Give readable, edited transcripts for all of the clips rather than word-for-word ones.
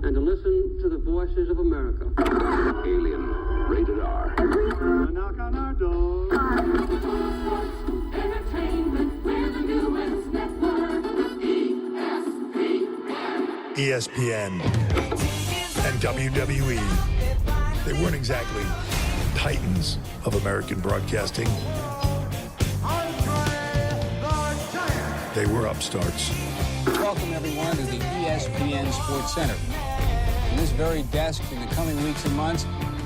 and to listen to the voices of America. Alien, rated R. A knock on our door. Entertainment with the newest network, ESPn. And WWE. They weren't exactly titans of American broadcasting. They were upstarts. Welcome, everyone, to the ESPN Sports Center. In this very desk, in the coming weeks and months,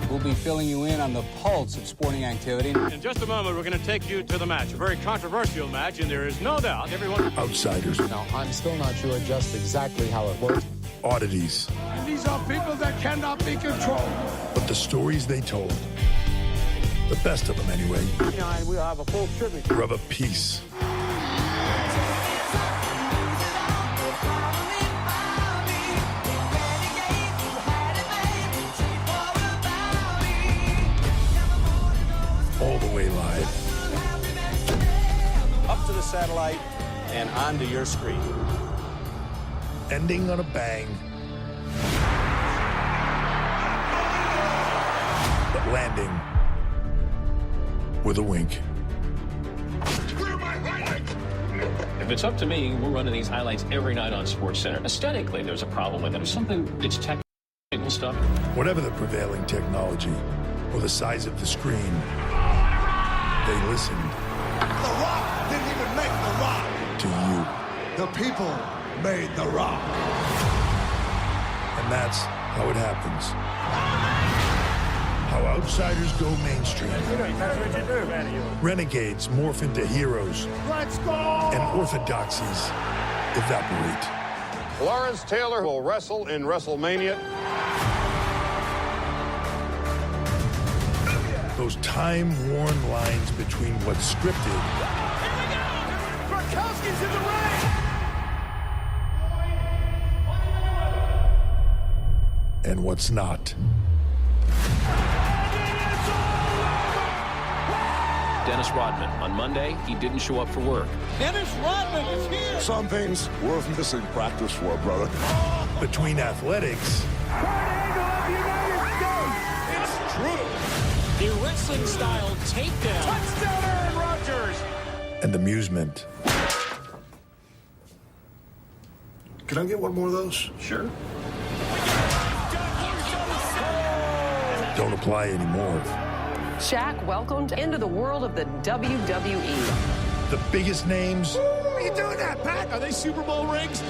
we'll be filling you in on the pulse of sporting activity. In just a moment, we're going to take you to the match. A very controversial match, and there is no doubt everyone... Outsiders. Now, I'm still not sure just exactly how it works. Oddities. And these are people that cannot be controlled. But the stories they told, the best of them anyway, You know, and we'll have a full tribute. were of a piece. All the way live. Up to the satellite and onto your screen. Ending on a bang. But landing with a wink. If it's up to me, we're running these highlights every night on SportsCenter. Aesthetically, there's a problem with it. There's something that's technical stuff. Whatever the prevailing technology or the size of the screen, they listened. The Rock didn't even make The Rock. To you. The people made The Rock. And that's how it happens. How outsiders go mainstream. That's what you do, man. Renegades morph into heroes. Let's go! And orthodoxies evaporate. Lawrence Taylor will wrestle in WrestleMania. Those time-worn lines between what's scripted Gronkowski's in the ring! and what's not. Dennis Rodman, on Monday, he didn't show up for work. Dennis Rodman is here! Some things worth missing practice for, brother. Between athletics It's true! The wrestling style takedown. Touchdown, Aaron Rodgers! and amusement. Can I get one more of those? Sure. Don't apply anymore. Shaq welcomed into the world of the WWE. The biggest names What are you doing that, Pat? Are they Super Bowl rings?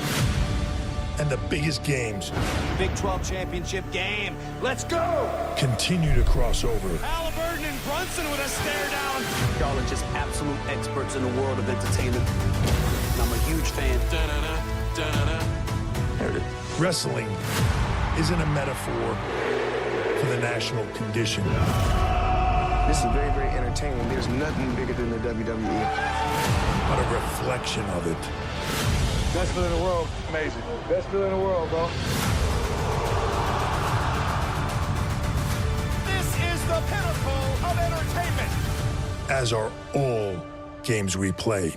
and the biggest games Big 12 championship game. Let's go! continue to cross over. Halliburton and Brunson with a stare down. Y'all are just absolute experts in the world of entertainment. And I'm a huge fan. There it is. Wrestling isn't a metaphor for the national condition, This is very, very entertaining. There's nothing bigger than the WWE. but a reflection of it. Best feeling in the world. Amazing. Best feeling in the world, bro. This is the pinnacle of entertainment. As are all games we play.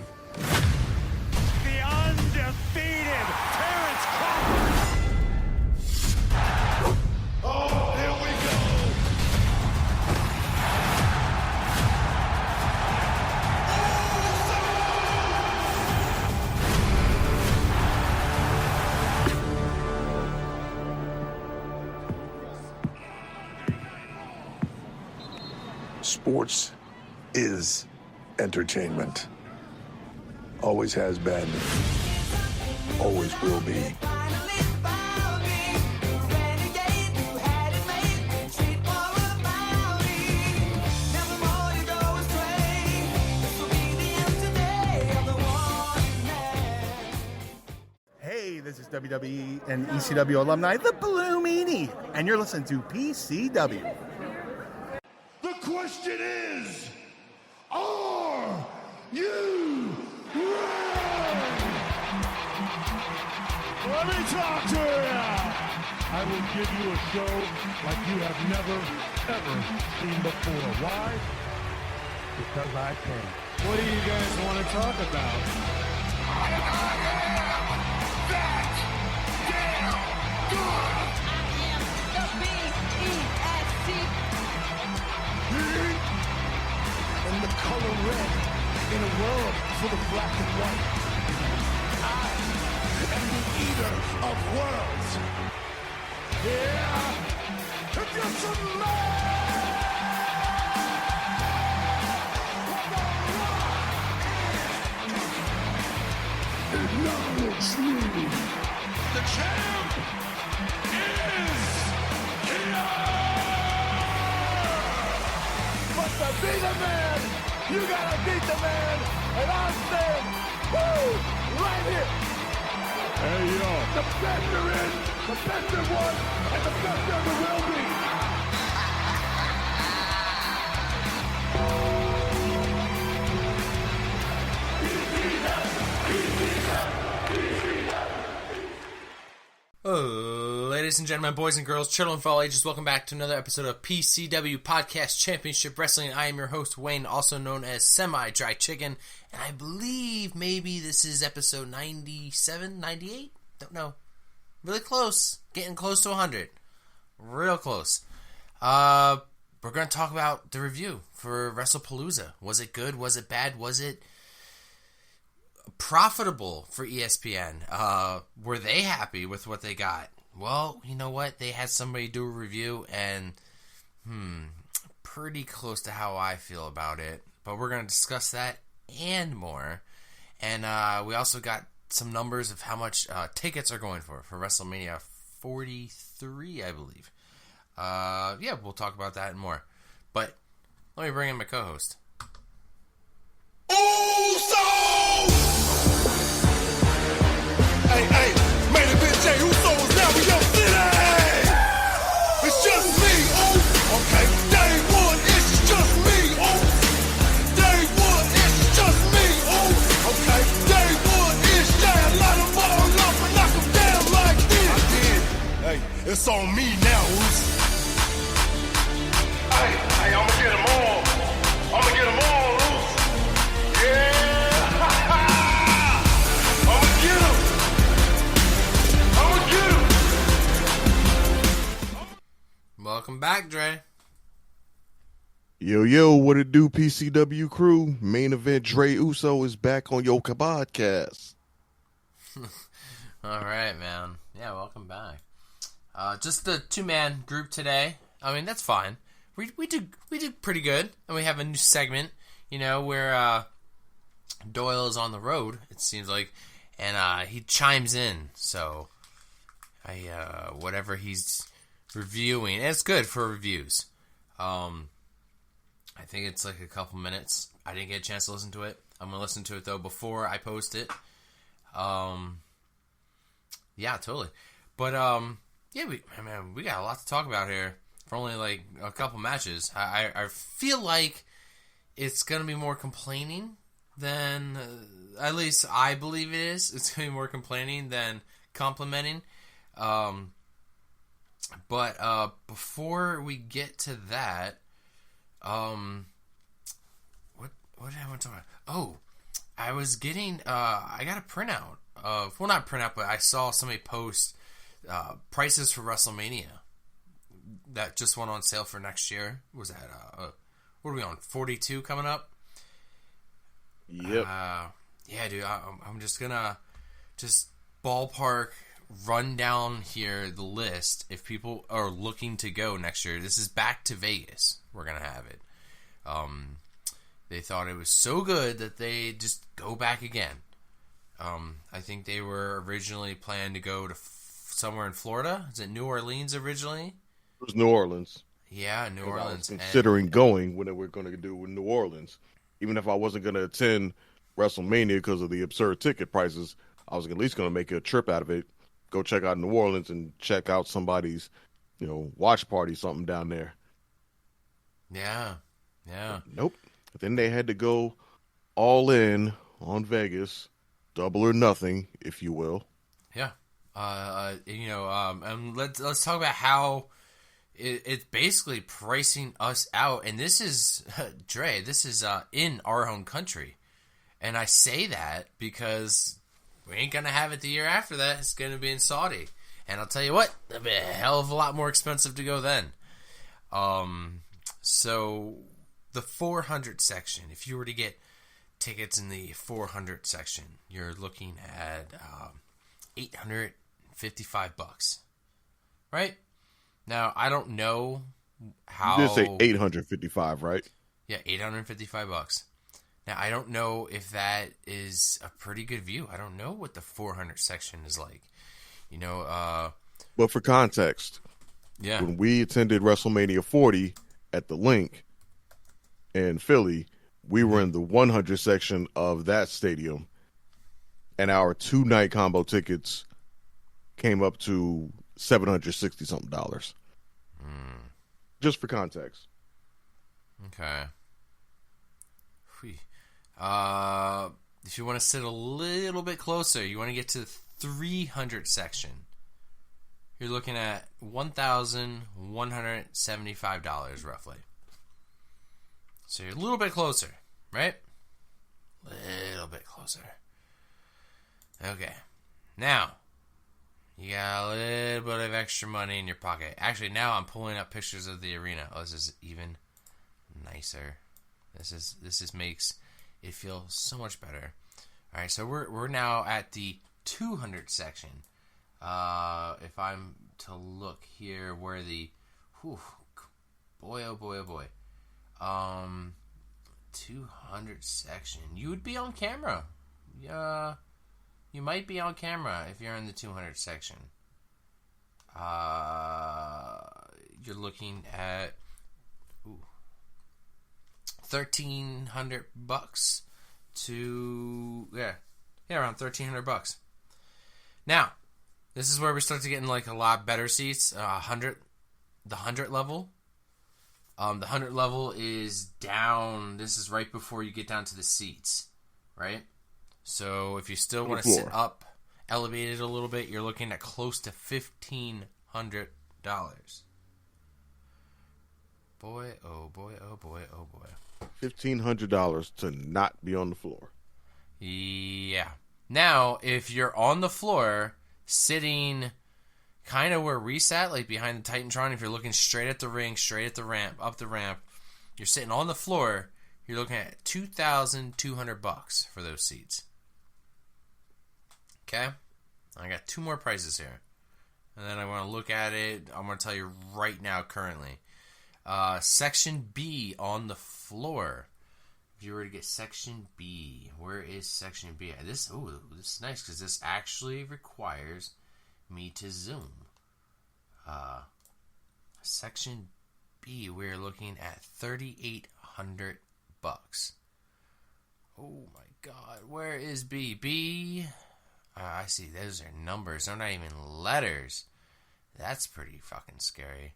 The undefeated Terrence Crawford. Oh, here we go. Sports is entertainment. Always has been. Always will be. Hey, this is WWE and ECW alumni, the Blue Meanie, and you're listening to PCW. The question is, are you ready? Let me talk to you. I will give you a show like you have never, ever seen before. Why? Because I can. What do you guys want to talk about? That damn good. in a world full of black and white. I am the eater of worlds. Yeah, if you're some man, acknowledge me. The champ is here. But to be the man, you gotta beat the man, and I'm saying, woo, right here. Hey, yo. The best there is, the best there was, and the best there ever will be. Ladies and gentlemen, boys and girls, children of all ages, welcome back to another episode of PCW Podcast Championship Wrestling. I am your host, Wayne, also known as Semi-Dry Chicken, and I believe maybe this is episode 97, 98? Don't know. Really close. Getting close to 100. Real close. We're going to talk about the review for Wrestlepalooza. Was it good? Was it bad? Was it profitable for ESPN? Were they happy with what they got? Well, you know what? They had somebody do a review, and pretty close to how I feel about it. But we're going to discuss that and more. And we also got some numbers of how much tickets are going for WrestleMania 43, I believe. Yeah, we'll talk about that and more. But let me bring in my co-host. Hey, made it bitch, hey, Uso is now in your city. It's just me, okay. Day one, it's just me, Day one, it's just me, okay. Day one, it's yeah, light 'em all up and knock 'em down like this. I did. Hey, it's on me now, Hey, I'ma get 'em all. I'ma get 'em all, Yeah. Welcome back, Dre. Yo, what it do, PCW crew? Main event Dre Uso is back on your podcast. All right, man. Yeah, welcome back. Just the two-man group today. I mean, that's fine. We did pretty good, and we have a new segment, where Doyle is on the road. It seems like, and he chimes in. So, whatever he's reviewing, and it's good for reviews. I think it's like a couple minutes. I didn't get a chance to listen to it. I'm gonna listen to it though before I post it. Yeah, totally. But yeah, we got a lot to talk about here for only like a couple matches. I feel like it's gonna be more complaining than, at least I believe it is. It's gonna be more complaining than complimenting. But before we get to that, what did I want to talk about? Oh, I was getting I got a printout of, well, not printout, but I saw somebody post prices for WrestleMania that just went on sale for next year. Was that what are we on? 42 coming up? Yep. Yeah, dude. I'm just gonna ballpark run down here the list if people are looking to go next year. This is back to Vegas. We're gonna have it. They thought it was so good that they just go back again. I think they were originally planned to go to somewhere in Florida. Is it New Orleans originally? It was New Orleans. Yeah, New Orleans. I was considering going when they were going to do in New Orleans. Even if I wasn't going to attend WrestleMania because of the absurd ticket prices, I was at least going to make a trip out of it. Go check out New Orleans and check out somebody's, watch party, something down there. Yeah. Nope. Then they had to go all in on Vegas, double or nothing, if you will. Yeah. And let's talk about how it's basically pricing us out. And this is, Dre, this is in our own country. And I say that because we ain't going to have it the year after that. It's going to be in Saudi. And I'll tell you what, it'll be a hell of a lot more expensive to go then. So the 400 section, if you were to get tickets in the 400 section, you're looking at $855, right? Now, I don't know how... You did say 855, right? Yeah, $855. Now, I don't know if that is a pretty good view. I don't know what the 400 section is like. You know, But for context, yeah, when we attended WrestleMania 40 at the Link in Philly, we were in the 100 section of that stadium, and our 2-night combo tickets came up to $760-something. Just for context. Okay. If you want to sit a little bit closer, you want to get to the 300 section, you're looking at $1,175 roughly. So you're a little bit closer, right? A little bit closer. Okay. Now, you got a little bit of extra money in your pocket. Actually, now I'm pulling up pictures of the arena. Oh, this is even nicer. This makes it feel so much better. All right, so we're now at the 200 section. If I'm to look here, where the, boy, oh boy, oh boy, 200 section, you would be on camera. Yeah, you might be on camera if you're in the 200 section. You're looking at $1,300 to around $1,300. Now, this is where we start to get in like a lot better seats. The 100 level. The 100 level is down. This is right before you get down to the seats, right? So if you still want to sit up, elevated a little bit, you're looking at close to $1,500. Boy, oh boy, oh boy, oh boy. $1,500 to not be on the floor. Yeah. Now, if you're on the floor, sitting kind of where we sat, like behind the Titantron, if you're looking straight at the ring, straight at the ramp, up the ramp, you're sitting on the floor, you're looking at $2,200 for those seats. Okay? I got 2 more prices here. And then I want to look at it. I'm going to tell you right now, currently. Section B on the floor. If you were to get Section B, where is Section B? This is nice because this actually requires me to zoom. Section B, we're looking at $3,800. Oh my God, where is B? B. I see. Those are numbers. They're not even letters. That's pretty fucking scary.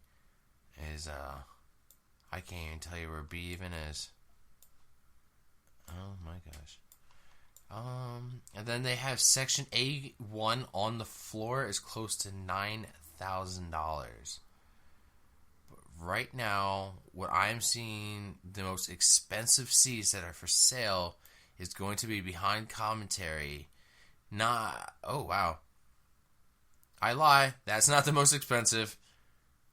I can't even tell you where B even is. Oh my gosh. And then they have Section A1 on the floor is close to $9,000. But right now, what I'm seeing, the most expensive seats that are for sale is going to be behind commentary. Oh wow. I lie. That's not the most expensive.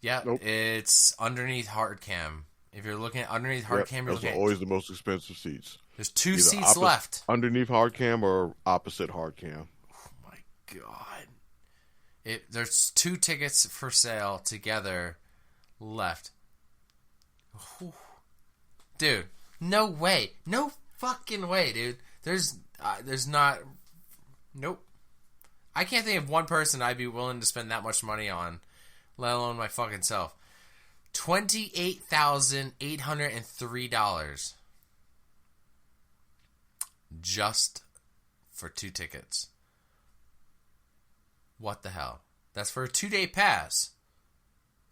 Yeah, nope. It's underneath hard cam. If you're looking at underneath hard cam, you're looking at always the most expensive seats. There's 2 seats left. Underneath hard cam or opposite hard cam. Oh my God. There's 2 tickets for sale together left. Dude, no way. No fucking way, dude. There's not. Nope. I can't think of one person I'd be willing to spend that much money on, let alone my fucking self. $28,803 just for 2 tickets. What the hell? That's for a 2-day pass.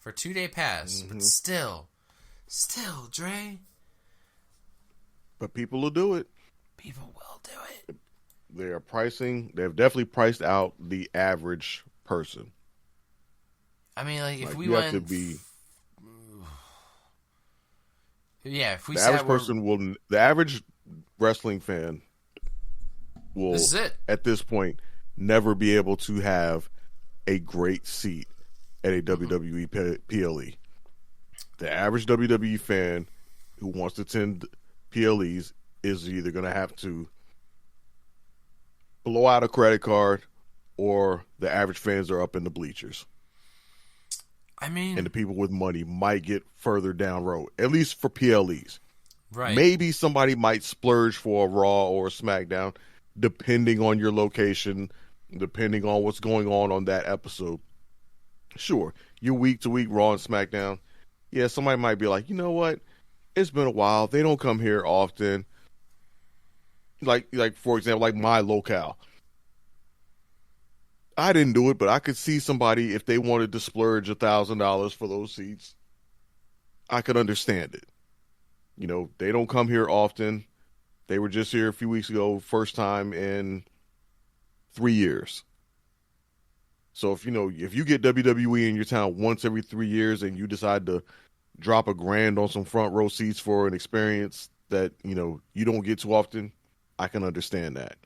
For a 2-day pass. Mm-hmm. But still, Dre. But people will do it. People will do it. They've definitely priced out the average person. I mean, like if we went... if we the average wrestling fan will, at this point, never be able to have a great seat at a WWE PLE. The average WWE fan who wants to attend PLEs is either going to have to blow out a credit card, or the average fans are up in the bleachers. I mean, and the people with money might get further down road, at least for PLEs. Right. Maybe somebody might splurge for a Raw or a SmackDown, depending on your location, depending on what's going on that episode. Sure, your week-to-week Raw and SmackDown, yeah, somebody might be like, you know what? It's been a while. They don't come here often. Like for example, like my locale. I didn't do it, but I could see somebody, if they wanted to splurge $1,000 for those seats, I could understand it. You know, they don't come here often. They were just here a few weeks ago, first time in 3 years. So if you get WWE in your town once every 3 years and you decide to drop $1,000 on some front row seats for an experience that, you don't get too often, I can understand that.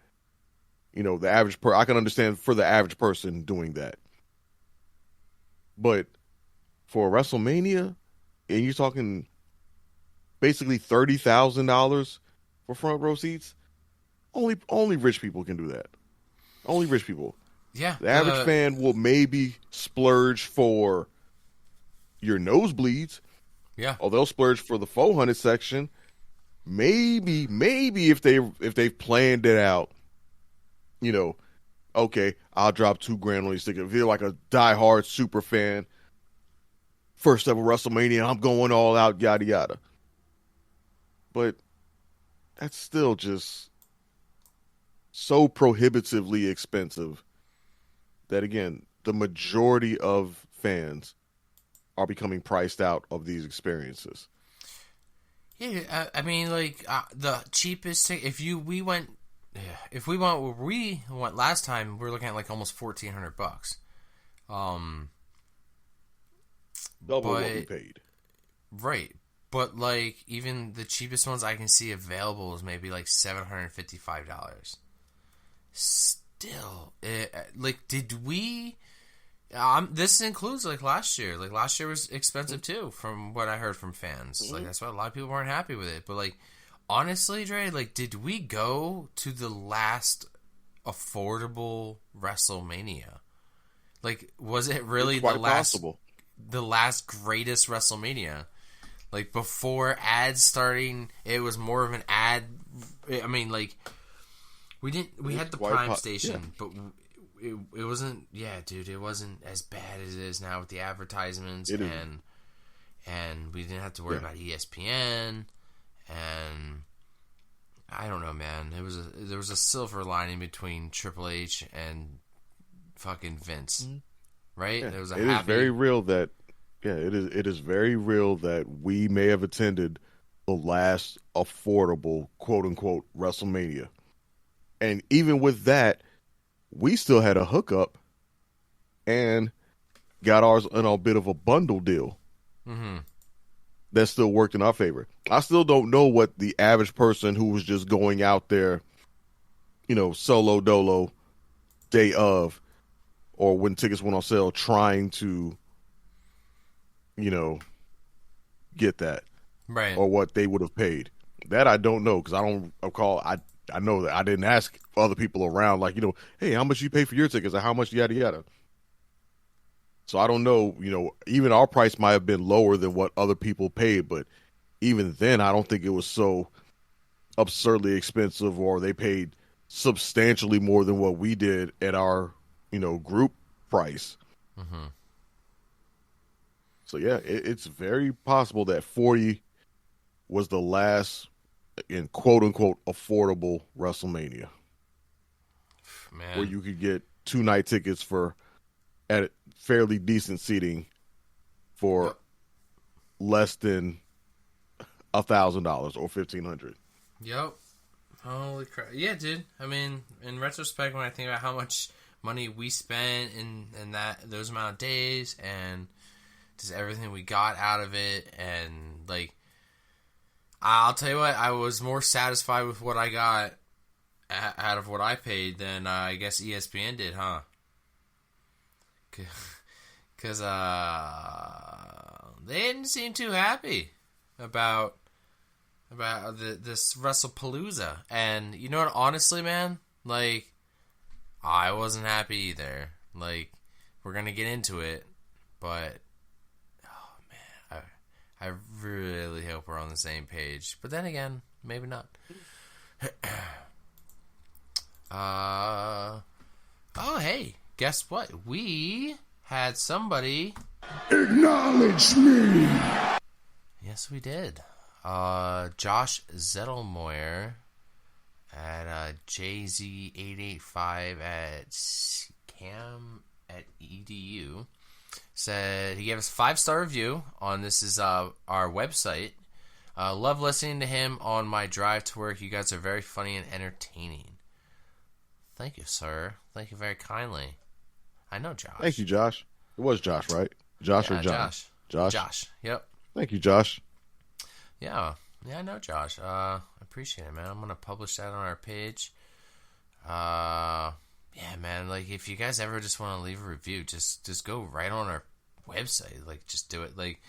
I can understand for the average person doing that. But for WrestleMania, and you're talking basically $30,000 for front row seats, only rich people can do that. Only rich people. Yeah. The average fan will maybe splurge for your nosebleeds. Yeah. Or they'll splurge for the 400 section. Maybe if they've planned it out. Okay, I'll drop $2,000 on these tickets. If you're like a diehard super fan, first ever WrestleMania, I'm going all out, yada yada. But that's still just so prohibitively expensive that, again, the majority of fans are becoming priced out of these experiences. Yeah, I mean, like the cheapest thing. If we went where we went last time, we were looking at like almost $1,400. Double what we paid. Right. But like even the cheapest ones I can see available is maybe like $755. Still, did we? This includes like last year. Like last year was expensive too, from what I heard from fans. Mm-hmm. Like that's why a lot of people weren't happy with it. But like honestly, Dre, like did we go to the last affordable WrestleMania? Like was it really the last? Possible. The last greatest WrestleMania? Like before ads starting, it was more of an ad. I mean, like we had the Prime station, but it wasn't. Yeah, dude, it wasn't as bad as it is now with the advertisements, and we didn't have to worry about ESPN, and I don't know, man. There was a silver lining between Triple H and fucking Vince, right? Yeah. There was it is very real that. Yeah, it is very real that we may have attended the last affordable, quote-unquote, WrestleMania. And even with that, we still had a hookup and got ours in a bit of a bundle deal. Mm-hmm. That still worked in our favor. I still don't know what the average person who was just going out there, solo dolo, day of, or when tickets went on sale, trying to get that, right, or what they would have paid. That I don't know, because I don't recall. I know that I didn't ask other people around, like, hey, how much you pay for your tickets, or how much yada yada. So I don't know. Even our price might have been lower than what other people paid, but even then, I don't think it was so absurdly expensive, or they paid substantially more than what we did at our group price. Mm-hmm. So, yeah, it's very possible that 40 was the last, in quote-unquote, affordable WrestleMania. Man. Where you could get 2-night tickets at fairly decent seating for less than $1,000 or $1,500. Yep. Holy crap. Yeah, dude. I mean, in retrospect, when I think about how much money we spent in those amount of days and just everything we got out of it, and like I'll tell you what, I was more satisfied with what I got out of what I paid than I guess ESPN did, huh? Because they didn't seem too happy about about this Wrestlepalooza. And you know what? Honestly, man, like, I wasn't happy either. Like, we're going to get into it, but, oh, man, I really hope we're on the same page. But then again, maybe not. Oh, hey, guess what? We had somebody acknowledge me. Yes, we did. Josh Zettelmoyer at JZ885 at Cam at EDU said he gave us a 5-star review on this is our website. Love listening to him on my drive to work. You guys are very funny and entertaining. Thank you, sir. Thank you very kindly. I know Josh. Thank you, Josh. It was Josh, right? Josh or John? Josh. Josh. Yep. Thank you, Josh. Yeah, I know Josh. I appreciate it, man. I'm gonna publish that on our page. Yeah, man. Like, if you guys ever just want to leave a review, just go right on our website. Like, just do it. Like,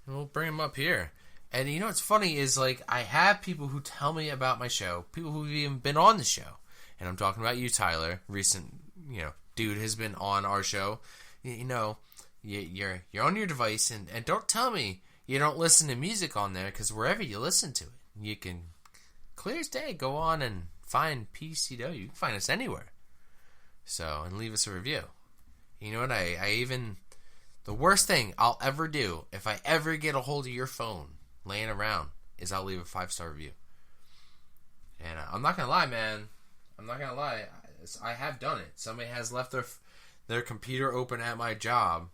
and we'll bring them up here. And you know what's funny is, like, I have people who tell me about my show, people who've even been on the show, and I'm talking about you, Tyler. Recent, dude has been on our show. You're on your device, and don't tell me you don't listen to music on there, because wherever you listen to it, you can, clear as day, go on and find PCW. You can find us anywhere. So, and leave us a review. You know what? I even, the worst thing I'll ever do, if I ever get a hold of your phone laying around, is I'll leave a 5-star review. And I'm not going to lie, man. I'm not going to lie. I have done it. Somebody has left their computer open at my job.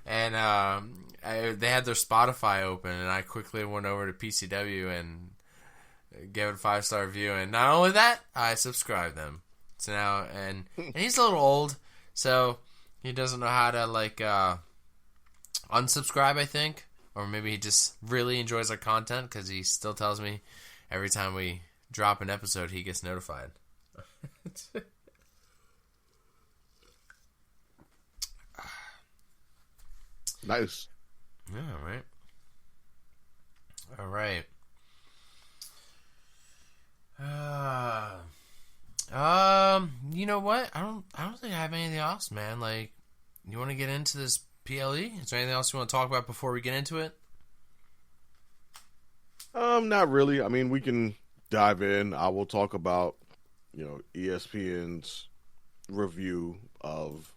And they had their Spotify open, and I quickly went over to PCW and gave it a 5-star review. And not only that, I subscribed them. So now, and he's a little old, so he doesn't know how to unsubscribe, I think, or maybe he just really enjoys our content because he still tells me every time we drop an episode, he gets notified. Nice. Yeah, right. All right. You know what? I don't think I have anything else, man. Like, you want to get into this PLE? Is there anything else you want to talk about before we get into it? Not really. I mean, we can dive in. I will talk about, ESPN's review of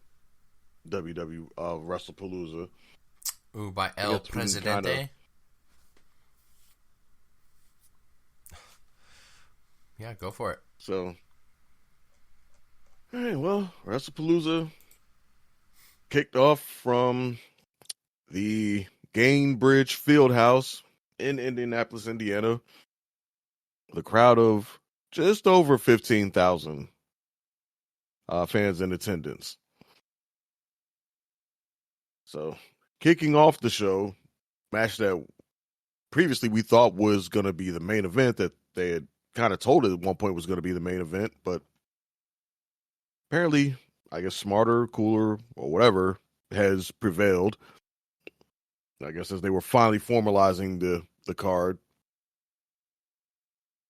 Wrestlepalooza. Ooh, by El Presidente. Yeah, go for it. So, all right, well, Wrestlepalooza kicked off from the Gainbridge Fieldhouse in Indianapolis, Indiana. The crowd of just over 15,000 fans in attendance. So, kicking off the show, match that previously we thought was going to be the main event, that they had kind of told it at one point was going to be the main event, but apparently, I guess smarter, cooler, or whatever has prevailed. I guess as they were finally formalizing the card.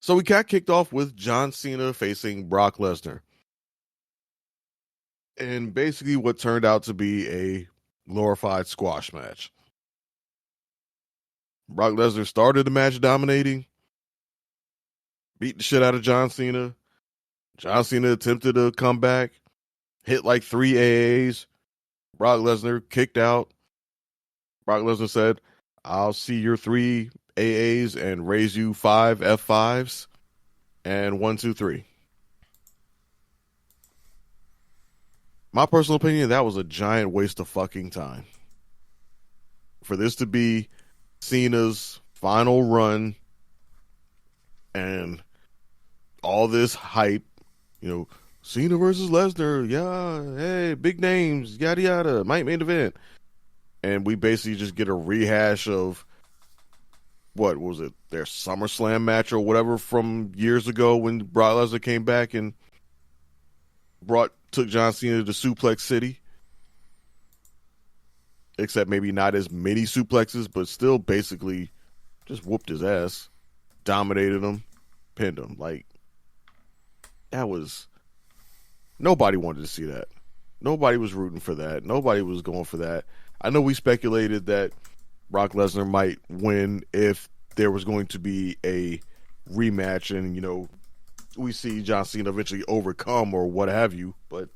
So we got kicked off with John Cena facing Brock Lesnar. And basically what turned out to be a glorified squash match. Brock Lesnar started the match dominating, beat the shit out of John Cena. John Cena attempted a comeback, hit like 3 AAs. Brock Lesnar kicked out. Brock Lesnar said, "I'll see your 3 AAs and raise you 5 F5s and 1, 2, 3." My personal opinion, that was a giant waste of fucking time. For this to be Cena's final run and all this hype, Cena versus Lesnar, yeah, hey, big names, yada yada, might main event. And we basically just get a rehash of, what was it, their SummerSlam match or whatever from years ago when Brock Lesnar came back and took John Cena to Suplex City. except maybe not as many suplexes, but still basically just whooped his ass, dominated him, pinned him. Like, that was... Nobody wanted to see that. Nobody was rooting for that. Nobody was going for that. I know we speculated that Brock Lesnar might win if there was going to be a rematch and, you know, we see John Cena eventually overcome or what have you. But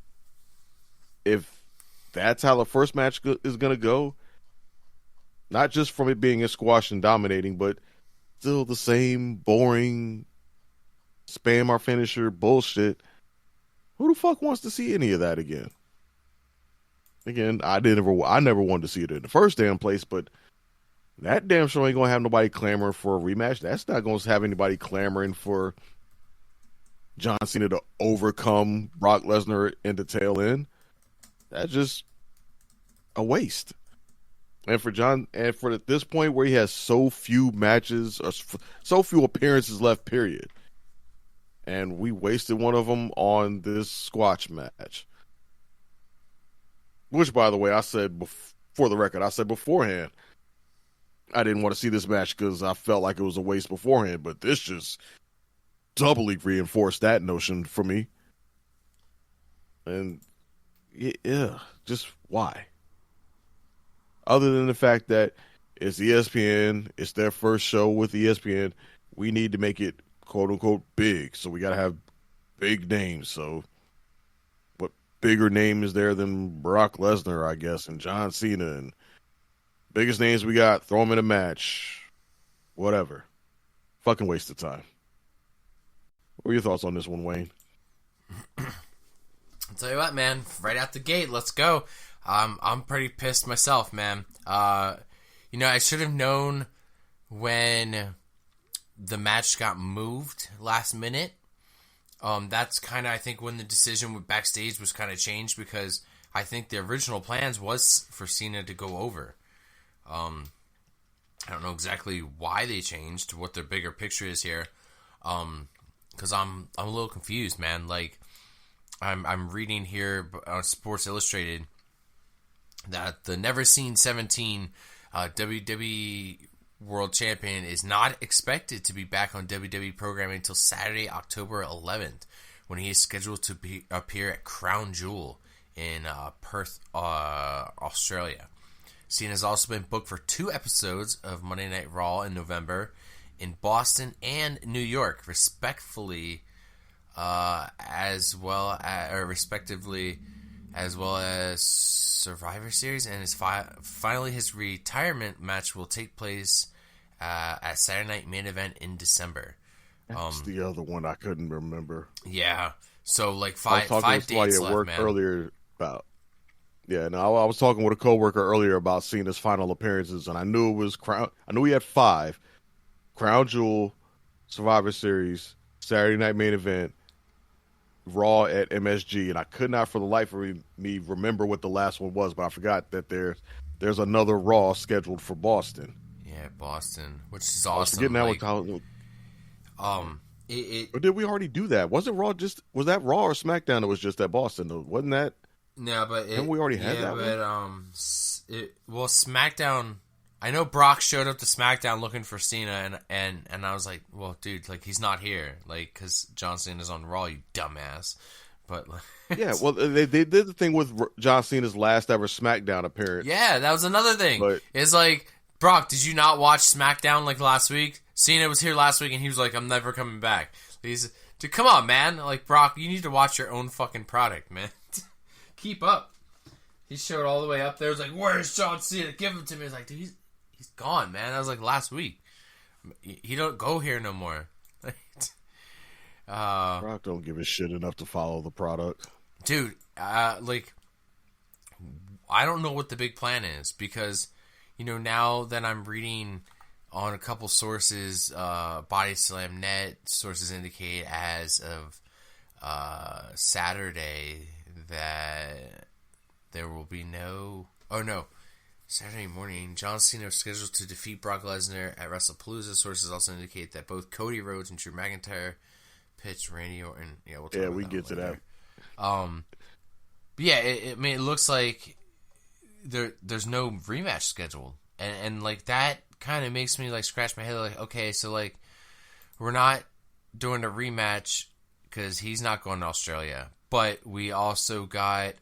if that's how the first match is going to go, not just from it being a squash and dominating, but still the same boring spam our finisher bullshit, who the fuck wants to see any of that again? Again, I never wanted to see it in the first damn place, but that damn show ain't gonna have nobody clamoring for a rematch. That's not gonna have anybody clamoring for John Cena to overcome Brock Lesnar in the tail end. That's just a waste. And for at this point where he has so few matches or so few appearances left, period, and we wasted one of them on this squash match. Which, by the way, I said, for the record, I said beforehand, I didn't want to see this match because I felt like it was a waste beforehand, but this just doubly reinforced that notion for me. And, yeah, just why? Other than the fact that it's ESPN, it's their first show with ESPN, we need to make it quote-unquote big, so we got to have big names, so... Bigger name is there than Brock Lesnar, I guess, and John Cena, and biggest names we got, throw them in a match. Whatever. Fucking waste of time. What are your thoughts on this one, Wayne? I'll tell you what, man. Right out the gate, let's go. I'm pretty pissed myself, man. You know, I should have known when the match got moved last minute. That's kind of, I think, when the decision with backstage was kind of changed, because I think the original plans was for Cena to go over. I don't know exactly why they changed, what their bigger picture is here. Because I'm a little confused, man. Like, I'm reading here on Sports Illustrated that the Never Seen 17 WWE World Champion is not expected to be back on WWE programming until Saturday, October 11th, when he is scheduled to appear at Crown Jewel in Perth, Australia. Cena has also been booked for 2 episodes of Monday Night Raw in November in Boston and New York, respectively, as well as Survivor Series, and finally his retirement match will take place at Saturday Night Main Event in December. That's the other one I couldn't remember. Yeah, so like five dates left, work man. Earlier about. Yeah, no, I was talking with a coworker earlier about seeing his final appearances, and I knew it was Crown. I knew he had 5: Crown Jewel, Survivor Series, Saturday Night Main Event, Raw at MSG, and I could not for the life of me remember what the last one was, but I forgot that there's another Raw scheduled for Boston. Yeah, Boston, which is awesome. Forgetting that or did we already do that? Was that Raw or SmackDown that was just at Boston though? Wasn't that? No, but we already had that but, one? SmackDown. I know Brock showed up to SmackDown looking for Cena, and I was like, well, dude, like, he's not here, like, because John Cena's on Raw, you dumbass. But yeah, well, they did the thing with John Cena's last ever SmackDown appearance. Yeah, that was another thing. But it's like, Brock, did you not watch SmackDown like last week? Cena was here last week, and he was like, I'm never coming back. Dude, come on, man. Like, Brock, you need to watch your own fucking product, man. Keep up. He showed all the way up there. It was like, where's John Cena? Give him to me. I was like, dude, he's gone, man. That was like last week. He don't go here no more. Brock don't give a shit enough to follow the product. Dude, like, I don't know what the big plan is, because, you know, now that I'm reading on a couple sources, Body Slam Net sources indicate as of Saturday that there will be no... Oh, no. Saturday morning, John Cena is scheduled to defeat Brock Lesnar at Wrestlepalooza. Sources also indicate that both Cody Rhodes and Drew McIntyre pitch Randy Orton. Yeah, we'll talk about we that get to later. that. But yeah, I mean, it looks like there's no rematch scheduled, and like that kind of makes me like scratch my head. Like, okay, so like we're not doing a rematch because he's not going to Australia, but we also got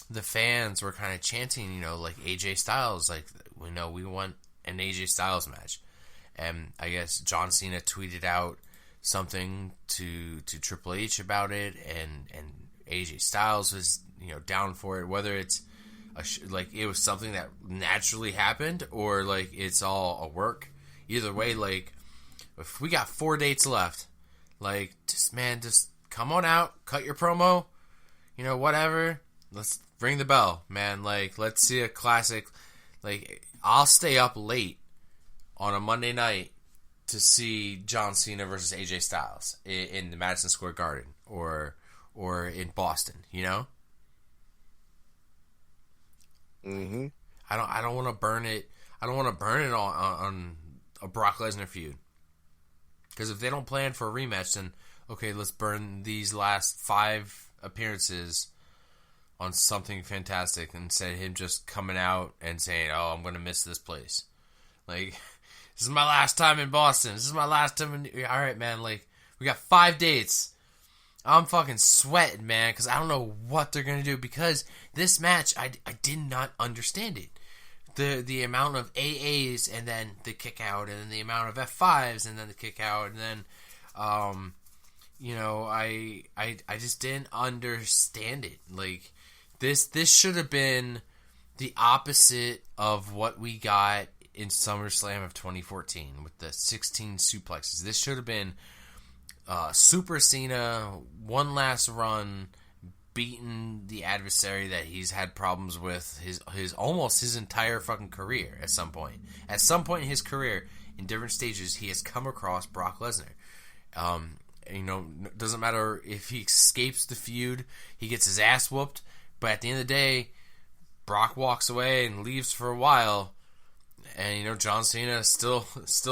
the fans were kind of chanting, like AJ Styles, like we want an AJ Styles match, and I guess John Cena tweeted out something to Triple H about it, and AJ Styles was down for it, whether it's like it was something that naturally happened or like it's all a work. Either way, like if we got 4 dates left, like just come on out, cut your promo, whatever. Let's ring the bell, man. Like let's see a classic. Like I'll stay up late on a Monday night to see John Cena versus AJ Styles in the Madison Square Garden or in Boston, Mm-hmm. I don't want to burn it. I don't want to burn it on a Brock Lesnar feud. Because if they don't plan for a rematch, then okay, let's burn these last 5 appearances on something fantastic instead of him just coming out and saying, "Oh, I'm going to miss this place." Like, this is my last time in Boston. This is my last time in... All right, man. Like, we got 5 dates. I'm fucking sweating, man, because I don't know what they're going to do. Because this match, I did not understand it. The amount of AAs and then the kick out, and then the amount of F5s and then the kick out, and then, I just didn't understand it. Like, this should have been the opposite of what we got in SummerSlam of 2014 with the 16 suplexes. This should have been Super Cena, one last run, beating the adversary that he's had problems with his almost his entire fucking career at some point. At some point in his career, in different stages, he has come across Brock Lesnar. Doesn't matter if he escapes the feud, he gets his ass whooped, but at the end of the day, Brock walks away and leaves for a while, and John Cena is still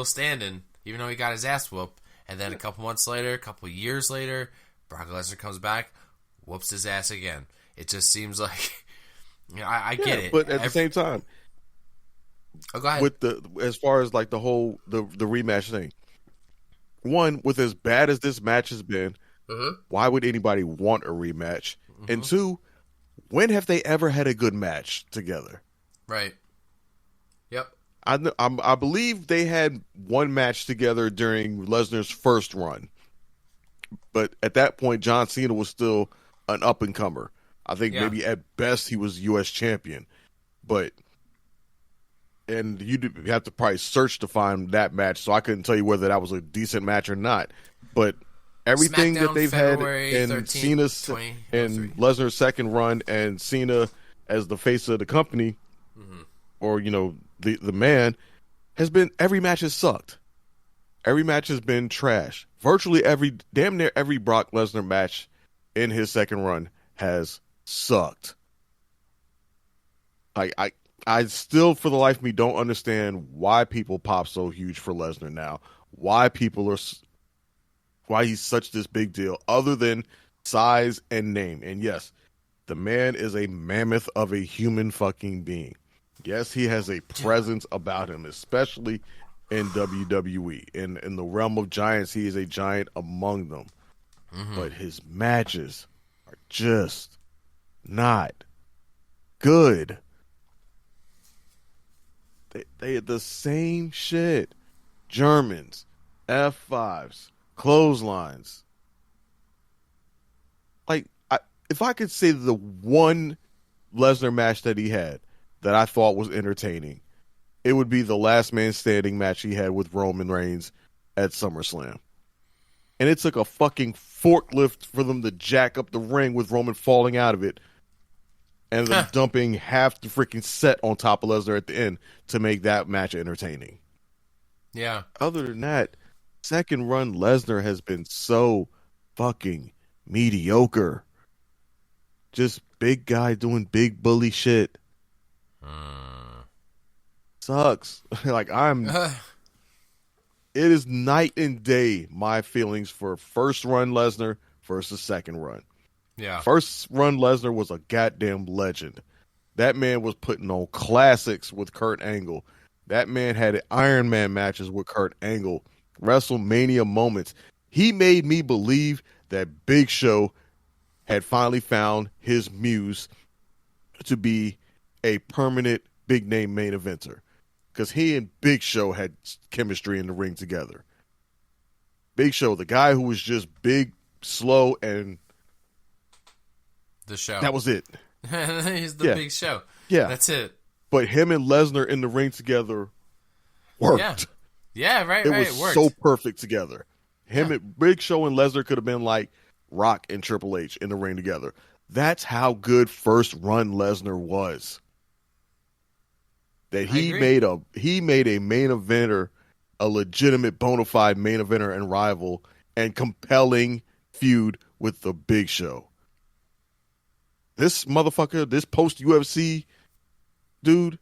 standing, even though he got his ass whooped. And then a couple months later, a couple years later, Brock Lesnar comes back, whoops his ass again. It just seems like, I get it. But at the same time, go ahead. With as far as like the whole the rematch thing, one, with as bad as this match has been, why would anybody want a rematch? And 2, when have they ever had a good match together? Right. Yep. I believe they had one match together during Lesnar's first run, but at that point, John Cena was still an up and comer. I think maybe at best he was U.S. champion, and you have to probably search to find that match. So I couldn't tell you whether that was a decent match or not. But everything SmackDown that they've February had in 13th, Cena's 20, and Lesnar's second run, and Cena as the face of the company, or the man, has been, every match has sucked. Every match has been trash. Virtually damn near every Brock Lesnar match in his second run has sucked. I still, for the life of me, don't understand why people pop so huge for Lesnar now. Why he's such this big deal, other than size and name. And yes, the man is a mammoth of a human fucking being. Yes, he has a presence about him, especially in WWE. In the realm of giants, he is a giant among them. But his matches are just not good. They are the same shit. Germans, F5s, clotheslines. Like, if I could say the one Lesnar match that he had that I thought was entertaining, it would be the last man standing match he had with Roman Reigns at SummerSlam. And it took a fucking forklift for them to jack up the ring with Roman falling out of it, and then dumping half the freaking set on top of Lesnar at the end to make that match entertaining. Yeah. Other than that, second run Lesnar has been so fucking mediocre. Just big guy doing big bully shit. Sucks. Like, it is night and day, my feelings for first run Lesnar versus second run. Yeah. First run Lesnar was a goddamn legend. That man was putting on classics with Kurt Angle. That man had Iron Man matches with Kurt Angle, WrestleMania moments. He made me believe that Big Show had finally found his muse to be a permanent big name main eventer, because he and Big Show had chemistry in the ring together. Big Show, the guy who was just big, slow, and the Show. That was it. He's the Big Show. Yeah. That's it. But him and Lesnar in the ring together worked. Yeah, right, it right. was It worked. so perfect together. Him and Big Show and Lesnar could have been like Rock and Triple H in the ring together. That's how good first run Lesnar was. That he made a main eventer, a legitimate bona fide main eventer and rival, and compelling feud with the Big Show. This motherfucker, this post UFC dude,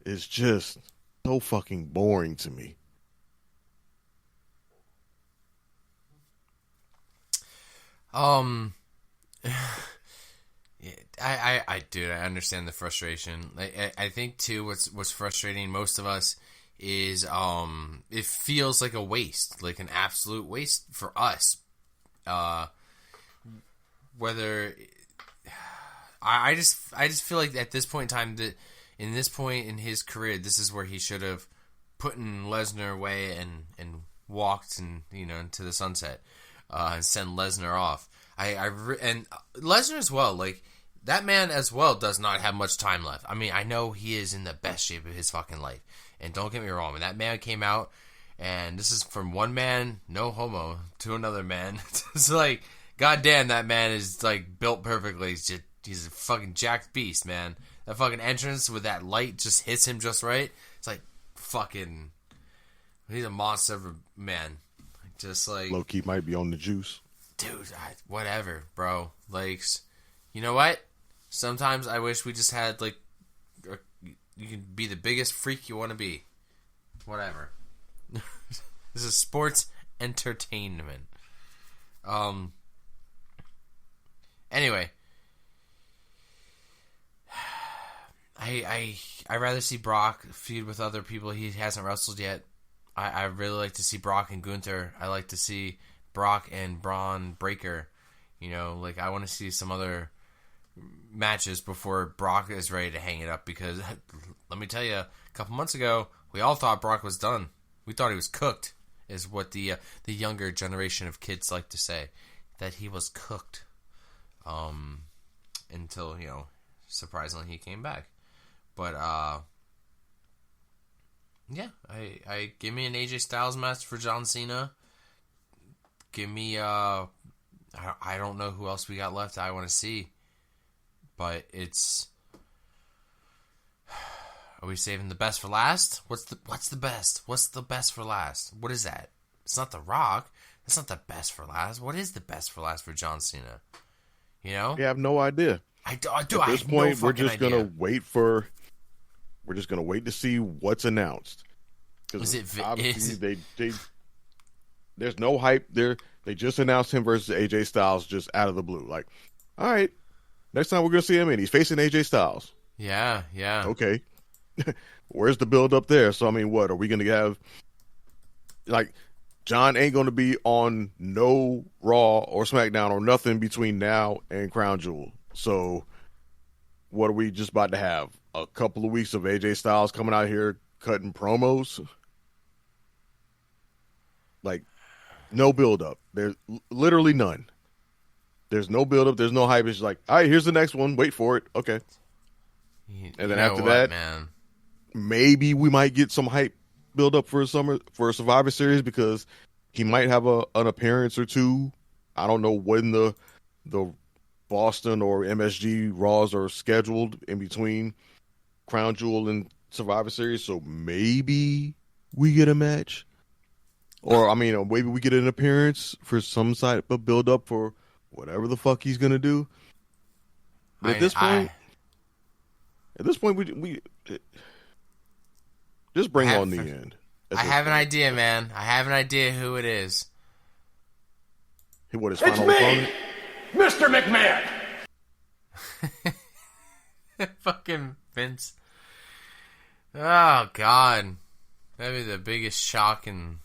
is just so fucking boring to me. Dude, I understand the frustration. I think too, what's frustrating most of us is it feels like a waste, like an absolute waste for us. Whether I just feel like at this point in time, that in this point in his career, this is where he should have put Lesnar away and walked into the sunset and send Lesnar off. And Lesnar as well, like that man as well does not have much time left. I mean, I know he is in the best shape of his fucking life, and don't get me wrong, when that man came out, and this is from one man, no homo, to another man, it's like, goddamn, that man is like built perfectly. He's a fucking jacked beast, man. That fucking entrance with that light just hits him just right. It's like fucking, he's a monster of a man. Just like low key might be on the juice. Dude, whatever, bro. Like, you know what? Sometimes I wish we just had, like, you can be the biggest freak you want to be. Whatever. This is sports entertainment. Anyway. I rather see Brock feud with other people he hasn't wrestled yet. I really like to see Brock and Gunther. I like to see Brock and Braun Breaker. Like I want to see some other matches before Brock is ready to hang it up, because let me tell you, a couple months ago, we all thought Brock was done. We thought he was cooked, is what the younger generation of kids like to say, that he was cooked. Until, surprisingly he came back. But, yeah, I give me an AJ Styles match for John Cena. Give me, I don't know who else we got left I want to see. But it's, are we saving the best for last? What's the best? What's the best for last? What is that? It's not The Rock. That's not the best for last. What is the best for last for John Cena? I have no idea. At this point, we're just gonna wait to see what's announced. Because obviously there's no hype there. They just announced him versus AJ Styles just out of the blue. Like, all right, next time we're gonna see him, and he's facing AJ Styles. Yeah. Okay, where's the build up there? So I mean, what are we gonna have? Like, John ain't gonna be on no Raw or SmackDown or nothing between now and Crown Jewel. So what are we just about to have? A couple of weeks of AJ Styles coming out here cutting promos? Like, no build-up. There's literally none. There's no build-up. There's no hype. It's like, all right, here's the next one. Wait for it. Okay. And then after that, man, maybe we might get some hype build-up for a Survivor Series, because he might have an appearance or two. I don't know when the Boston or MSG Raws are scheduled in between Crown Jewel and Survivor Series, so maybe we get a match. Or, I mean, maybe we get an appearance for some type of build-up for whatever the fuck he's going to do. But at this point, we just bring on the end. I have an idea, man. I have an idea who it is. What, his final opponent? Mr. McMahon! Fucking Vince. Oh, God. That'd be the biggest shock in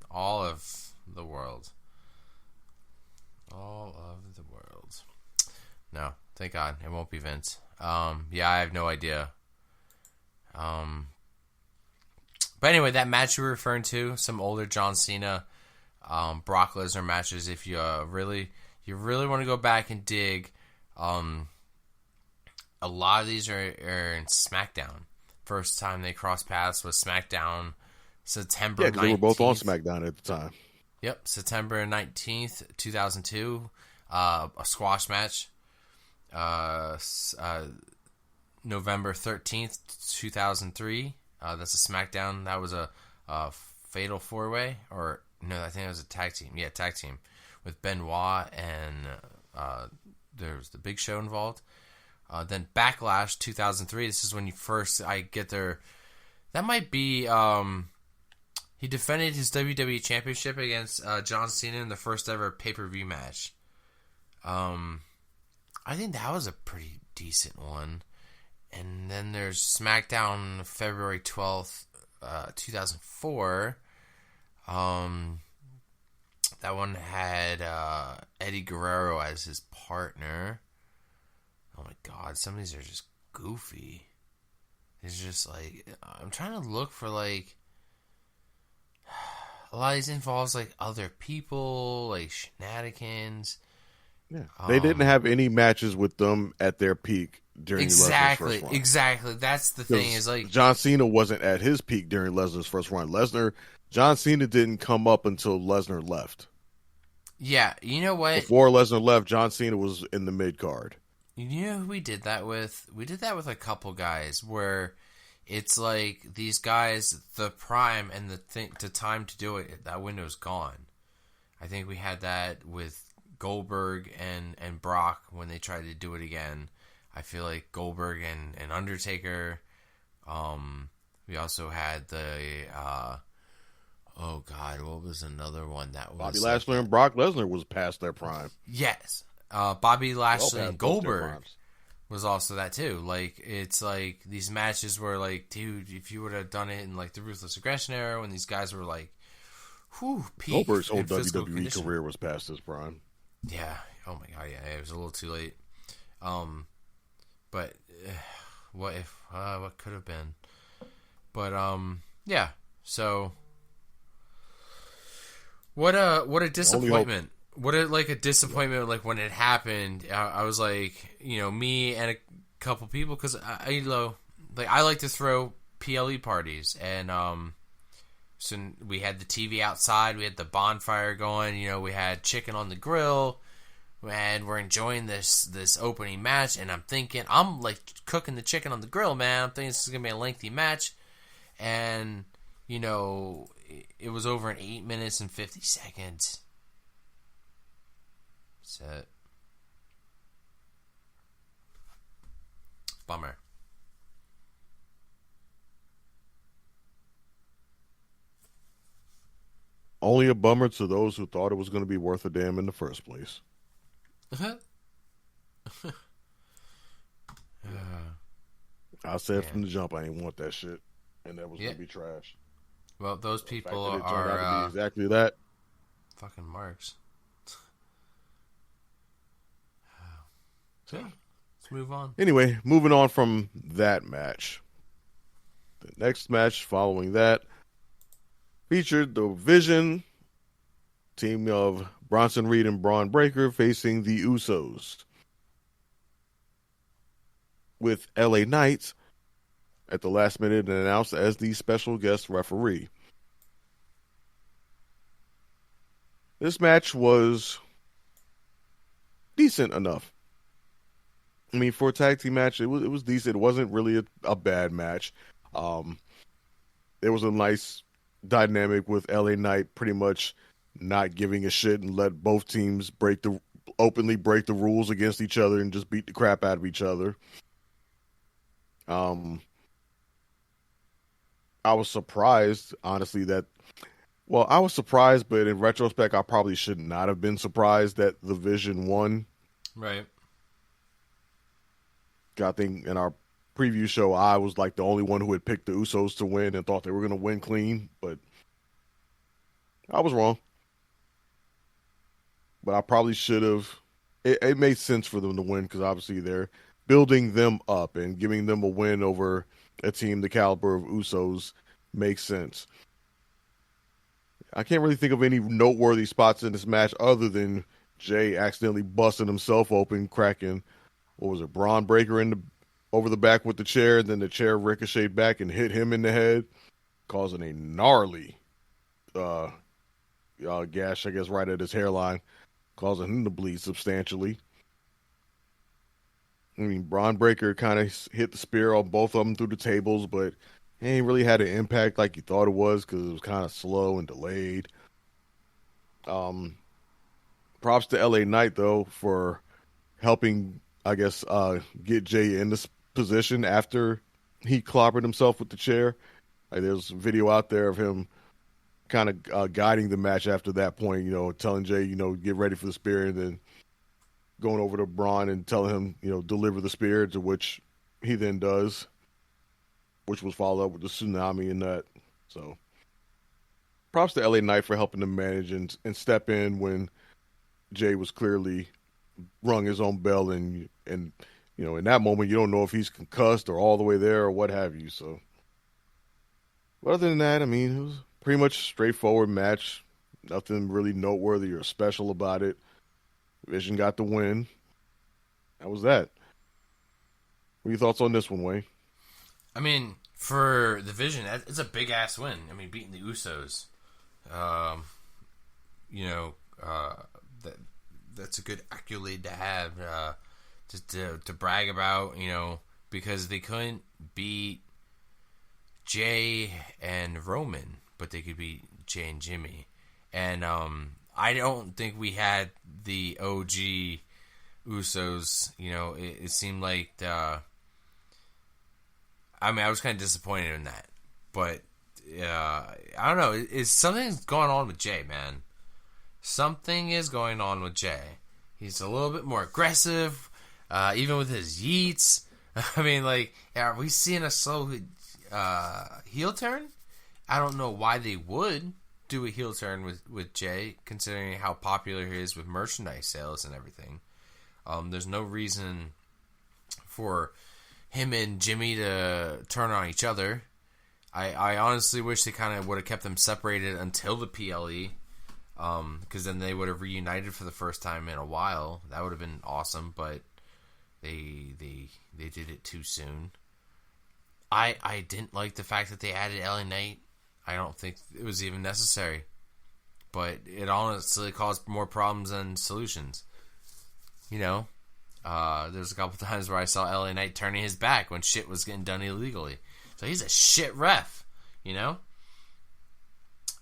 all of the world. All of the world. No, thank God. It won't be Vince. Yeah, I have no idea. But anyway, that match you were referring to, some older John Cena, Brock Lesnar matches. If you really want to go back and dig, a lot of these are in SmackDown. First time they crossed paths was SmackDown, September 19th. Yeah, because they were both on SmackDown at the time. Yep, September 19th, 2002, a squash match. November 13th, 2003. That's a SmackDown. That was a Fatal 4-Way. Or, no, I think it was a tag team. Yeah, tag team. With Benoit and there was the Big Show involved. Then Backlash 2003. This is when I get there. That might be... he defended his WWE Championship against John Cena in the first ever pay-per-view match. I think that was a pretty decent one. And then there's SmackDown February 12th, 2004. That one had Eddie Guerrero as his partner. Oh my God, some of these are just goofy. It's just like, I'm trying to look for like, a lot of these involves like other people, like shenanigans. Yeah, they didn't have any matches with them at their peak during Lesnar's first run. Exactly. That's the thing is like John Cena wasn't at his peak during Lesnar's first run. John Cena didn't come up until Lesnar left. Yeah, you know what? Before Lesnar left, John Cena was in the mid card. You know who we did that with? We did that with a couple guys where it's like these guys, the prime and the time to do it, that window's gone. I think we had that with Goldberg and Brock when they tried to do it again. I feel like Goldberg and Undertaker. We also had the oh God, what was another one that was Bobby Lashley and Brock Lesnar was past their prime. Yes. Bobby Lashley and Goldberg was also that too. Like, it's like these matches were like, dude, if you would have done it in like the Ruthless Aggression era when these guys were like, peak. Goldberg's whole WWE career was past his prime. Yeah. Oh my God. Yeah. It was a little too late. But what could have been? But yeah. So what a disappointment. What a disappointment! Like when it happened, I was like, me and a couple people, because I like to throw PLE parties, and so we had the TV outside, we had the bonfire going, we had chicken on the grill, and we're enjoying this opening match, and I'm like cooking the chicken on the grill, man. I'm thinking this is gonna be a lengthy match, and it was over in 8 minutes and 50 seconds. Set. Bummer. Only a bummer to those who thought it was going to be worth a damn in the first place. I said from the jump I ain't want that shit, and that was going to be trash. Well, those people are to be exactly that. Fucking marks. So, let's move on. Anyway, moving on from that match. The next match following that featured the Vision team of Bronson Reed and Braun Breaker facing the Usos, with LA Knight at the last minute announced as the special guest referee. This match was decent enough. I mean, for a tag team match, it was decent. It wasn't really a bad match. There was a nice dynamic with LA Knight pretty much not giving a shit and let both teams openly break the rules against each other and just beat the crap out of each other. I was surprised, honestly, I was surprised, but in retrospect, I probably should not have been surprised that the Vision won. Right. I think in our preview show, I was like the only one who had picked the Usos to win and thought they were going to win clean, but I was wrong. But I probably should have. It made sense for them to win because obviously they're building them up and giving them a win over a team the caliber of Usos makes sense. I can't really think of any noteworthy spots in this match other than Jay accidentally busting himself open, cracking, what was it, Braun Breaker over the back with the chair, and then the chair ricocheted back and hit him in the head, causing a gnarly gash, I guess, right at his hairline, causing him to bleed substantially. I mean, Braun Breaker kind of hit the spear on both of them through the tables, but it ain't really had an impact like you thought it was because it was kind of slow and delayed. Props to LA Knight, though, for helping, I guess, get Jay in this position after he clobbered himself with the chair. Like, there's a video out there of him kind of guiding the match after that point, you know, telling Jay, you know, get ready for the spear, and then going over to Braun and telling him, you know, deliver the spear, to which he then does, which was followed up with the tsunami and that. So props to LA Knight for helping them manage and step in when Jay was clearly rung his own bell, and you know, in that moment you don't know if he's concussed or all the way there or what have you. So, but other than that, I mean, it was pretty much a straightforward match. Nothing really noteworthy or special about it. Vision got the win. That was that. What are your thoughts on this one, Wayne? I mean, for the Vision, it's a big ass win. I mean, beating the Usos. That's a good accolade to have, just to brag about, you know, because they couldn't beat Jay and Roman, but they could beat Jay and Jimmy. And I don't think we had the OG Usos. You know, it seemed like I was kind of disappointed in that, but I don't know. Is something's going on with Jay, man? Something is going on with Jay. He's a little bit more aggressive, even with his yeets. I mean, like, are we seeing a slow heel turn? I don't know why they would do a heel turn with Jay, considering how popular he is with merchandise sales and everything. There's no reason for him and Jimmy to turn on each other. I honestly wish they kind of would have kept them separated until the PLE, because then they would have reunited for the first time in a while. That would have been awesome, but they did it too soon. I didn't like the fact that they added LA Knight. I don't think it was even necessary, but it honestly caused more problems than solutions. You know, there's a couple times where I saw LA Knight turning his back when shit was getting done illegally. So he's a shit ref, you know?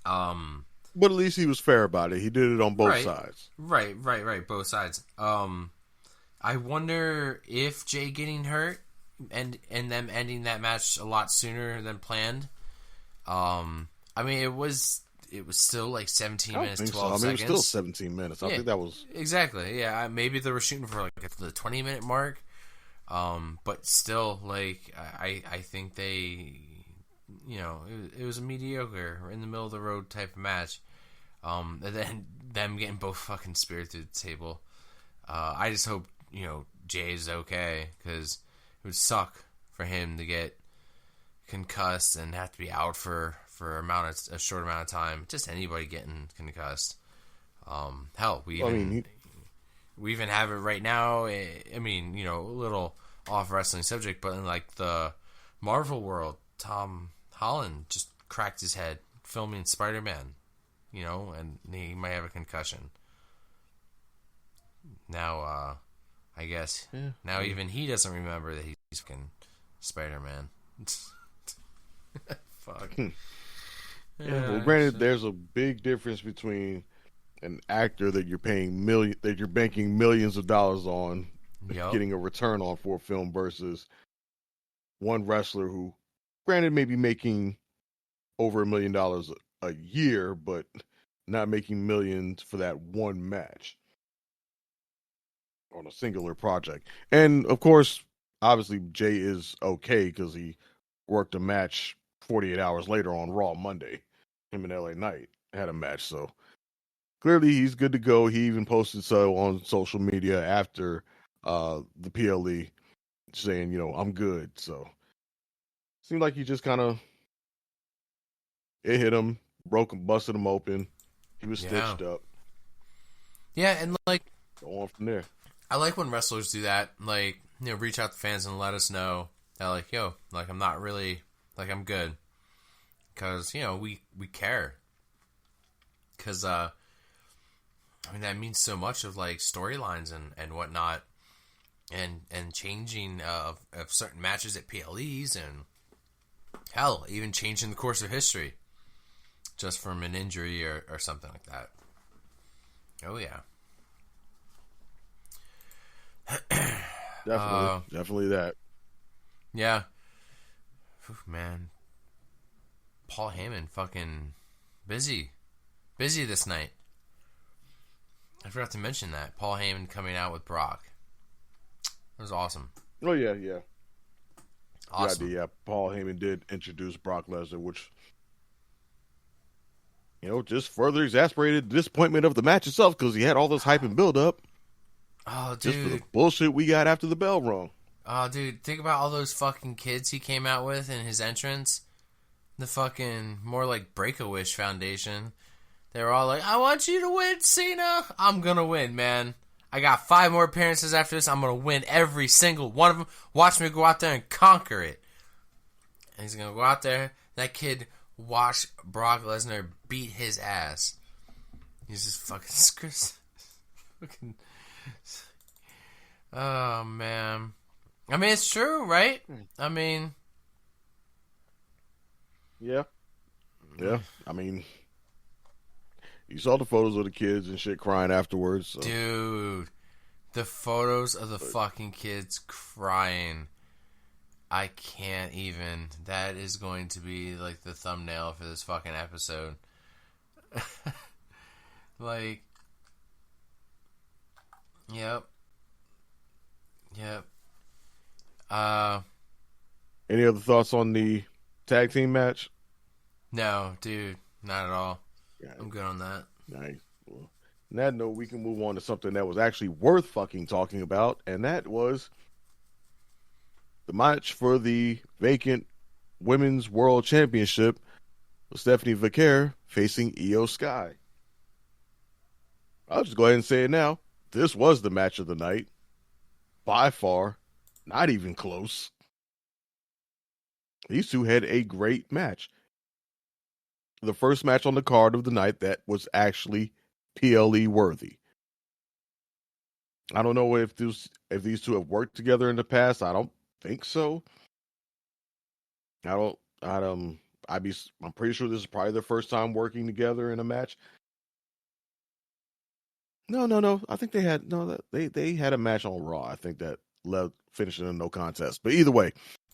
But at least he was fair about it. He did it on both sides. Right, both sides. I wonder if Jay getting hurt and them ending that match a lot sooner than planned. I mean, it was still like 17 minutes, 12 seconds. I mean, it was still 17 minutes. I think that was... Exactly, yeah. Maybe they were shooting for like the 20-minute mark. But still, like, I think they, you know, it was a mediocre, in the middle of the road type of match. And then them getting both fucking speared through the table. I just hope, you know, Jay's okay, because it would suck for him to get concussed and have to be out for a short amount of time. Just anybody getting concussed. Hell, we even have it right now. I mean, you know, a little off wrestling subject, but in like the Marvel world, Tom Holland just cracked his head filming Spider-Man, you know, and he might have a concussion. Now, I guess, now even he doesn't remember that he's fucking Spider-Man. Fuck. Well, granted, there's a big difference between an actor that you're banking millions of dollars on, getting a return on for a film, versus one wrestler who, granted, may be making over $1 million a year, but not making millions for that one match on a singular project. And of course, obviously Jay is okay because he worked a match 48 hours later on Raw Monday. Him and LA Knight had a match, so clearly he's good to go. He even posted so on social media after the PLE saying, I'm good. So seemed like he just kind of it hit him, busted him open. He was stitched up. Yeah, and go on from there. I like when wrestlers do that, reach out to fans and let us know that, I'm not really, I'm good. Because, we care. Because, that means so much of, storylines and whatnot. And changing of certain matches at PLEs and, hell, even changing the course of history. Just from an injury or something like that. Oh, yeah. Definitely that. Yeah. Oof, man. Paul Heyman fucking busy this night. I forgot to mention that. Paul Heyman coming out with Brock. It was awesome. Oh, yeah. Awesome. Yeah, Paul Heyman did introduce Brock Lesnar, which, just further exasperated the disappointment of the match itself because he had all this hype and build up. Oh, dude. Just for the bullshit we got after the bell rung. Oh, dude, think about all those fucking kids he came out with in his entrance. The fucking, more like Break-A-Wish Foundation. They were all like, I want you to win, Cena. I'm gonna win, man. I got 5 more appearances after this. I'm gonna win every single one of them. Watch me go out there and conquer it. And he's gonna go out there. That kid watched Brock Lesnar beat his ass. He's just fucking oh, man. I mean, it's true, right? I mean... Yeah. I mean, you saw the photos of the kids and shit crying afterwards. So. Dude, the photos of the fucking kids crying. I can't even. That is going to be, the thumbnail for this fucking episode. Yep. Any other thoughts on the tag team match? No, dude, not at all. Yeah. I'm good on that. Nice. Well, on that note, we can move on to something that was actually worth fucking talking about, and that was the match for the vacant Women's World Championship with Stephanie Vaquer facing Io Sky. I'll just go ahead and say it now. This was the match of the night. By far. Not even close. These two had a great match. The first match on the card of the night that was actually PLE worthy. I don't know if these two have worked together in the past. I don't think so. I'm pretty sure this is probably their first time working together in a match. No. I think they had a match on Raw. I think that finished in a no contest. But either way,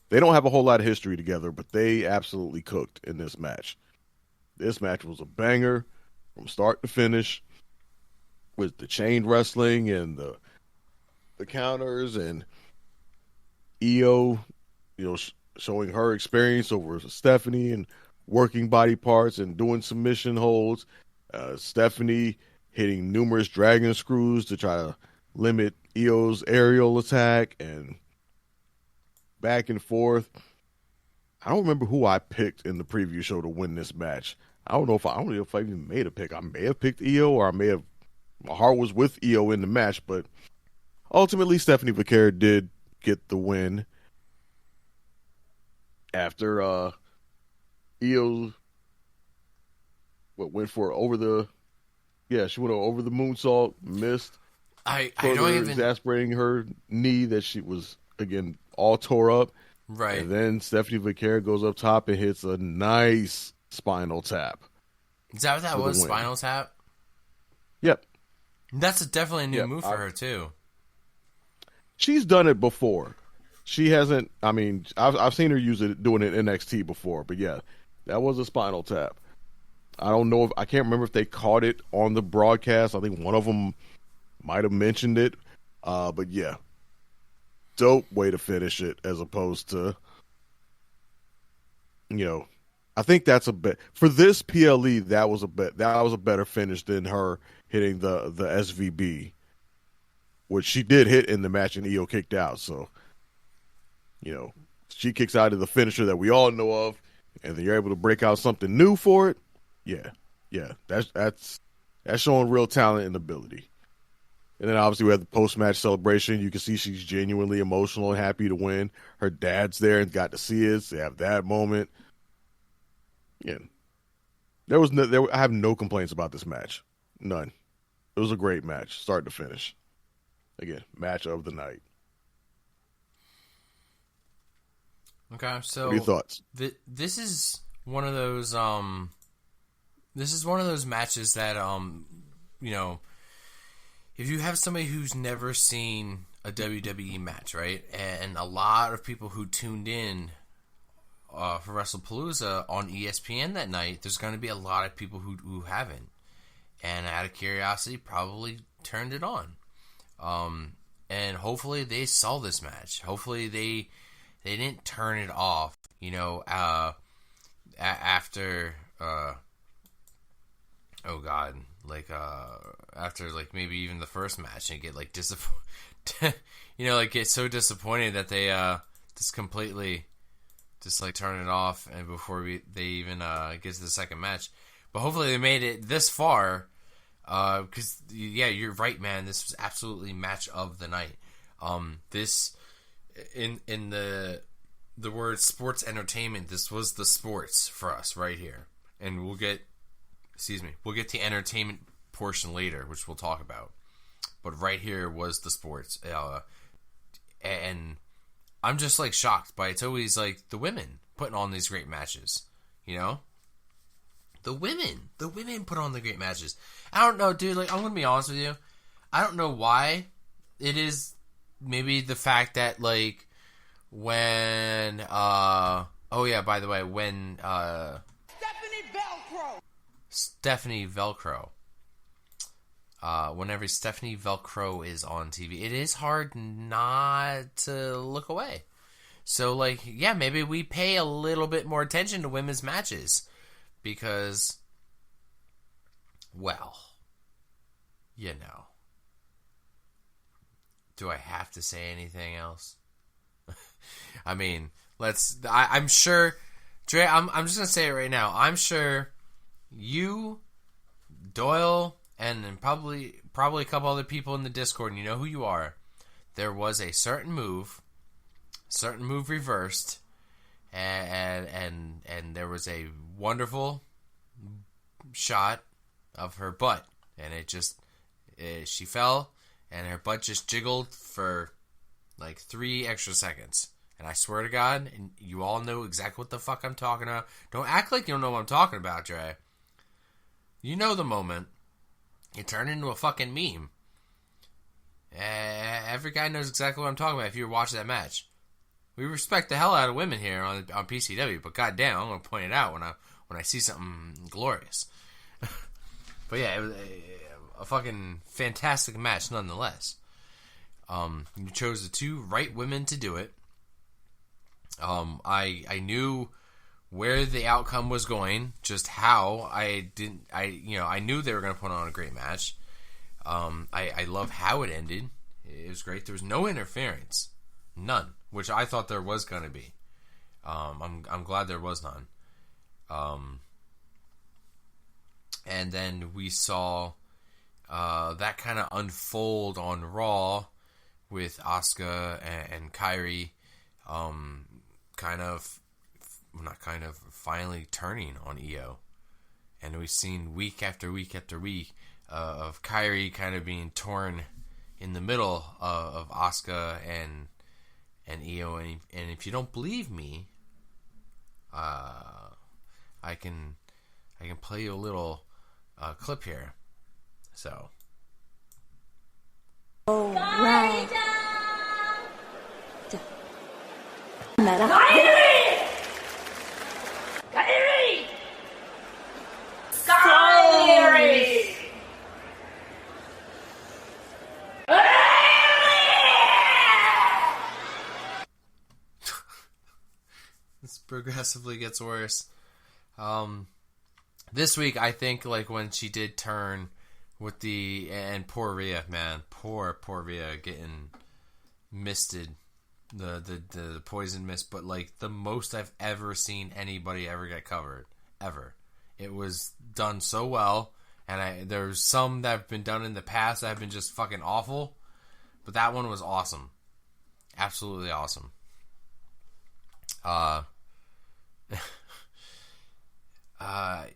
they don't have a whole lot of history together, but they absolutely cooked in this match. This match was a banger from start to finish with the chain wrestling and the counters and Io, showing her experience over Stephanie and working body parts and doing submission holds. Stephanie hitting numerous dragon screws to try to limit Io's aerial attack and back and forth. I don't remember who I picked in the preview show to win this match. I don't know if I even made a pick. I may have picked Io, or my heart was with Io in the match, but ultimately Stephanie Vaquer did get the win after Io went for over the moonsault, missed. I don't even exasperating her knee that she was again all tore up. Right. And then Stephanie Vaquer goes up top and hits a nice spinal tap. Is that what that was? Spinal tap? Yep. That's definitely a new move for her too. She's done it before. She hasn't. I mean, I've seen her doing it in NXT before, but yeah, that was a spinal tap. I don't know I can't remember if they caught it on the broadcast. I think one of them might have mentioned it, but yeah, dope way to finish it as opposed to, I think that's a bit for this PLE. That was a better finish than her hitting the SVB, which she did hit in the match and Io kicked out. So, she kicks out of the finisher that we all know of, and then you're able to break out something new for it. Yeah, that's showing real talent and ability. And then obviously we have the post-match celebration. You can see she's genuinely emotional and happy to win. Her dad's there and got to see it. So they have that moment. Yeah, I have no complaints about this match. None. It was a great match, start to finish. Again, match of the night. Okay, so what are your thoughts? This is one of those. This is one of those matches that if you have somebody who's never seen a WWE match, right, and a lot of people who tuned in for Wrestlepalooza on ESPN that night, there's going to be a lot of people who haven't, and out of curiosity, probably turned it on. And hopefully they saw this match. Hopefully they didn't turn it off, after, after, maybe even the first match and get, disappointed, get so disappointed that they, just completely, turn it off and before they even, get to the second match. But hopefully they made it this far, because, yeah, you're right, man, this was absolutely match of the night. This, in the word sports entertainment, this was the sports for us right here. And we'll get the entertainment portion later, which we'll talk about. But right here was the sports. And I'm just, shocked by it's always, the women putting on these great matches, The women put on the great matches. I don't know, dude, I'm going to be honest with you. I don't know why it is. Maybe the fact that, when, by the way, when, Stephanie Velcro. Whenever Stephanie Velcro is on TV, it is hard not to look away. So, maybe we pay a little bit more attention to women's matches. Because, well, do I have to say anything else? I mean, I'm sure, Dre, I'm just going to say it right now. I'm sure you, Doyle, and then probably a couple other people in the Discord, and you know who you are. There was a certain move reversed, and there was a wonderful shot of her butt, and she fell, and her butt just jiggled for 3 extra seconds. And I swear to God, and you all know exactly what the fuck I'm talking about. Don't act like you don't know what I'm talking about, Dre. You know the moment. It turned into a fucking meme. Every guy knows exactly what I'm talking about if you were watching that match. We respect the hell out of women here on PCW, but goddamn, I'm gonna point it out when I see something glorious. But yeah, it was a fucking fantastic match nonetheless. You chose the two right women to do it. I knew where the outcome was going, just how I knew they were going to put on a great match. I love how it ended. It was great. There was no interference, none, which I thought there was going to be. I'm glad there was none. And then we saw that kind of unfold on Raw with Asuka and Kairi, finally turning on Io. And we've seen week after week after week of Kairi kind of being torn in the middle of Asuka and Io. And if you don't believe me, I can play you a little clip here. So. Oh, right. This progressively gets worse. This week, I think, like, when she did turn with and poor Rhea, man. Poor Rhea getting misted. The poison mist, but, like, the most I've ever seen anybody ever get covered. Ever. It was done so well, and there's some that have been done in the past that have been just fucking awful, but that one was awesome. Absolutely awesome.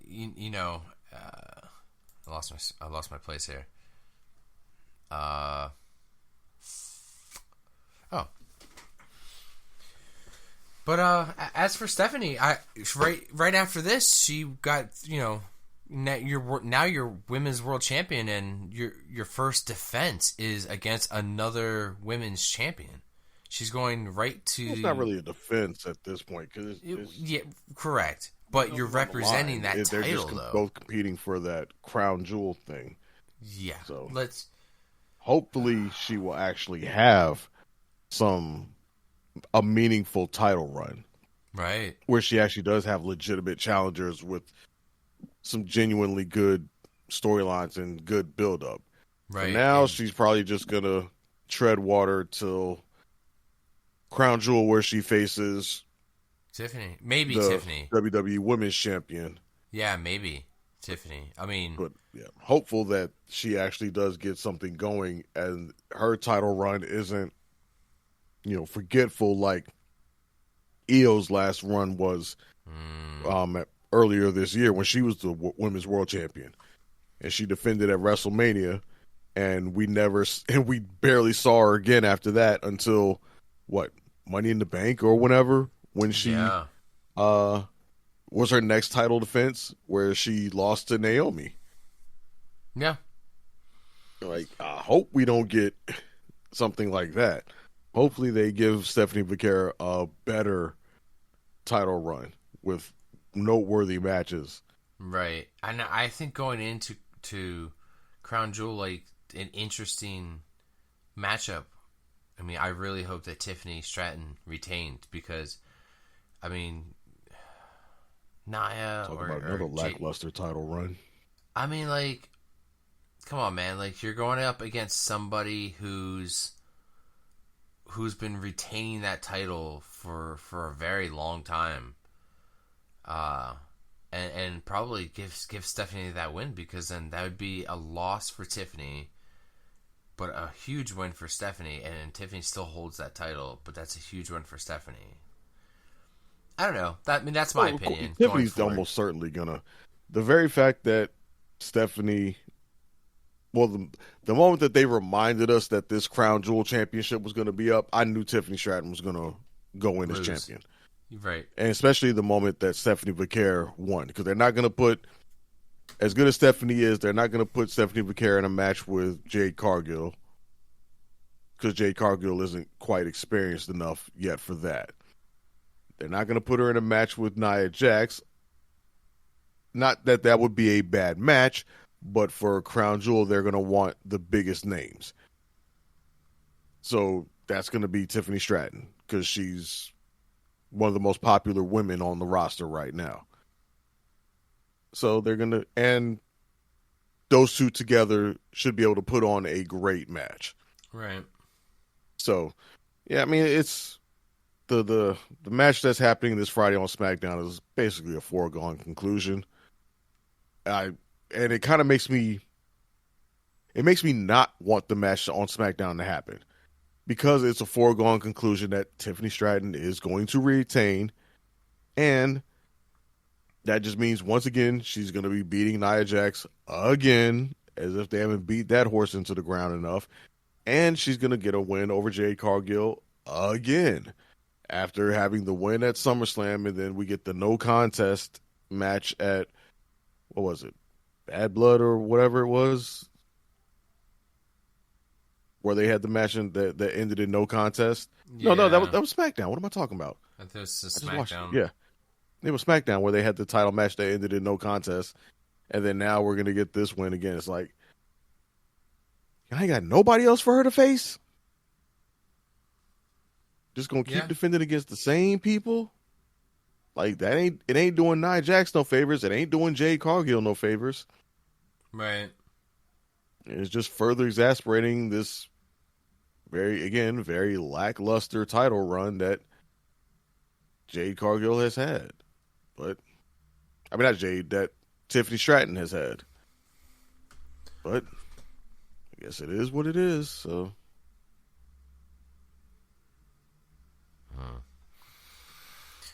You know, I lost my place here. But as for Stephanie, right after this, she got, you know, now you're women's world champion, and your first defense is against another women's champion. She's going right to. It's not really a defense at this point because yeah, correct. But you're representing that title, they're just though. Both competing for that crown jewel thing. Yeah. So hopefully she will actually have a meaningful title run, right? Where she actually does have legitimate challengers with some genuinely good storylines and good build up. Right. For now, she's probably just gonna tread water till crown jewel, where she faces Tiffany, maybe Tiffany, WWE Women's Champion. Yeah, maybe Tiffany. I mean, but yeah, hopeful that she actually does get something going, and her title run isn't, you know, forgetful like Io's last run was earlier this year when she was the Women's World Champion, and she defended at WrestleMania, and we barely saw her again after that until Money in the Bank or whenever, when she was her next title defense, where she lost to Naomi. Yeah. Like, I hope we don't get something like that. Hopefully they give Stephanie Vaquera a better title run with noteworthy matches. Right. And I think going into Crown Jewel, like, an interesting matchup. I mean, I really hope that Tiffany Stratton retained, because, I mean, Nia Talk about another lackluster title run. I mean, like, come on, man. Like, you're going up against somebody who's been retaining that title for a very long time. And probably give Stephanie that win, because then that would be a loss for Tiffany, but a huge win for Stephanie, and Tiffany still holds that title, but that's a huge win for Stephanie. I don't know. That's my opinion. Tiffany's almost certainly gonna. The very fact that Stephanie, the moment that they reminded us that this Crown Jewel Championship was going to be up, I knew Tiffany Stratton was going to go in as champion. Right. And especially the moment that Stephanie Vaquera won, because they're not going to put, as good as Stephanie is, they're not going to put Stephanie Vaquera in a match with Jade Cargill, because Jade Cargill isn't quite experienced enough yet for that. They're not going to put her in a match with Nia Jax. Not that that would be a bad match, but for Crown Jewel, they're going to want the biggest names. So that's going to be Tiffany Stratton, because she's one of the most popular women on the roster right now. So they're going to, and those two together should be able to put on a great match. Right. So, yeah, I mean, it's the match that's happening this Friday on SmackDown is basically a foregone conclusion. And it kind of makes me not want the match on SmackDown to happen, because it's a foregone conclusion that Tiffany Stratton is going to retain, and that just means once again she's going to be beating Nia Jax again, as if they haven't beat that horse into the ground enough, and she's going to get a win over Jade Cargill again after having the win at SummerSlam, and then we get the no contest match at, what was it, Bad Blood or whatever it was, where they had the match that ended in no contest. Yeah. No, that was SmackDown. What am I talking about? I think it was SmackDown. Yeah, it was SmackDown where they had the title match that ended in no contest, and then now we're gonna get this win again. It's like, I ain't got nobody else for her to face. Just gonna keep defending against the same people. Like it ain't doing Nia Jax no favors. It ain't doing Jade Cargill no favors. Right. It's just further exasperating this very lackluster title run that Jade Cargill has had. But I mean, not Jade, that Tiffany Stratton has had. But I guess it is what it is. So,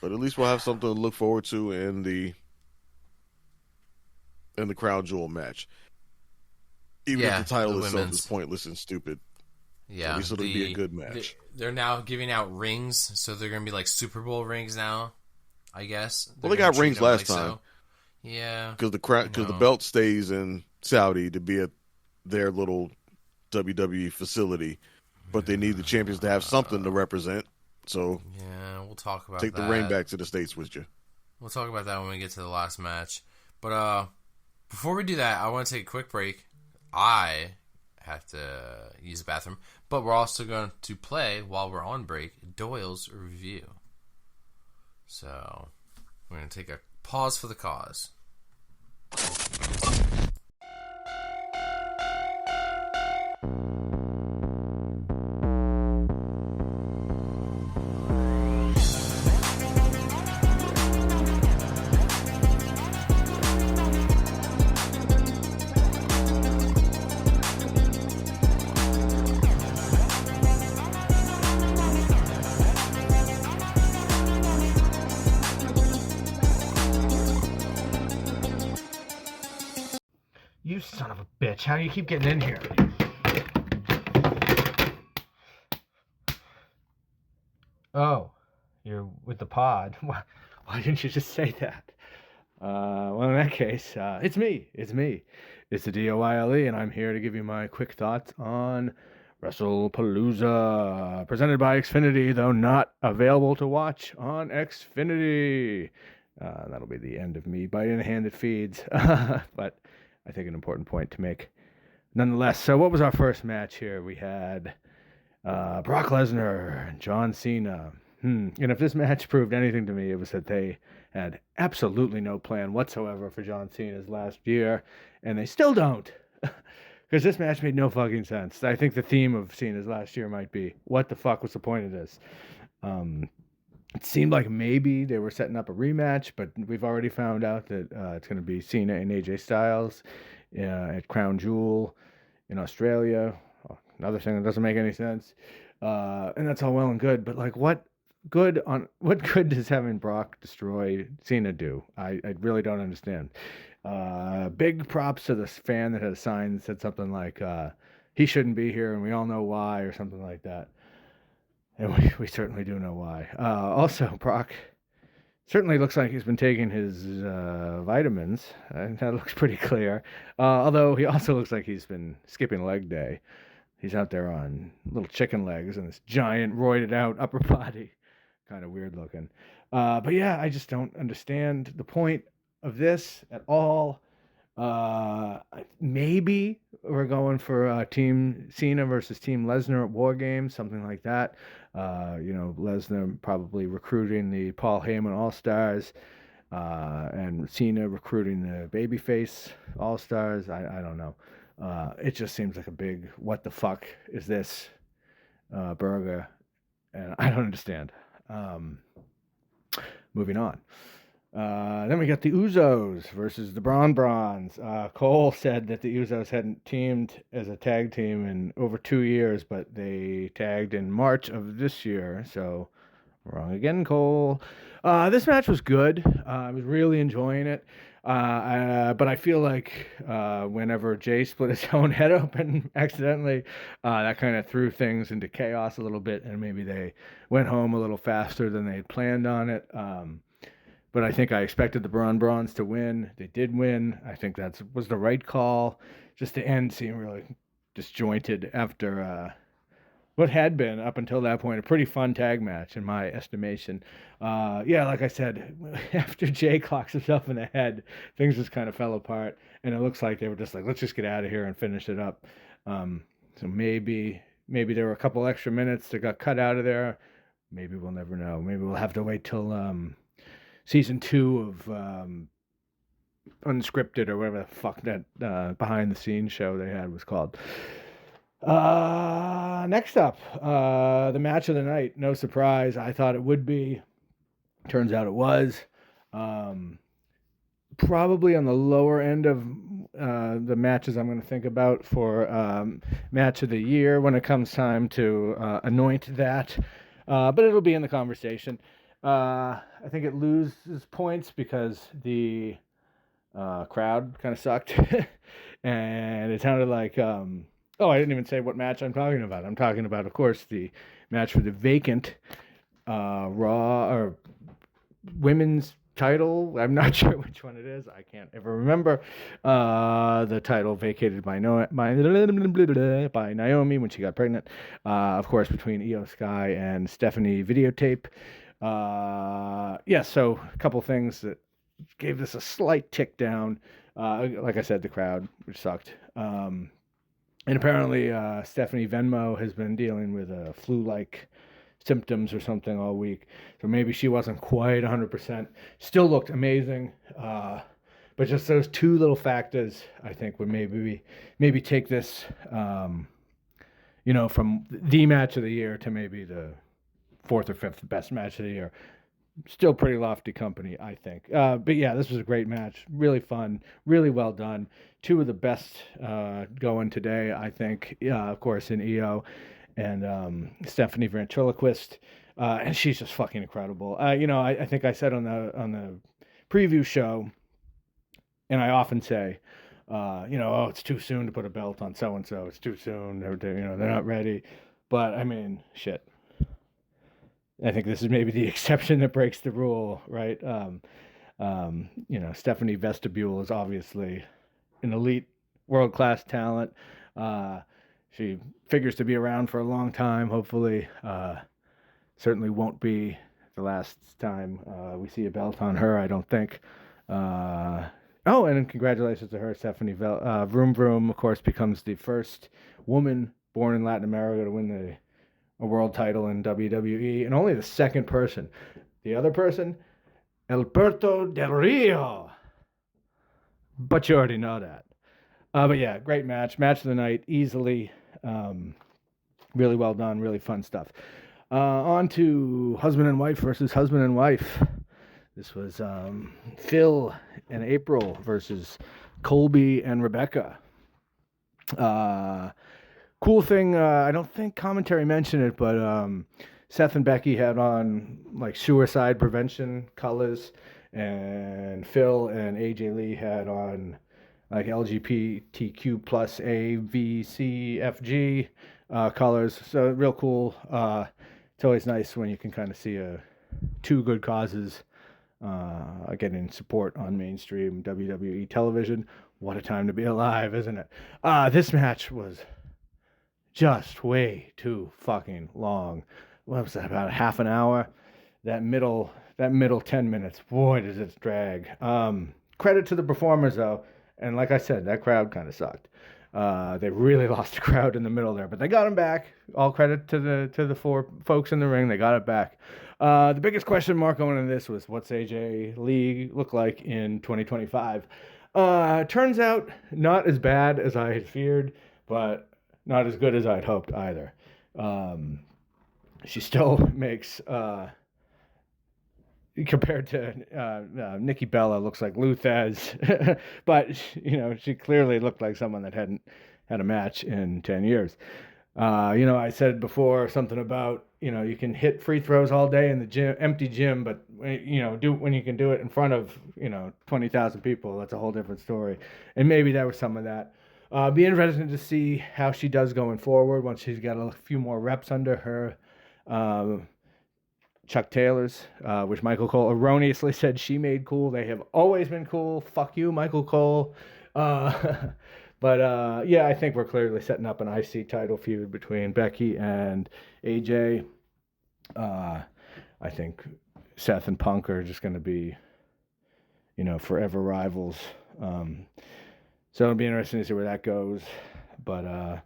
but at least we'll have something to look forward to in the crown jewel match. Even if the title itself is pointless and stupid. Yeah, at least it'll be a good match. They're now giving out rings, so they're going to be like Super Bowl rings now, I guess. Well, they got rings last time. So. Yeah. Because the belt stays in Saudi to be at their little WWE facility, but they need the champions to have something to represent. So yeah, we'll talk about take that. the ring back to the States with you. We'll talk about that when we get to the last match. But before we do that, I want to take a quick break. I have to use the bathroom, but we're also going to play, while we're on break, Doyle's review. So we're going to take a pause for the cause. You son of a bitch. How do you keep getting in here? Oh, you're with the pod. Why didn't you just say that? Well, in that case, it's me. It's the Doyle, and I'm here to give you my quick thoughts on Wrestlepalooza, presented by Xfinity, though not available to watch on Xfinity. That'll be the end of me biting the hand that feeds. But I think an important point to make nonetheless. So what was our first match here? We had Brock Lesnar and John Cena. And if this match proved anything to me, it was that they had absolutely no plan whatsoever for John Cena's last year, and they still don't. Because this match made no fucking sense. I think the theme of Cena's last year might be, what the fuck was the point of this? It seemed like maybe they were setting up a rematch, but we've already found out that it's going to be Cena and AJ Styles at Crown Jewel in Australia. Another thing that doesn't make any sense. And that's all well and good, but like what good does having Brock destroy Cena do? I really don't understand. Big props to the fan that had a sign that said something like, he shouldn't be here and we all know why, or something like that. And we certainly do know why. Also, Brock certainly looks like he's been taking his vitamins. That looks pretty clear. Although he also looks like he's been skipping leg day. He's out there on little chicken legs and this giant roided out upper body. Kind of weird looking. But yeah, I just don't understand the point of this at all. Maybe we're going for Team Cena versus Team Lesnar at War Games, something like that. Lesnar probably recruiting the Paul Heyman All-Stars, and Cena recruiting the Babyface All-Stars. I don't know. It just seems like a big, what the fuck is this burger? And I don't understand. Moving on. Then we got the Usos versus the Braun Brawns. Cole said that the Usos hadn't teamed as a tag team in over 2 years, but they tagged in March of this year. So, wrong again, Cole. This match was good. I was really enjoying it. But I feel like whenever Jay split his own head open accidentally, that kind of threw things into chaos a little bit, and maybe they went home a little faster than they had planned on it. But I think I expected the Braun Brawns to win. They did win. I think that was the right call. Just the end seemed really disjointed after what had been, up until that point, a pretty fun tag match in my estimation. Like I said, after Jay clocks himself in the head, things just kind of fell apart. And it looks like they were just like, let's just get out of here and finish it up. So maybe there were a couple extra minutes that got cut out of there. Maybe we'll never know. Maybe we'll have to wait till season 2 of Unscripted or whatever the fuck that behind the scenes show they had was called. Next up, the match of the night. No surprise. I thought it would be. Turns out it was. Probably on the lower end of the matches I'm going to think about for match of the year when it comes time to anoint that. But it'll be in the conversation. I think it loses points because the crowd kind of sucked. And it sounded like... I didn't even say what match I'm talking about. I'm talking about, of course, the match for the vacant Raw or women's title. I'm not sure which one it is. I can't ever remember. The title vacated by Naomi when she got pregnant. Of course, between Io Sky and Stephanie Videotape. So a couple things that gave this a slight tick down. Like I said, the crowd, which sucked. And apparently Stephanie Venmo has been dealing with flu-like symptoms or something all week. So maybe she wasn't quite 100%. Still looked amazing. But just those two little factors, I think, would maybe take this, from the match of the year to maybe the 4th or 5th best match of the year. Still pretty lofty company, I think. But yeah, this was a great match. Really fun. Really well done. Two of the best going today, I think. Of course, in Io and Stephanie Ventriloquist. And she's just fucking incredible. I think I said on the preview show, and I often say, it's too soon to put a belt on so-and-so. It's too soon. They're not ready. But, I mean, shit. I think this is maybe the exception that breaks the rule, right? Stephanie Vestibule is obviously an elite world-class talent. She figures to be around for a long time, hopefully. Certainly won't be the last time we see a belt on her, I don't think. And congratulations to her, Stephanie. Vroom Vroom, of course, becomes the first woman born in Latin America to win a world title in WWE, and only the second person. The other person, Alberto Del Rio. But you already know that. But yeah, great match. Match of the night, easily. Really well done, really fun stuff. On to husband and wife versus husband and wife. This was Phil and April versus Colby and Rebecca. Cool thing, I don't think commentary mentioned it, but Seth and Becky had on like suicide prevention colors, and Phil and AJ Lee had on like LGBTQ plus A, V, C, F, G colors. So real cool. It's always nice when you can kind of see two good causes getting support on mainstream WWE television. What a time to be alive, isn't it? This match was just way too fucking long. What was that, about a half an hour? That middle 10 minutes, boy, does it drag. Credit to the performers, though. And like I said, that crowd kind of sucked. They really lost the crowd in the middle there, but they got them back. All credit to the four folks in the ring. They got it back. The biggest question mark going into this was, what's AJ Lee look like in 2025? Turns out not as bad as I had feared, but not as good as I'd hoped either. She still makes, compared to Nikki Bella, looks like Lou Thesz, but she clearly looked like someone that hadn't had a match in 10 years. I said before something about you can hit free throws all day in the gym, empty gym, but when you can do it in front of 20,000 people, that's a whole different story. And maybe that was some of that. Be interesting to see how she does going forward once she's got a few more reps under her. Chuck Taylor's, which Michael Cole erroneously said she made cool. They have always been cool. Fuck you, Michael Cole. But I think we're clearly setting up an IC title feud between Becky and AJ. I think Seth and Punk are just going to be, forever rivals. So it'll be interesting to see where that goes. But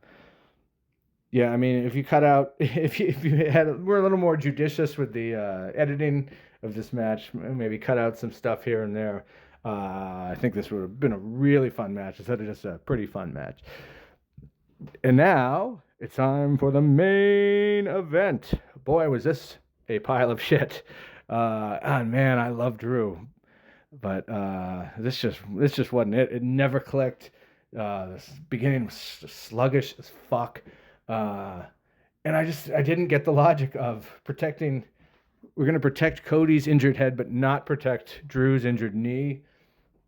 if you cut out, if you we're a little more judicious with the editing of this match. Maybe cut out some stuff here and there. I think this would have been a really fun match instead of just a pretty fun match. And now it's time for the main event. Boy, was this a pile of shit. And man, I love Drew. But this just wasn't it. It never clicked. The beginning was sluggish as fuck. And I didn't get the logic of protecting. We're going to protect Cody's injured head, but not protect Drew's injured knee.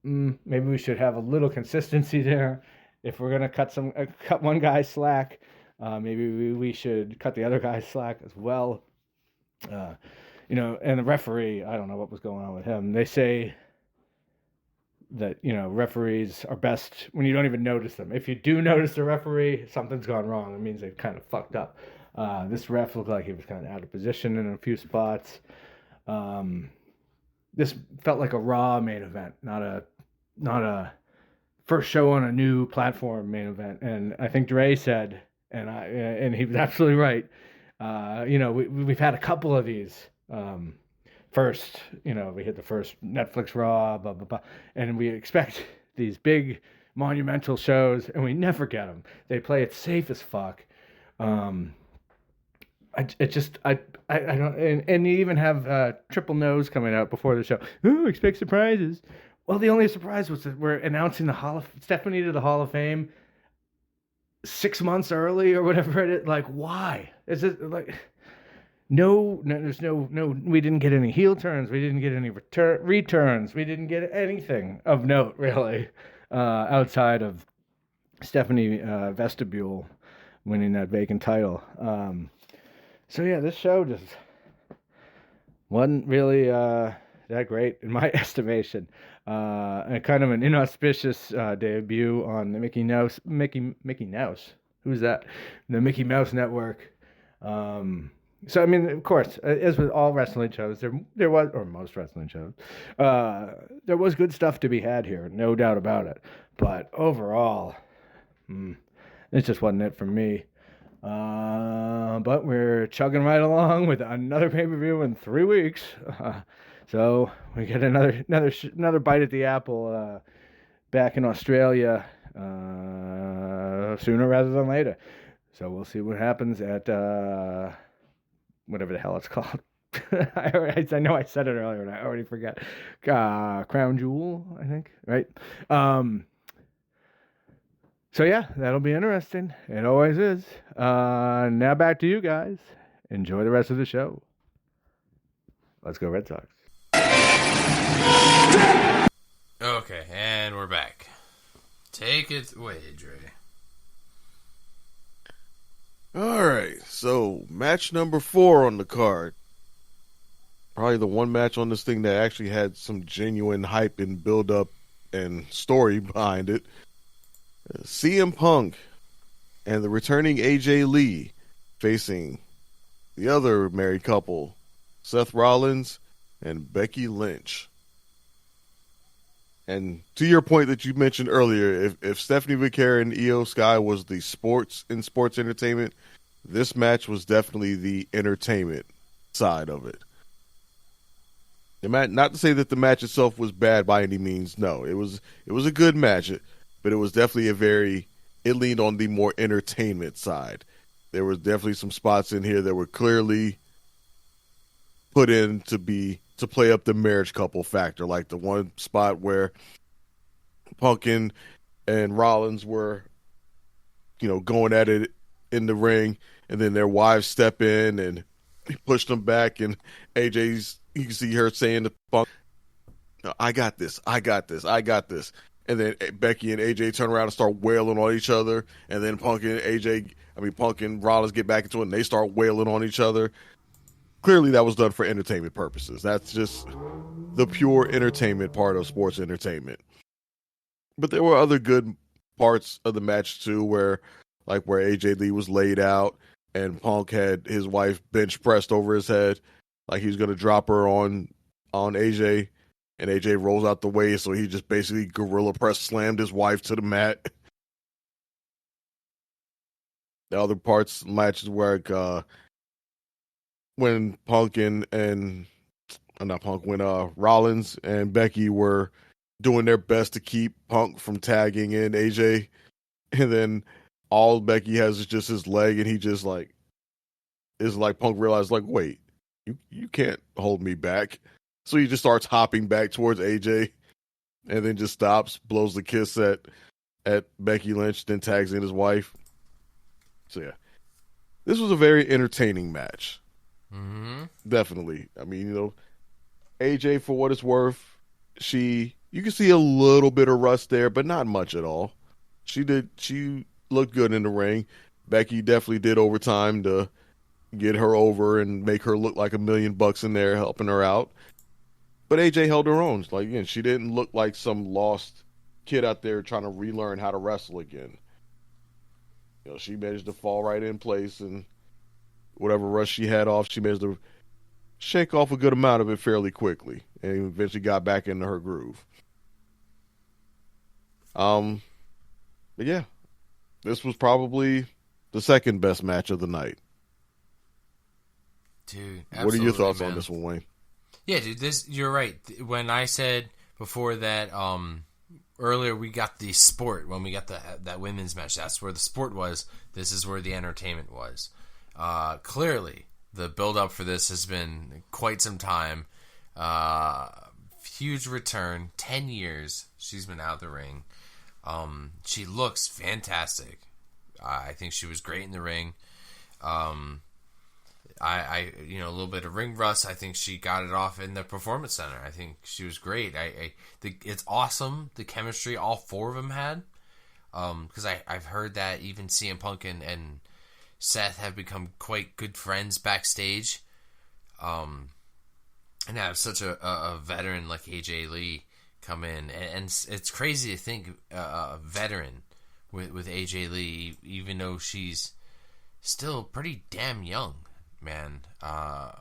Maybe we should have a little consistency there. If we're going to cut one guy slack, maybe we should cut the other guy slack as well. And the referee, I don't know what was going on with him. They say that, referees are best when you don't even notice them. If you do notice the referee, something's gone wrong. It means they've kind of fucked up. This ref looked like he was kind of out of position in a few spots. This felt like a Raw main event, not a first show on a new platform main event. And I think Dre said, and he was absolutely right. We've had a couple of these. First, we hit the first Netflix Raw, blah, blah, blah. And we expect these big monumental shows, and we never get them. They play it safe as fuck. I don't, and you even have Triple Nose coming out before the show. Ooh, expect surprises. Well, the only surprise was that we're announcing Stephanie to the Hall of Fame 6 months early or whatever it is. Like, why? Is it like... No, there's no, we didn't get any heel turns. We didn't get any returns. We didn't get anything of note, really, outside of Stephanie Vestibule winning that vacant title. So, yeah, this show just wasn't really that great in my estimation. And kind of an inauspicious debut on the Mickey Mouse. Who's that? The Mickey Mouse Network. So, I mean, of course, as with all wrestling shows, there was, or most wrestling shows, there was good stuff to be had here, no doubt about it. But overall, it just wasn't it for me. But we're chugging right along with another pay-per-view in 3 weeks. So we get another bite at the apple back in Australia sooner rather than later. So we'll see what happens at... whatever the hell it's called. I know I said it earlier and I already forgot. Crown Jewel, I think, right? So yeah, that'll be interesting. It always is. Now back to you guys. Enjoy the rest of the show. Let's go Red Sox. Okay, and we're back. Take it away, Dre. All right, so match number 4 on the card. Probably the one match on this thing that actually had some genuine hype and build-up and story behind it. CM Punk and the returning AJ Lee facing the other married couple, Seth Rollins and Becky Lynch. And to your point that you mentioned earlier, if Stephanie McCarron and Io Sky was the sports entertainment, this match was definitely the entertainment side of it. Not to say that the match itself was bad by any means. No, it was a good match, but it was definitely it leaned on the more entertainment side. There was definitely some spots in here that were clearly put in to play up the marriage couple factor, like the one spot where Punk and Rollins were, going at it in the ring, and then their wives step in and push them back, and you can see her saying to Punk, I got this. And then Becky and AJ turn around and start wailing on each other, and then Punk and Rollins get back into it, and they start wailing on each other. Clearly, that was done for entertainment purposes. That's just the pure entertainment part of sports entertainment. But there were other good parts of the match, too, where AJ Lee was laid out and Punk had his wife bench pressed over his head like he was going to drop her on AJ, and AJ rolls out the way, so he just basically gorilla press slammed his wife to the mat. The other parts matches where when Punk and not Punk, when Rollins and Becky were doing their best to keep Punk from tagging in AJ, and then all Becky has is just his leg, and he just like is like Punk realized like, wait, you can't hold me back, so he just starts hopping back towards AJ, and then just stops, blows the kiss at Becky Lynch, then tags in his wife. So yeah, this was a very entertaining match. Mm-hmm. Definitely. I mean, you know, AJ, for what it's worth, you can see a little bit of rust there, but not much at all. She looked good in the ring. Becky definitely did overtime to get her over and make her look like $1 million in there, helping her out. But AJ held her own. Like, again, she didn't look like some lost kid out there trying to relearn how to wrestle again. You know, she managed to fall right in place, and whatever rust she had off, she managed to shake off a good amount of it fairly quickly, and eventually got back into her groove. But yeah, this was probably the second best match of the night. Dude, what are your thoughts man. on this one, Wayne? Yeah, dude, you're right. When I said before that, earlier we got the sport, when we got that women's match, that's where the sport was. This is where the entertainment was. Clearly, the build-up for this has been quite some time. Huge return, 10 years she's been out of the ring. She looks fantastic. I think she was great in the ring. I a little bit of ring rust. I think she got it off in the Performance Center. I think she was great. It's awesome, the chemistry all four of them had. Because I've heard that even CM Punk and Seth have become quite good friends backstage. And have such a veteran like AJ Lee come in, and it's crazy to think a veteran with AJ Lee, even though she's still pretty damn young, man. I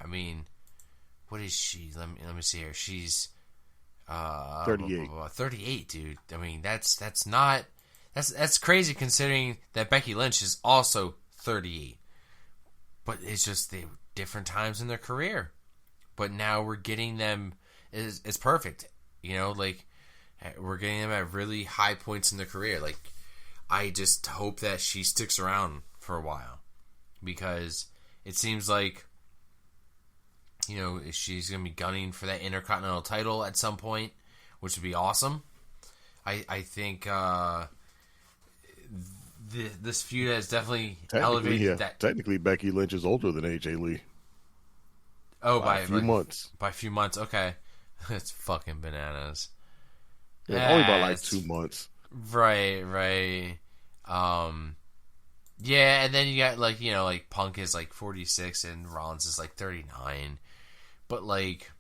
mean, what is she? Let me see here. She's 38. 38, dude. I mean, that's crazy considering that Becky Lynch is also 38. But it's just the different times in their career. But now we're getting them. It's perfect. You know, like, we're getting them at really high points in their career. Like, I just hope that she sticks around for a while, because it seems like, you know, she's going to be gunning for that Intercontinental title at some point, which would be awesome. I think this feud has definitely elevated that. Technically, Becky Lynch is older than AJ Lee. Oh, by a few months. By a few months, okay. It's fucking bananas. Yeah, only by like 2 months. Right. Yeah, and then you got like Punk is like 46 and Rollins is like 39. But like,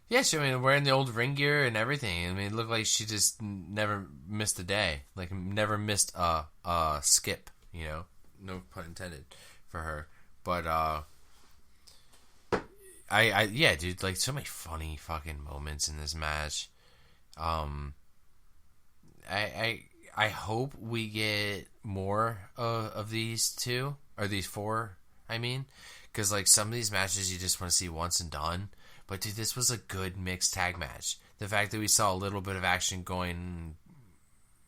yeah, she, I mean, wearing the old ring gear and everything. I mean, it looked like she just never missed a day. Like, never missed a skip, No pun intended for her. But, yeah, dude, like, so many funny fucking moments in this match. I hope we get more of these two, or these four, I mean. Because, like, some of these matches you just want to see once and done. But, dude, this was a good mixed tag match. The fact that we saw a little bit of action going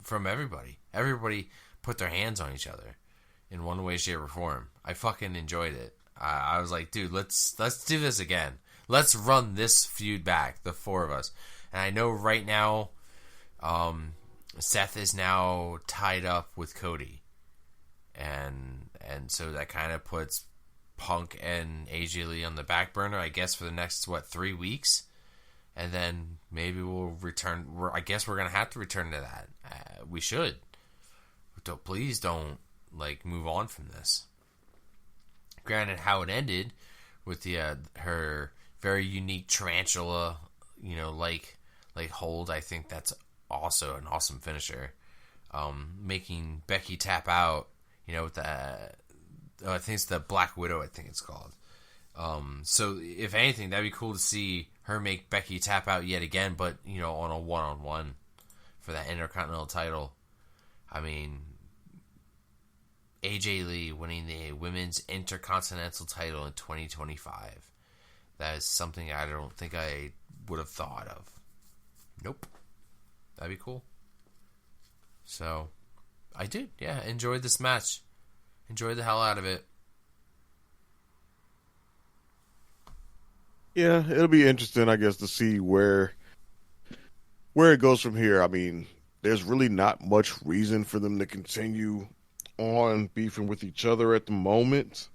from everybody. Everybody put their hands on each other in one way, shape, or form. I fucking enjoyed it. I was like, dude, let's do this again. Let's run this feud back, the four of us. And I know right now, Seth is now tied up with Cody. And so that kind of puts Punk and AJ Lee on the back burner, I guess, for the next 3 weeks, and then maybe we'll return. I guess we're gonna have to return to that. We should. Please don't move on from this. Granted, how it ended with the her very unique tarantula, like hold. I think that's also an awesome finisher. Making Becky tap out, with the. I think it's the Black Widow, I think it's called. So, if anything, that'd be cool to see her make Becky tap out yet again, but, on a one-on-one for that Intercontinental title. I mean, AJ Lee winning the Women's Intercontinental title in 2025. That is something I don't think I would have thought of. Nope. That'd be cool. So, I did. Yeah, enjoyed this match. Enjoyed the hell out of it. Yeah, it'll be interesting, I guess, to see where it goes from here. I mean, there's really not much reason for them to continue on beefing with each other at the moment.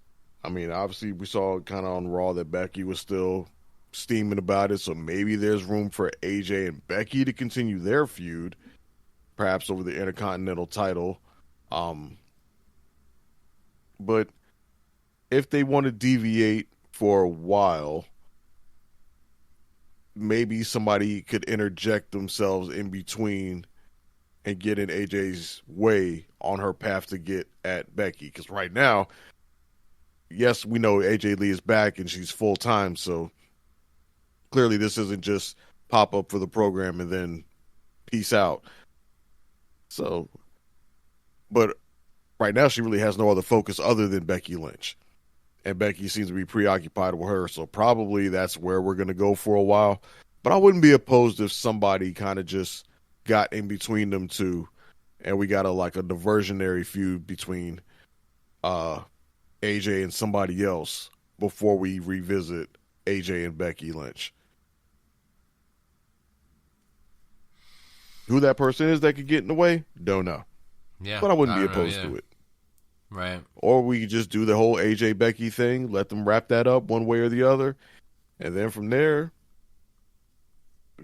I mean, obviously, we saw kind of on Raw that Becky was still steaming about it, so maybe there's room for AJ and Becky to continue their feud, perhaps over the Intercontinental title. But if they want to deviate for a while, maybe somebody could interject themselves in between and get in AJ's way on her path to get at Becky. Because right now, yes, we know AJ Lee is back and she's full-time, so clearly this isn't just pop up for the program and then peace out. So, but right now she really has no other focus other than Becky Lynch. And Becky seems to be preoccupied with her, so probably that's where we're going to go for a while. But I wouldn't be opposed if somebody kind of just got in between them two, and we got a diversionary feud between AJ and somebody else before we revisit AJ and Becky Lynch. Who that person is that could get in the way, don't know. Yeah, but I wouldn't be opposed to it. Right. Or we could just do the whole AJ Becky thing, let them wrap that up one way or the other, and then from there,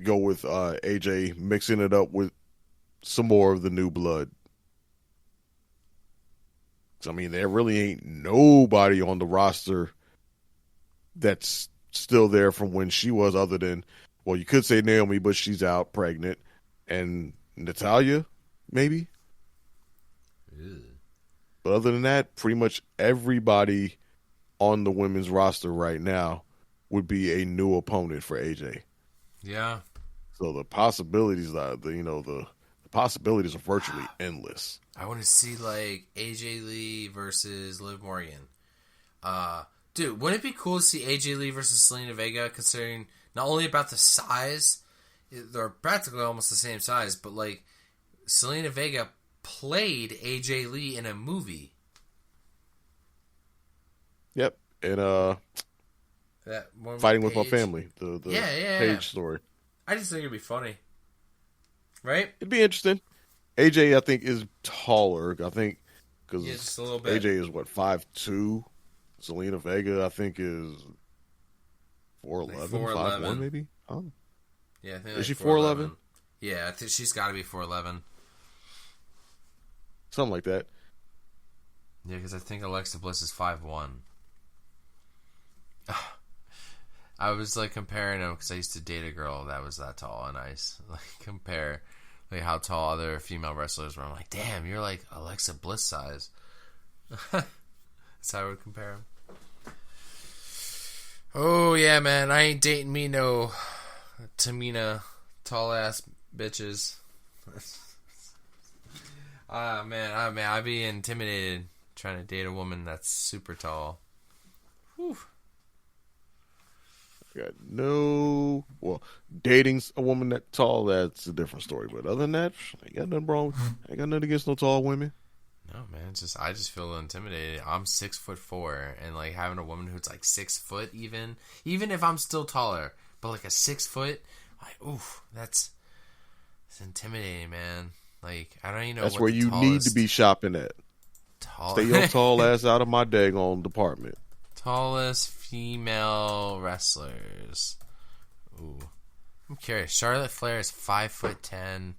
go with AJ mixing it up with some more of the new blood. I mean, there really ain't nobody on the roster that's still there from when she was, other than, well, you could say Naomi, but she's out pregnant, and Natalya, maybe. Ew. But other than that, pretty much everybody on the women's roster right now would be a new opponent for AJ. Yeah. So the possibilities the possibilities are virtually endless. I want to see AJ Lee versus Liv Morgan. Dude, wouldn't it be cool to see AJ Lee versus Selena Vega, considering not only about the size, they're practically almost the same size, but Selena Vega played AJ Lee in a movie. Yep, and that one Fighting with My Paige. Family, the Paige story. I just think it'd be funny, right? It'd be interesting. AJ, I think, is taller. I think because just a little bit. AJ is 5'2". Selena Vega, I think, is 4'11", 5'1", maybe. Oh. Yeah, I think is she 4'11"? Yeah, I think she's got to be 4'11". Something like that. Yeah, because I think Alexa Bliss is 5'1". I was comparing them because I used to date a girl that was that tall, and I compare how tall other female wrestlers were. I'm like, damn, you're like Alexa Bliss size. That's how I would compare them. Oh yeah, man, I ain't dating me no Tamina tall ass bitches. Man, I'd be intimidated trying to date a woman that's super tall. Whew. Dating a woman that tall, that's a different story. But other than that, I ain't got nothing wrong. I ain't got nothing against no tall women. No, man, I just feel intimidated. I'm 6'4", and having a woman who's 6 foot, even if I'm still taller, but a 6 foot, oof, that's intimidating, man. I don't even know. That's where you need to be shopping at. Stay your tall ass out of my daggone department. Tallest female wrestlers. Ooh, I'm curious. Charlotte Flair is 5'10".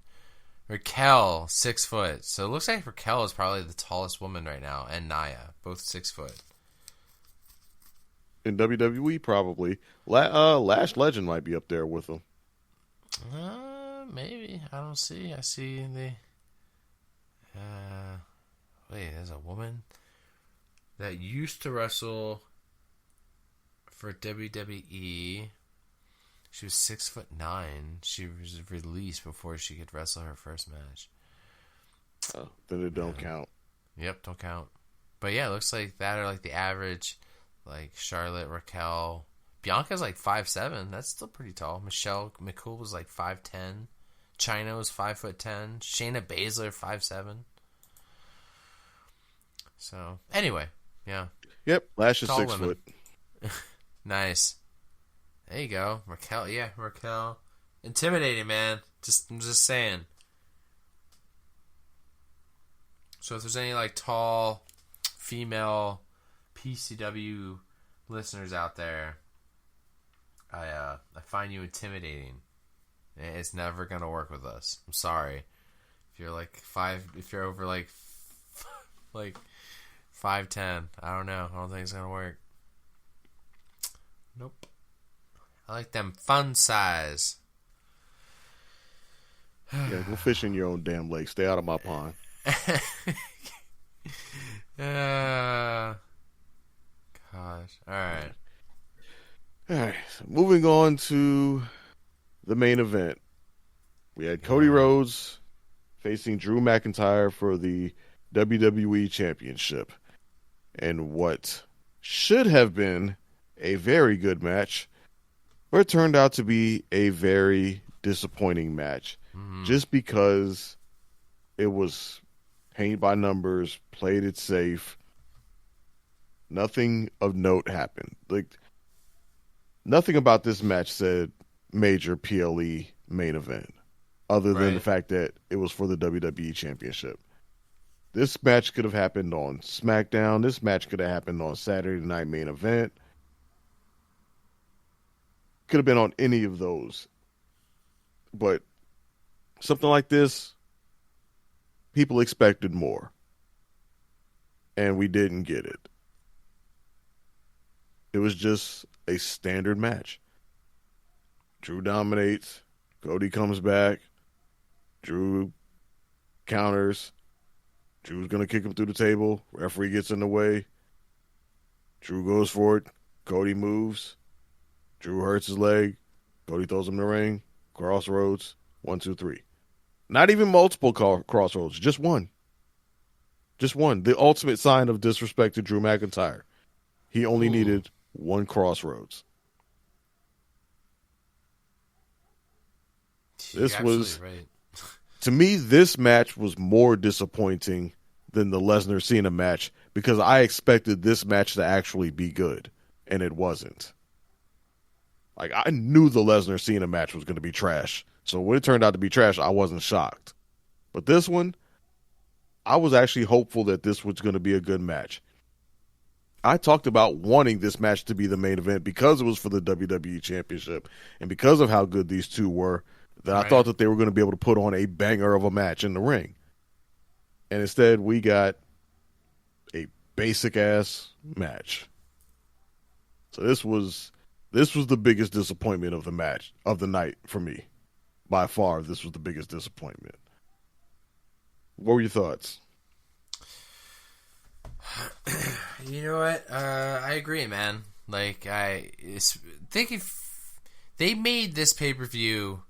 Raquel 6 foot. So it looks like Raquel is probably the tallest woman right now, and Nia, both 6 foot. In WWE, probably. Lash Legend might be up there with them. Maybe. I don't see. I see the. Wait, there's a woman that used to wrestle for WWE. She was 6'9". She was released before she could wrestle her first match. Oh, then it don't count. Yep, don't count. But yeah, it looks like that are like the average. Like Charlotte, Raquel, Bianca's like 5'7". That's still pretty tall. Michelle McCool was like 5'10". Chyna was 5'10". Shayna Baszler 5'7". So anyway, yeah. Yep, Lash is Tall 6 women. foot. Nice. There you go, Raquel. Yeah, Raquel. Intimidating, man. I'm just saying. So if there's any like tall female PCW listeners out there, I find you intimidating. It's never gonna work with us. I'm sorry. If you're like if you're over like 5'10", I don't know. I don't think it's gonna work. Nope. I like them fun size. Yeah, go fish in your own damn lake. Stay out of my pond. Gosh. All right. So moving on to the main event. We had Cody Rhodes facing Drew McIntyre for the WWE Championship. And what should have been a very good match, but it turned out to be a very disappointing match. Just because it was paint by numbers, played it safe. Nothing of note happened. Like, nothing about this match said major PLE main event, other than the fact that it was for the WWE Championship. This match could have happened on SmackDown. This match could have happened on Saturday Night Main Event. Could have been on any of those. But something like this, people expected more. And we didn't get it. It was just a standard match. Drew dominates. Cody comes back. Drew counters. Drew's going to kick him through the table. Referee gets in the way. Drew goes for it. Cody moves. Drew hurts his leg. Cody throws him in the ring. Crossroads. 1, 2, 3. Not even multiple crossroads. Just one. Just one. The ultimate sign of disrespect to Drew McIntyre. He only needed one crossroads. This was, right. To me, this match was more disappointing than the Lesnar Cena match because I expected this match to actually be good, and it wasn't. Like, I knew the Lesnar Cena match was going to be trash. So when it turned out to be trash, I wasn't shocked. But this one, I was actually hopeful that this was going to be a good match. I talked about wanting this match to be the main event because it was for the WWE Championship and because of how good these two were, that I thought that they were going to be able to put on a banger of a match in the ring. And instead, we got a basic-ass match. So this was the biggest disappointment of the match, of the night for me. By far, this was the biggest disappointment. What were your thoughts? You know what? I agree, man. Like, I think if they made this pay-per-view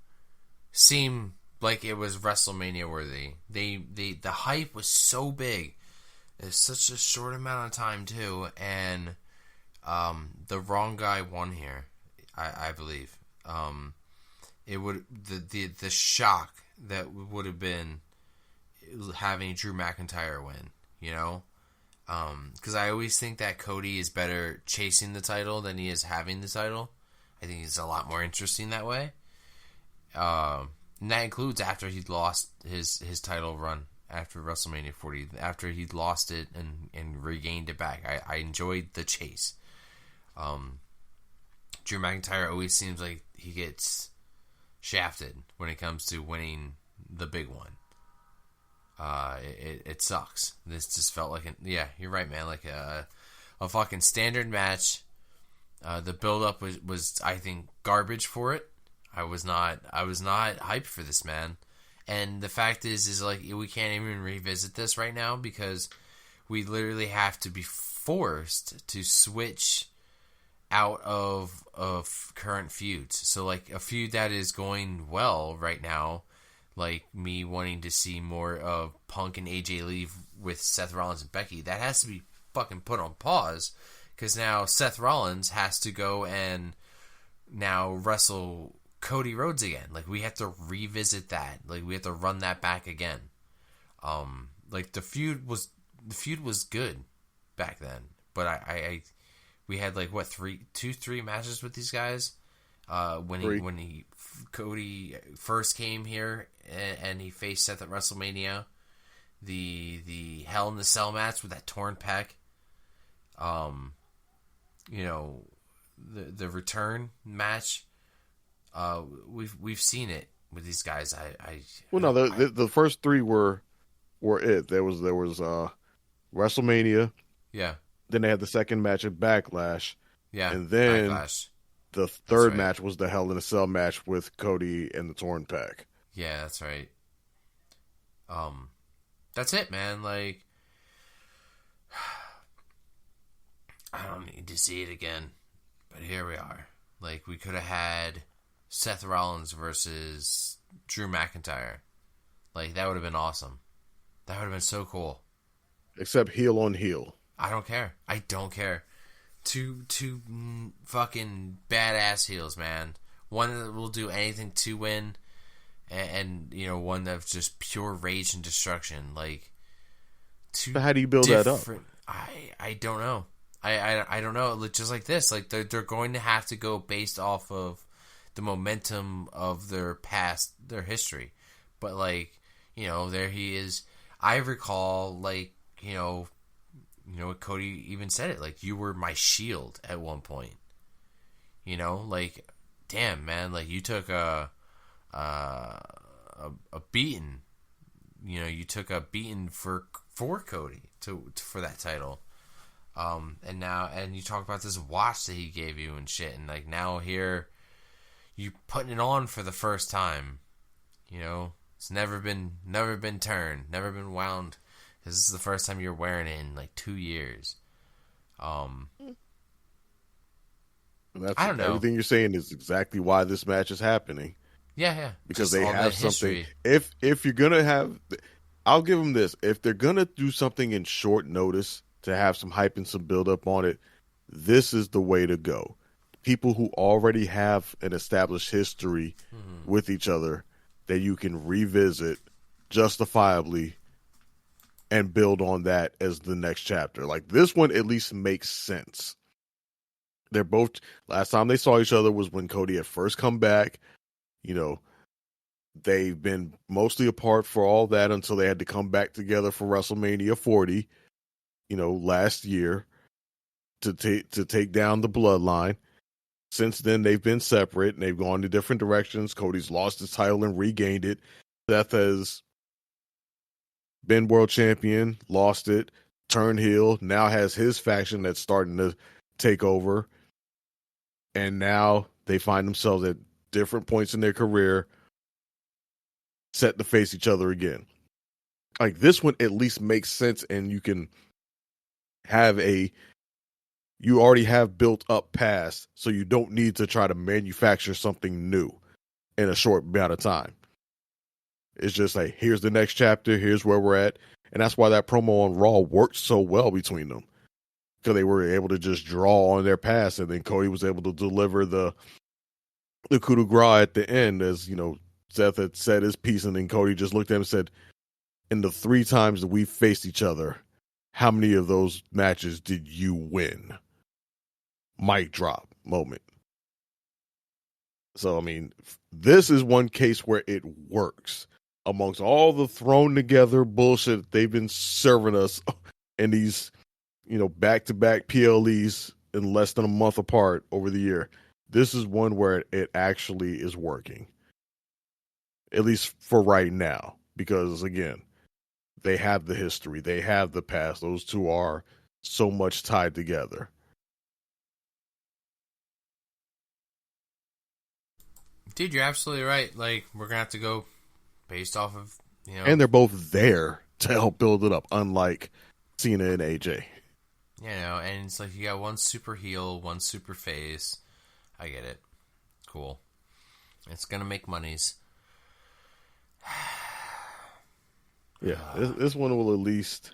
seem like it was WrestleMania worthy. The hype was so big. It's such a short amount of time too, and the wrong guy won here. I believe. It would the shock that would have been having Drew McIntyre win. You know, because I always think that Cody is better chasing the title than he is having the title. I think he's a lot more interesting that way. And that includes after he'd lost his title run after WrestleMania 40, after he'd lost it and regained it back. I enjoyed the chase. Drew McIntyre always seems like he gets shafted when it comes to winning the big one. It sucks. This just felt like yeah, you're right, man. Like a fucking standard match. The build up was I think garbage for it. I was not hyped for this, man. And the fact is like we can't even revisit this right now because we literally have to be forced to switch out of current feuds. So like a feud that is going well right now, like me wanting to see more of Punk and AJ Lee with Seth Rollins and Becky, that has to be fucking put on pause because now Seth Rollins has to go and now wrestle Cody Rhodes again. Like, we have to revisit that. Like, we have to run that back again. Like, the feud was good back then, but we had like what 3 matches with these guys when Cody first came here and he faced Seth at WrestleMania, the Hell in the Cell match with that torn pec, the return match, we've seen it with these guys. The first 3 were it. There was WrestleMania. Yeah. Then they had the second match at Backlash. Yeah. And then Backlash. The third match was the Hell in a Cell match with Cody and the torn pec. Yeah, that's right. That's it, man. Like, I don't need to see it again, but here we are. Like, we could have had Seth Rollins versus Drew McIntyre. Like, that would have been awesome. That would have been so cool. Except heel on heel. I don't care. I don't care. Two fucking badass heels, man. One that will do anything to win, and one that's just pure rage and destruction. Like, but how do you build that up? I don't know. I don't know. Just like this, like they're going to have to go based off of the momentum of their past, their history. But like, there he is. I recall, like, Cody even said it, like, you were my shield at one point. Like, damn, man, like, you took a beating. You took a beating for Cody for that title. And you talk about this watch that he gave you and shit, and like now here you putting it on for the first time. It's never been turned, never been wound. This is the first time you're wearing it in like 2 years. I don't know. Everything you're saying is exactly why this match is happening. Yeah. Because just they have something. History. If you're gonna have, I'll give them this. If they're gonna do something in short notice to have some hype and some build up on it, this is the way to go. People who already have an established history with each other that you can revisit justifiably and build on that as the next chapter. Like, this one at least makes sense. They're both, last time they saw each other was when Cody had first come back. They've been mostly apart for all that until they had to come back together for WrestleMania 40, last year to take down the Bloodline. Since then, they've been separate and they've gone in different directions. Cody's lost his title and regained it. Seth has been world champion, lost it, turned heel, now has his faction that's starting to take over. And now they find themselves at different points in their career, set to face each other again. Like, this one at least makes sense, and you can have you already have built up past, so you don't need to try to manufacture something new in a short amount of time. It's just like, here's the next chapter, here's where we're at. And that's why that promo on Raw worked so well between them. Because they were able to just draw on their past, and then Cody was able to deliver the coup de grace at the end, as, Seth had said his piece, and then Cody just looked at him and said, in the 3 times that we faced each other, how many of those matches did you win? Mic drop moment. So, I mean, this is one case where it works. Amongst all the thrown together bullshit that they've been serving us in these, back-to-back PLEs in less than a month apart over the year, this is one where it actually is working. At least for right now. Because, again, they have the history. They have the past. Those two are so much tied together. Dude, you're absolutely right. Like, we're going to have to go based off of, And they're both there to help build it up, unlike Cena and AJ. And it's like you got one super heel, one super face. I get it. Cool. It's going to make monies. Yeah, this one will at least,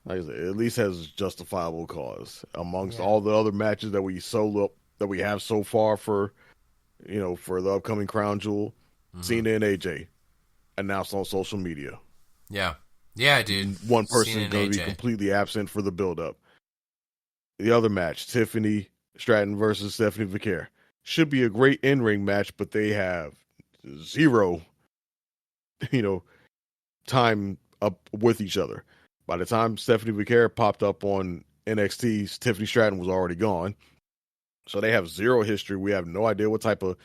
like I said, at least has justifiable cause amongst all the other matches that we have so far for the upcoming Crown Jewel. Cena and AJ announced on social media. Yeah, dude. One person going to be completely absent for the build-up. The other match, Tiffany Stratton versus Stephanie Vicaire, should be a great in-ring match, but they have zero, time up with each other. By the time Stephanie Vicaire popped up on NXT, Tiffany Stratton was already gone. So they have zero history. We have no idea what type of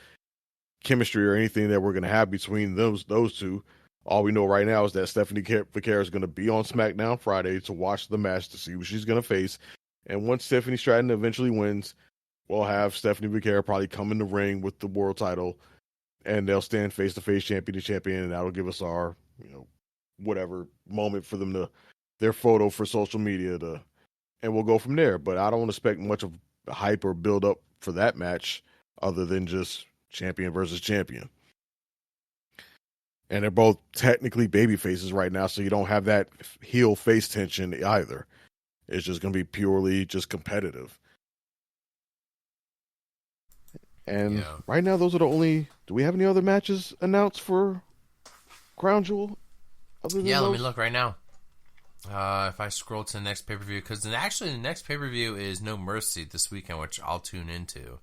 chemistry or anything that we're going to have between those two. All we know right now is that Stephanie Vicaire is going to be on SmackDown Friday to watch the match to see who she's going to face. And once Stephanie Stratton eventually wins, we'll have Stephanie Vicaire probably come in the ring with the world title, and they'll stand face-to-face champion to champion, and that'll give us our, whatever moment for them their photo for social media and we'll go from there. But I don't expect much of a hype or build up for that match other than just champion versus champion. And they're both technically baby faces right now, so you don't have that heel face tension either. It's just going to be purely just competitive. And right now, those are the only. Do we have any other matches announced for Crown Jewel? Let me look right now. If I scroll to the next pay-per-view, because actually the next pay-per-view is No Mercy this weekend, which I'll tune into.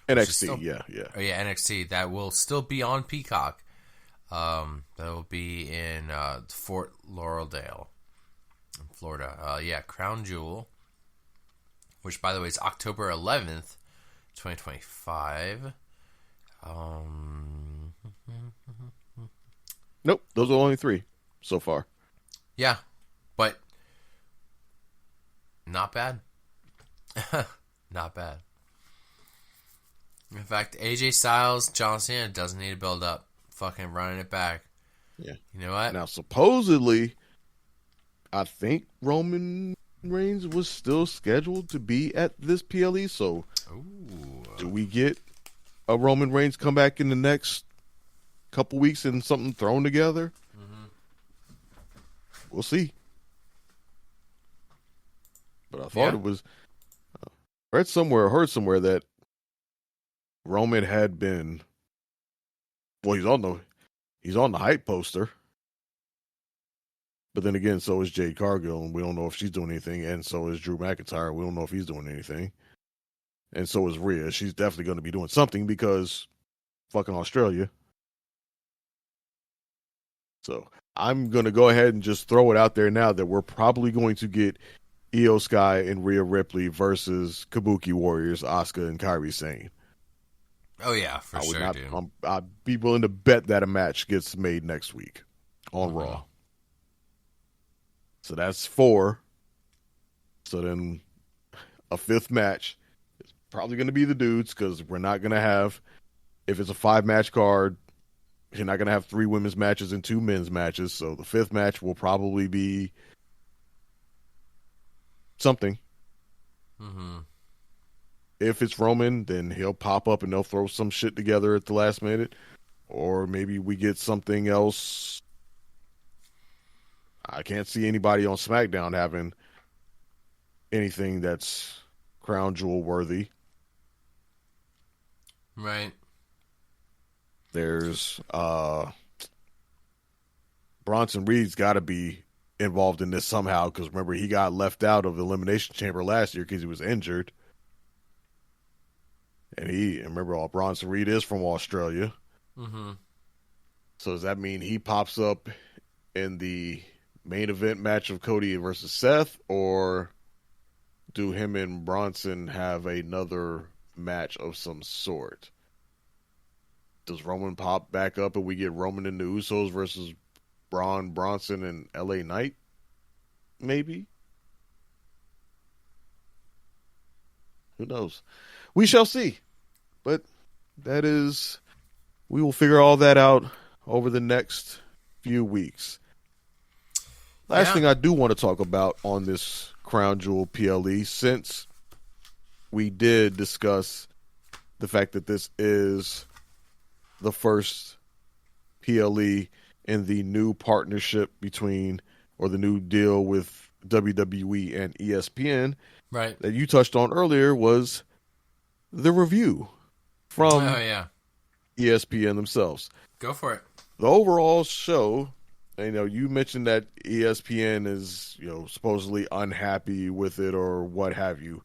NXT, yeah. Oh, yeah, NXT. That will still be on Peacock. That will be in Fort Lauderdale, in Florida. Crown Jewel, which, by the way, is October 11th, 2025. Nope, those are only 3 so far. Yeah, but not bad. Not bad. In fact, AJ Styles, John Cena doesn't need to build up. Fucking running it back. Yeah. You know what? Now, supposedly, I think Roman Reigns was still scheduled to be at this PLE, so do we get a Roman Reigns comeback in the next couple weeks and something thrown together? We'll see. But I thought it was heard somewhere that Roman had been. Well, he's on the hype poster. But then again, so is Jade Cargill, and we don't know if she's doing anything, and so is Drew McIntyre. We don't know if he's doing anything. And so is Rhea. She's definitely going to be doing something because fucking Australia. So I'm going to go ahead and just throw it out there now that we're probably going to get Io Sky and Rhea Ripley versus Kabuki Warriors, Asuka and Kairi Sane. Oh, yeah, for sure, dude. I'd be willing to bet that a match gets made next week on Raw. So that's 4. So then a 5th match is probably going to be the dudes because we're not going to have, if it's a 5-match card, you're not going to have 3 women's matches and 2 men's matches. So the 5th match will probably be something. Mm-hmm. If it's Roman, then he'll pop up and they'll throw some shit together at the last minute. Or maybe we get something else. I can't see anybody on SmackDown having anything that's Crown Jewel worthy. Right. There's Bronson Reed's got to be involved in this somehow because remember he got left out of the Elimination Chamber last year because he was injured. And remember, Bronson Reed is from Australia. Mm-hmm. So does that mean he pops up in the main event match of Cody versus Seth, or do him and Bronson have another match of some sort? Does Roman pop back up and we get Roman and the Usos versus Bronson and LA Knight? Maybe. Who knows? We shall see. But we will figure all that out over the next few weeks. Last thing I do want to talk about on this Crown Jewel PLE, since we did discuss the fact that this is the first PLE in the new partnership between, or the new deal with WWE and ESPN, right, that you touched on earlier was the review from ESPN themselves. Go for it. The overall show, you mentioned that ESPN is, supposedly unhappy with it or what have you.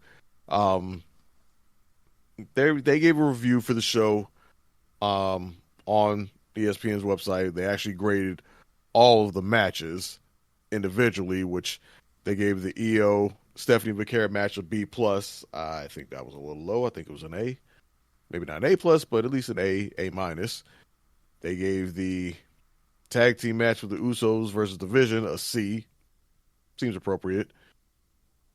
They gave a review for the show on ESPN's website. They actually graded all of the matches individually, which they gave the EO Stephanie Vaquera match a B+. I think that was a little low. I think it was an A. Maybe not an A+, but at least an A, A-. They gave the tag team match with the Usos versus Division a C. Seems appropriate.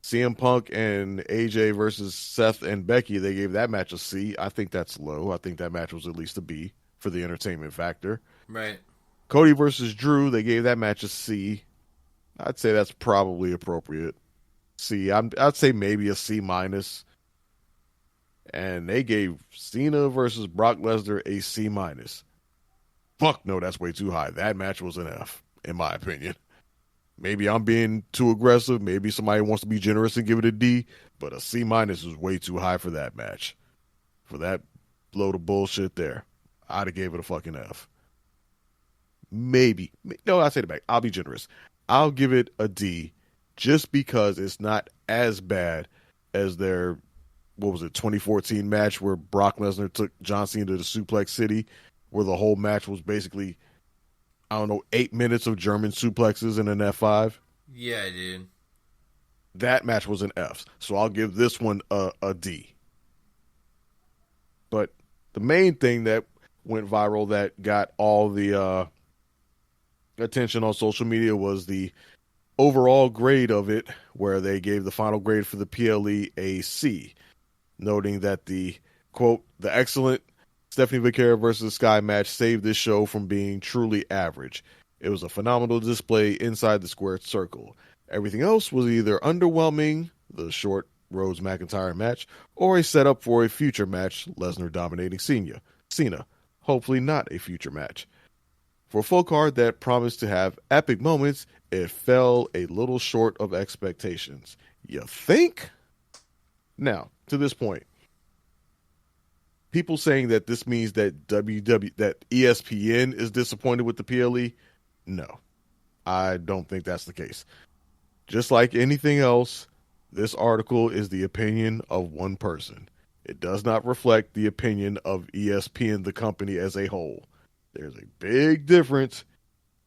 CM Punk and AJ versus Seth and Becky, they gave that match a C. I think that's low. I think that match was at least a B for the entertainment factor. Right. Cody versus Drew, they gave that match a C. I'd say that's probably appropriate. C. I'd say maybe a C-. And they gave Cena versus Brock Lesnar a C-. Fuck no, that's way too high. That match was an F, in my opinion. Maybe I'm being too aggressive. Maybe somebody wants to be generous and give it a D, but a C- is way too high for that match. For that load of bullshit there, I'd have gave it a fucking F. Maybe. No, I say it back. I'll be generous. I'll give it a D just because it's not as bad as their, 2014 match where Brock Lesnar took John Cena to the Suplex City, where the whole match was basically, 8 minutes of German suplexes in an F5. Yeah, dude. That match was an F. So I'll give this one a D. But the main thing that went viral that got all the attention on social media was the overall grade of it, where they gave the final grade for the PLE a C, noting that the, quote, the excellent Stephanie Vaquera versus Sky match saved this show from being truly average. It was a phenomenal display inside the squared circle. Everything else was either underwhelming, the short Rhodes McIntyre match, or a setup for a future match, Lesnar dominating Cena. Hopefully not a future match. For a full card that promised to have epic moments, it fell a little short of expectations. You think? Now, to this point, people saying that this means that that ESPN is disappointed with the PLE, no, I don't think that's the case. Just like anything else, this article is the opinion of one person. It does not reflect the opinion of ESPN, the company as a whole. There's a big difference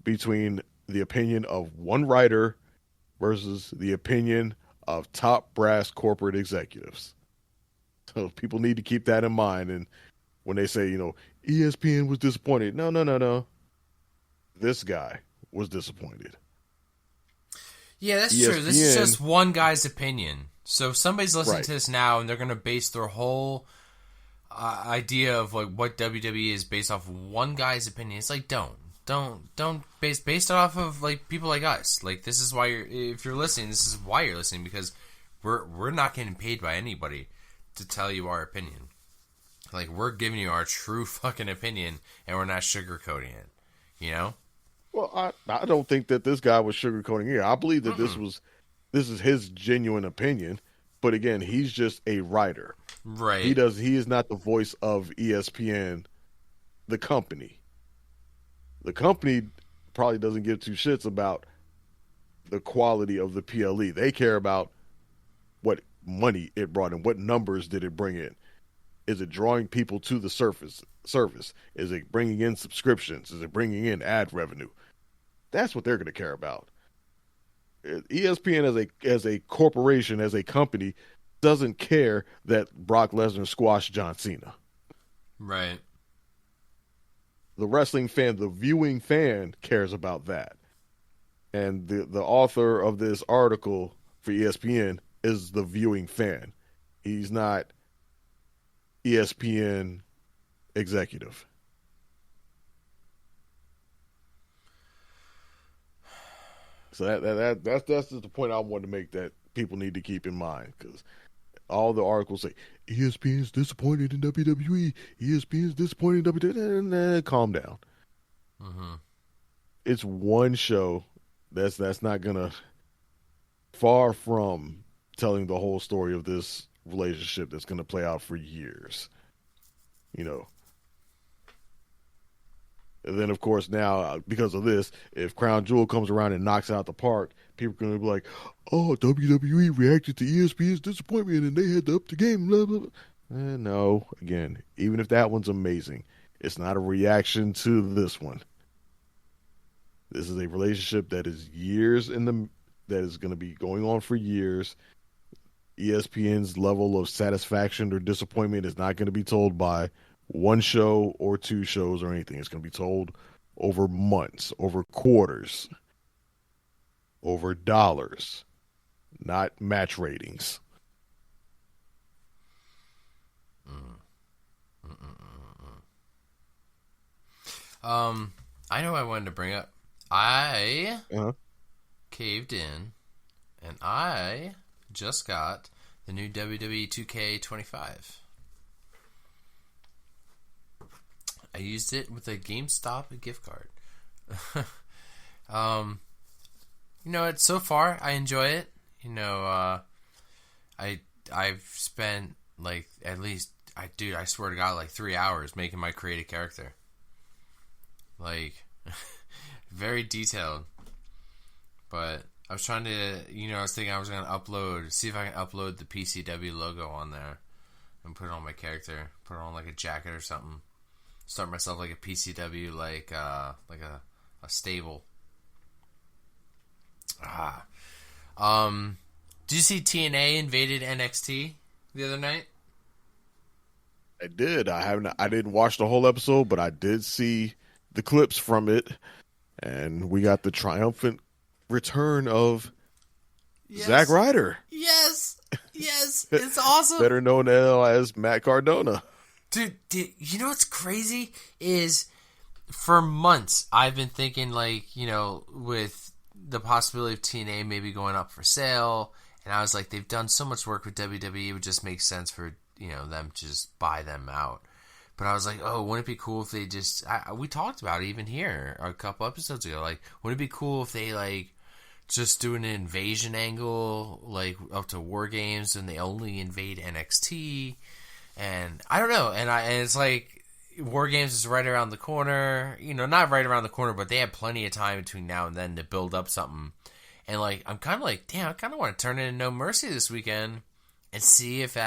between the opinion of one writer versus the opinion of top brass corporate executives. So people need to keep that in mind. And when they say, ESPN was disappointed. No. This guy was disappointed. Yeah, that's true. This is just one guy's opinion. So if somebody's listening to this now and they're going to base their whole idea of like what WWE is based off of one guy's opinion, it's like don't base it off of like people like us. Like this is why if you're listening, this is why you're listening, because we're not getting paid by anybody to tell you our opinion. Like we're giving you our true fucking opinion and we're not sugarcoating it. Well, I don't think that this guy was sugarcoating it. I believe that this is his genuine opinion. But again, he's just a writer. Right. He is not the voice of ESPN, the company. The company probably doesn't give two shits about the quality of the PLE. They care about what money it brought in, what numbers did it bring in. Is it drawing people to the service? Is it bringing in subscriptions? Is it bringing in ad revenue? That's what they're going to care about. ESPN as a corporation, as a company, doesn't care that Brock Lesnar squashed John Cena. Right. The wrestling fan, the viewing fan, cares about that. And the author of this article for ESPN is the viewing fan. He's not ESPN executive. So that's just the point I wanted to make, that people need to keep in mind, because all the articles say ESPN is disappointed in WWE. ESPN is disappointed in WWE. Calm down. Mm-hmm. It's one show that's not gonna far from telling the whole story of this relationship that's going to play out for years. You know. And then, of course, now, because of this, if Crown Jewel comes around and knocks it out the park, people are going to be like, oh, WWE reacted to ESPN's disappointment and they had to up the game, blah, blah, blah. No, again, even if that one's amazing, it's not a reaction to this one. This is a relationship that is that is going to be going on for years. ESPN's level of satisfaction or disappointment is not going to be told by one show or two shows or anything. It's going to be told over months, over quarters, over dollars, not match ratings. I know I wanted to bring up. I caved in, and I just got the new WWE 2K25. I used it with a GameStop gift card. You know, it's so far I enjoy it. You know, I've spent like at least I swear to God, like 3 hours making my creative character. Like very detailed. But I was trying to, you know, I was thinking I was going to see if I can upload the PCW logo on there and put it on my character, put it on like a jacket or something. Start myself like a PCW, like a stable. Did you see TNA invaded NXT the other night? I did. I didn't watch the whole episode, but I did see the clips from it, and we got the triumphant return of Zack Ryder. Yes, it's awesome. Better known now as Matt Cardona. Dude, you know what's crazy is for months I've been thinking, like, you know, with the possibility of TNA maybe going up for sale, and I was like, they've done so much work with WWE, it would just make sense for, you know, them to just buy them out. But I was like, oh, wouldn't it be cool if they just... we talked about it even here a couple episodes ago. Like, wouldn't it be cool if they, like, just do an invasion angle, like, up to War Games, and they only invade NXT? And I don't know. And it's like, War Games is right around the corner. You know, not right around the corner, but they have plenty of time between now and then to build up something. And, like, I'm kind of like, damn, I kind of want to turn in No Mercy this weekend and see if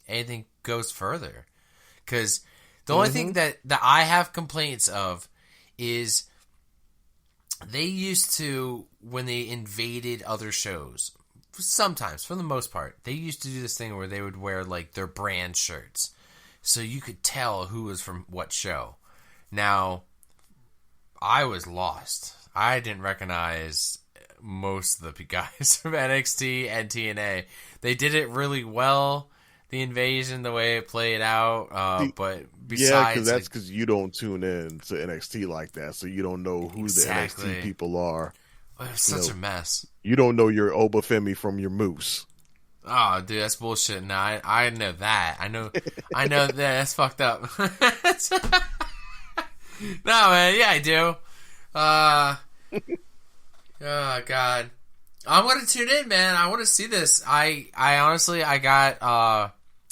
anything goes further. Because the only thing that I have complaints of is they used to, when they invaded other shows, sometimes, for the most part, they used to do this thing where they would wear, like, their brand shirts. So you could tell who was from what show. Now, I was lost. I didn't recognize most of the guys from NXT and TNA. They did it really well. The invasion, the way it played out, but besides... Yeah, because that's because you don't tune in to NXT like that, so you don't know who the NXT people are. Oh, it was such a mess. You don't know your Obafemi from your Moose. Oh, dude, that's bullshit. No, I know that. I know that. That's fucked up. No, man, yeah, I do. Oh, God. I'm going to tune in, man. I want to see this. I honestly, I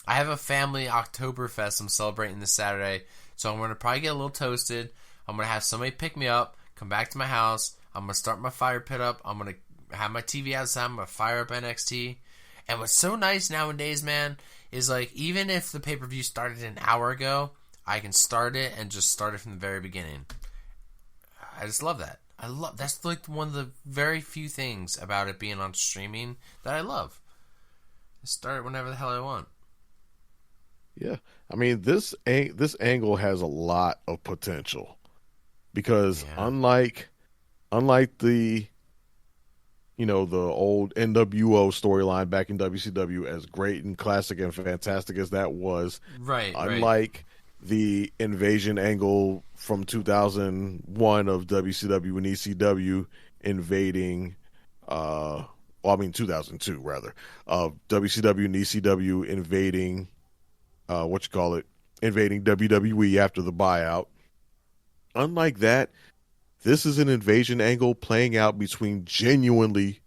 have a family Oktoberfest I'm celebrating this Saturday, so I'm going to probably get a little toasted. I'm going to have somebody pick me up, come back to my house. I'm going to start my fire pit up. I'm going to have my TV outside. I'm going to fire up NXT. And what's so nice nowadays, man, is like, even if the pay-per-view started an hour ago, I can start it and just start it from the very beginning. I just love that. That's like one of the very few things about it being on streaming that I love. Just start it whenever the hell I want. Yeah, I mean, this angle has a lot of potential because unlike the, you know, the old NWO storyline back in WCW, as great and classic and fantastic as that was, unlike the invasion angle from 2001 of WCW and ECW invading, 2002 rather, of WCW and ECW invading, invading WWE after the buyout. Unlike that, this is an invasion angle playing out between genuinely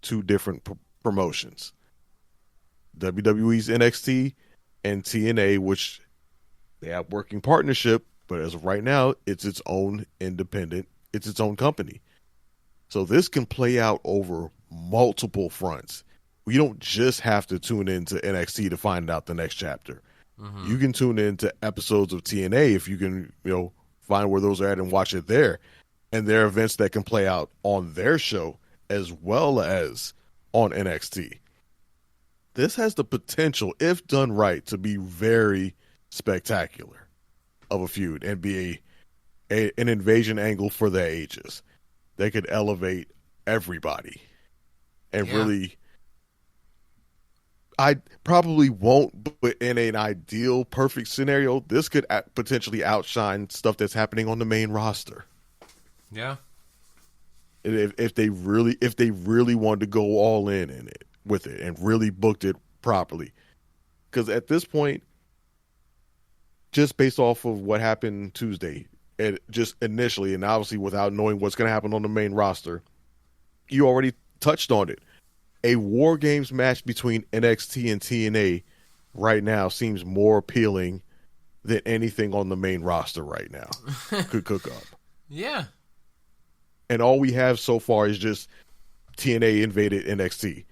two different promotions. WWE's NXT and TNA, which they have working partnership, but as of right now, it's its own independent, it's its own company. So this can play out over multiple fronts. You don't just have to tune into NXT to find out the next chapter. Mm-hmm. You can tune into episodes of TNA if you can, find where those are at and watch it there. And there are events that can play out on their show as well as on NXT. This has the potential, if done right, to be very spectacular of a feud and be an invasion angle for the ages. They could elevate everybody and really. I probably won't, but in an ideal, perfect scenario, this could potentially outshine stuff that's happening on the main roster. Yeah. If they really wanted to go all in it with it and really booked it properly, because at this point, just based off of what happened Tuesday, and just initially, and obviously without knowing what's going to happen on the main roster, you already touched on it. A War Games match between NXT and TNA right now seems more appealing than anything on the main roster right now could cook up. Yeah. And all we have so far is just TNA invaded NXT.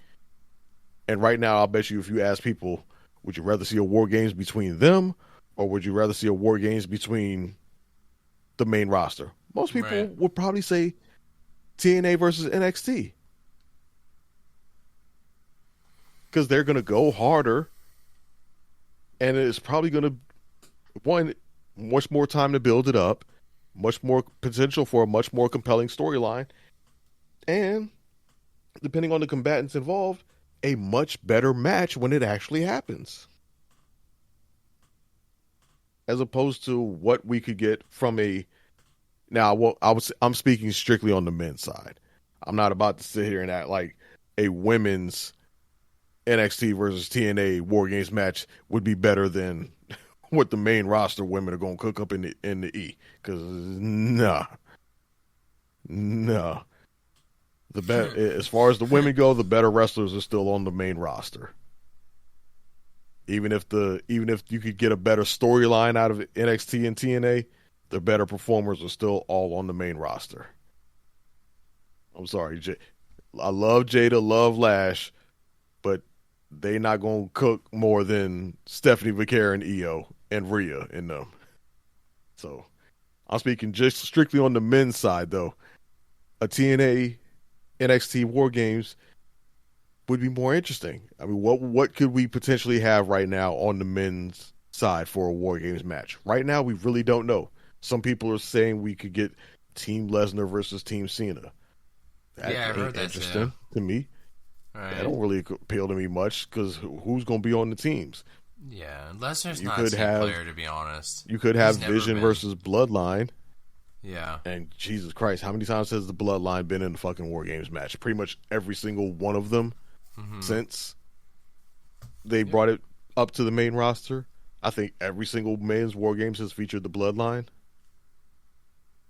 And right now, I'll bet you if you ask people, would you rather see a War Games between them or would you rather see a War Games between the main roster? Most people would probably say TNA versus NXT. Because they're going to go harder, and it's probably going to, much more time to build it up, much more potential for a much more compelling storyline, and depending on the combatants involved, a much better match when it actually happens. As opposed to what we could get from I'm speaking strictly on the men's side. I'm not about to sit here and act like a women's NXT versus TNA War Games match would be better than what the main roster women are going to cook up in the E. Because nah. As far as the women go, the better wrestlers are still on the main roster. Even if you could get a better storyline out of NXT and TNA, the better performers are still all on the main roster. I'm sorry, I love Jada, love Lash, but they not going to cook more than Stephanie Vaquer and Io and Rhea in them. So I'm speaking just strictly on the men's side, though. A TNA NXT War Games would be more interesting. I mean, what could we potentially have right now on the men's side for a War Games match? Right now, we really don't know. Some people are saying we could get Team Lesnar versus Team Cena. That ain't interesting to me. Right. That don't really appeal to me much because who's going to be on the teams? Yeah, Lesnar's not a team player, to be honest. You could have Vision versus Bloodline. Yeah. And Jesus Christ, how many times has the Bloodline been in the fucking War Games match? Pretty much every single one of them since they brought it up to the main roster. I think every single men's War Games has featured the Bloodline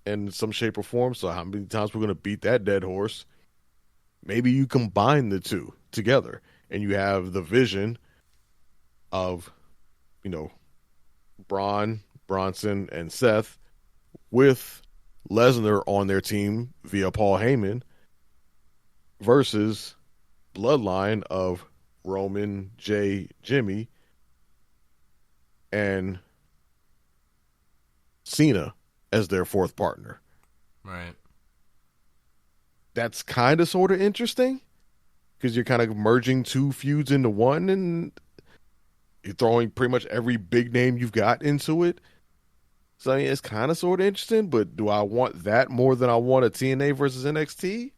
in some shape or form. So how many times we're going to beat that dead horse? Maybe you combine the two together and you have the vision of, Bronson, and Seth with Lesnar on their team via Paul Heyman versus Bloodline of Roman, Jay, Jimmy, and Cena as their fourth partner. Right. That's kind of sort of interesting because you're kind of merging two feuds into one and you're throwing pretty much every big name you've got into it. So, I mean, it's kind of sort of interesting, but do I want that more than I want a TNA versus NXT?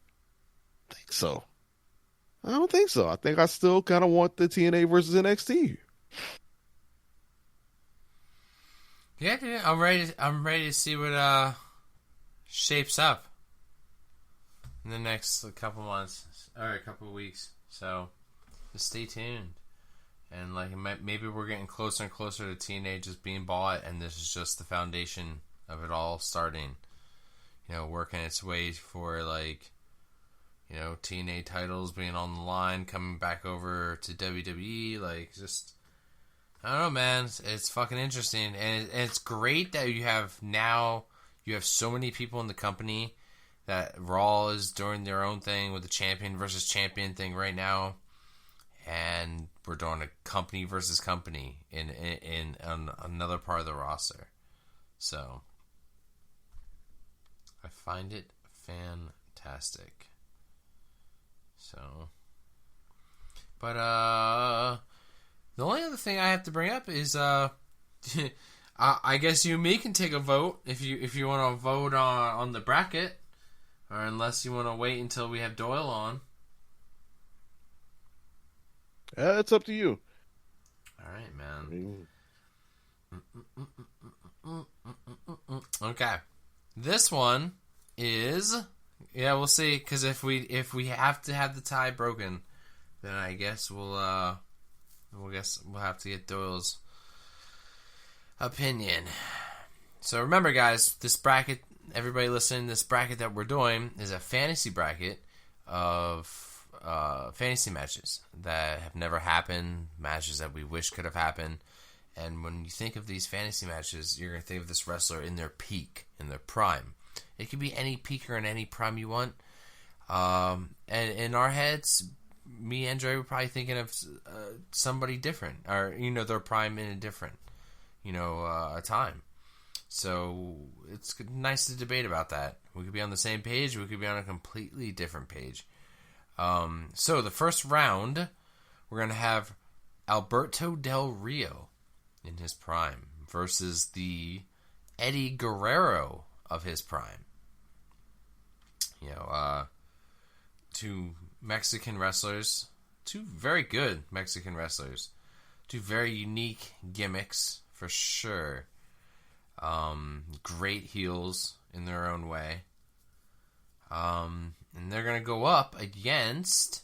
I think so. I don't think so. I think I still kind of want the TNA versus NXT. Yeah, dude, I'm ready to see what shapes up in the next couple months or a couple of weeks. So just stay tuned. And maybe we're getting closer and closer to TNA just being bought, and this is just the foundation of it all starting. Working its way for TNA titles being on the line, coming back over to WWE, like, just, I don't know, man. It's fucking interesting, and it's great that you have so many people in the company that Raw is doing their own thing with the champion versus champion thing right now, and we're doing a company versus company in another part of the roster. So I find it fantastic. So, but the only other thing I have to bring up is I guess you and me can take a vote if you want to vote on the bracket, or unless you want to wait until we have Doyle on. It's up to you. All right, man. Okay, this one is, we'll see, because if we have to have the tie broken, then I guess we'll have to get Doyle's opinion. So remember, guys, this bracket, everybody listening, this bracket that we're doing is a fantasy bracket of fantasy matches that have never happened, matches that we wish could have happened. And when you think of these fantasy matches, you're going to think of this wrestler in their peak, in their prime. It could be any peak or in any prime you want. And in our heads, me and Dre were probably thinking of somebody different, or their prime in a different, a time. So it's nice to debate about that. We could be on the same page, we could be on a completely different page. So the first round, we're going to have Alberto Del Rio in his prime versus the Eddie Guerrero of his prime. Two Mexican wrestlers, two very good Mexican wrestlers, two very unique gimmicks for sure. Great heels in their own way. And they're going to go up against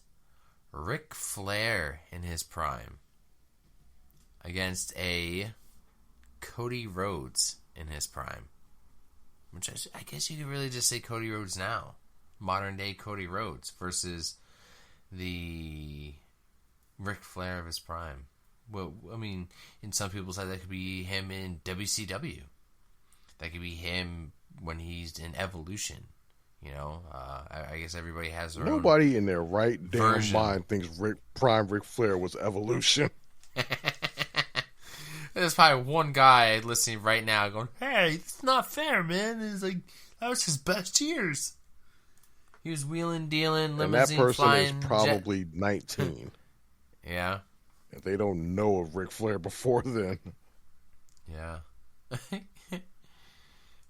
Ric Flair in his prime, against a Cody Rhodes in his prime. Which I guess you could really just say Cody Rhodes now. Modern day Cody Rhodes versus the Ric Flair of his prime. Well, I mean, in some people's eyes, that could be him in WCW. That could be him when he's in Evolution. I guess everybody has their Nobody in their right damn version. mind thinks prime Ric Flair was Evolution. There's probably one guy listening right now going, "Hey, it's not fair, man." It's like, that was his best years. He was wheeling, dealing, limousine, and that person flying, is probably 19. Yeah. If they don't know of Ric Flair before then. Yeah.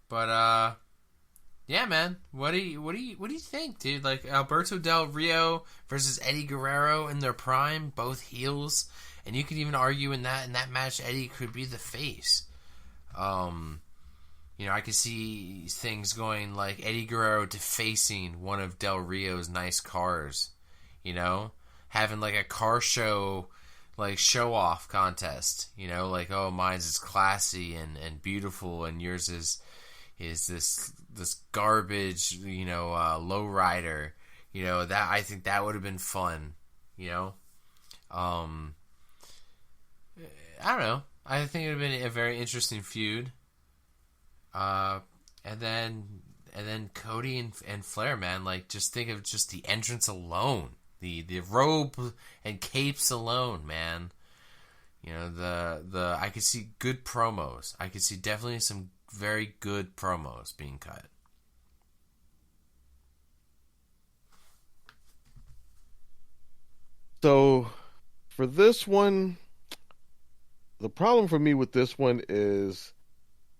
But yeah, man. What do you think, dude? Like Alberto Del Rio versus Eddie Guerrero in their prime, both heels, and you could even argue in that match Eddie could be the face. I could see things going like Eddie Guerrero defacing one of Del Rio's nice cars, having like a car show, like show off contest, like, oh, mine's is classy and beautiful, and yours is this garbage, lowrider, that I think that would have been fun, I don't know. I think it would have been a very interesting feud. And then Cody and Flair, man, like, just think of just the entrance alone, the robe and capes alone, man. I could see good promos. I could see definitely some very good promos being cut. So, for this one, the problem for me with this one is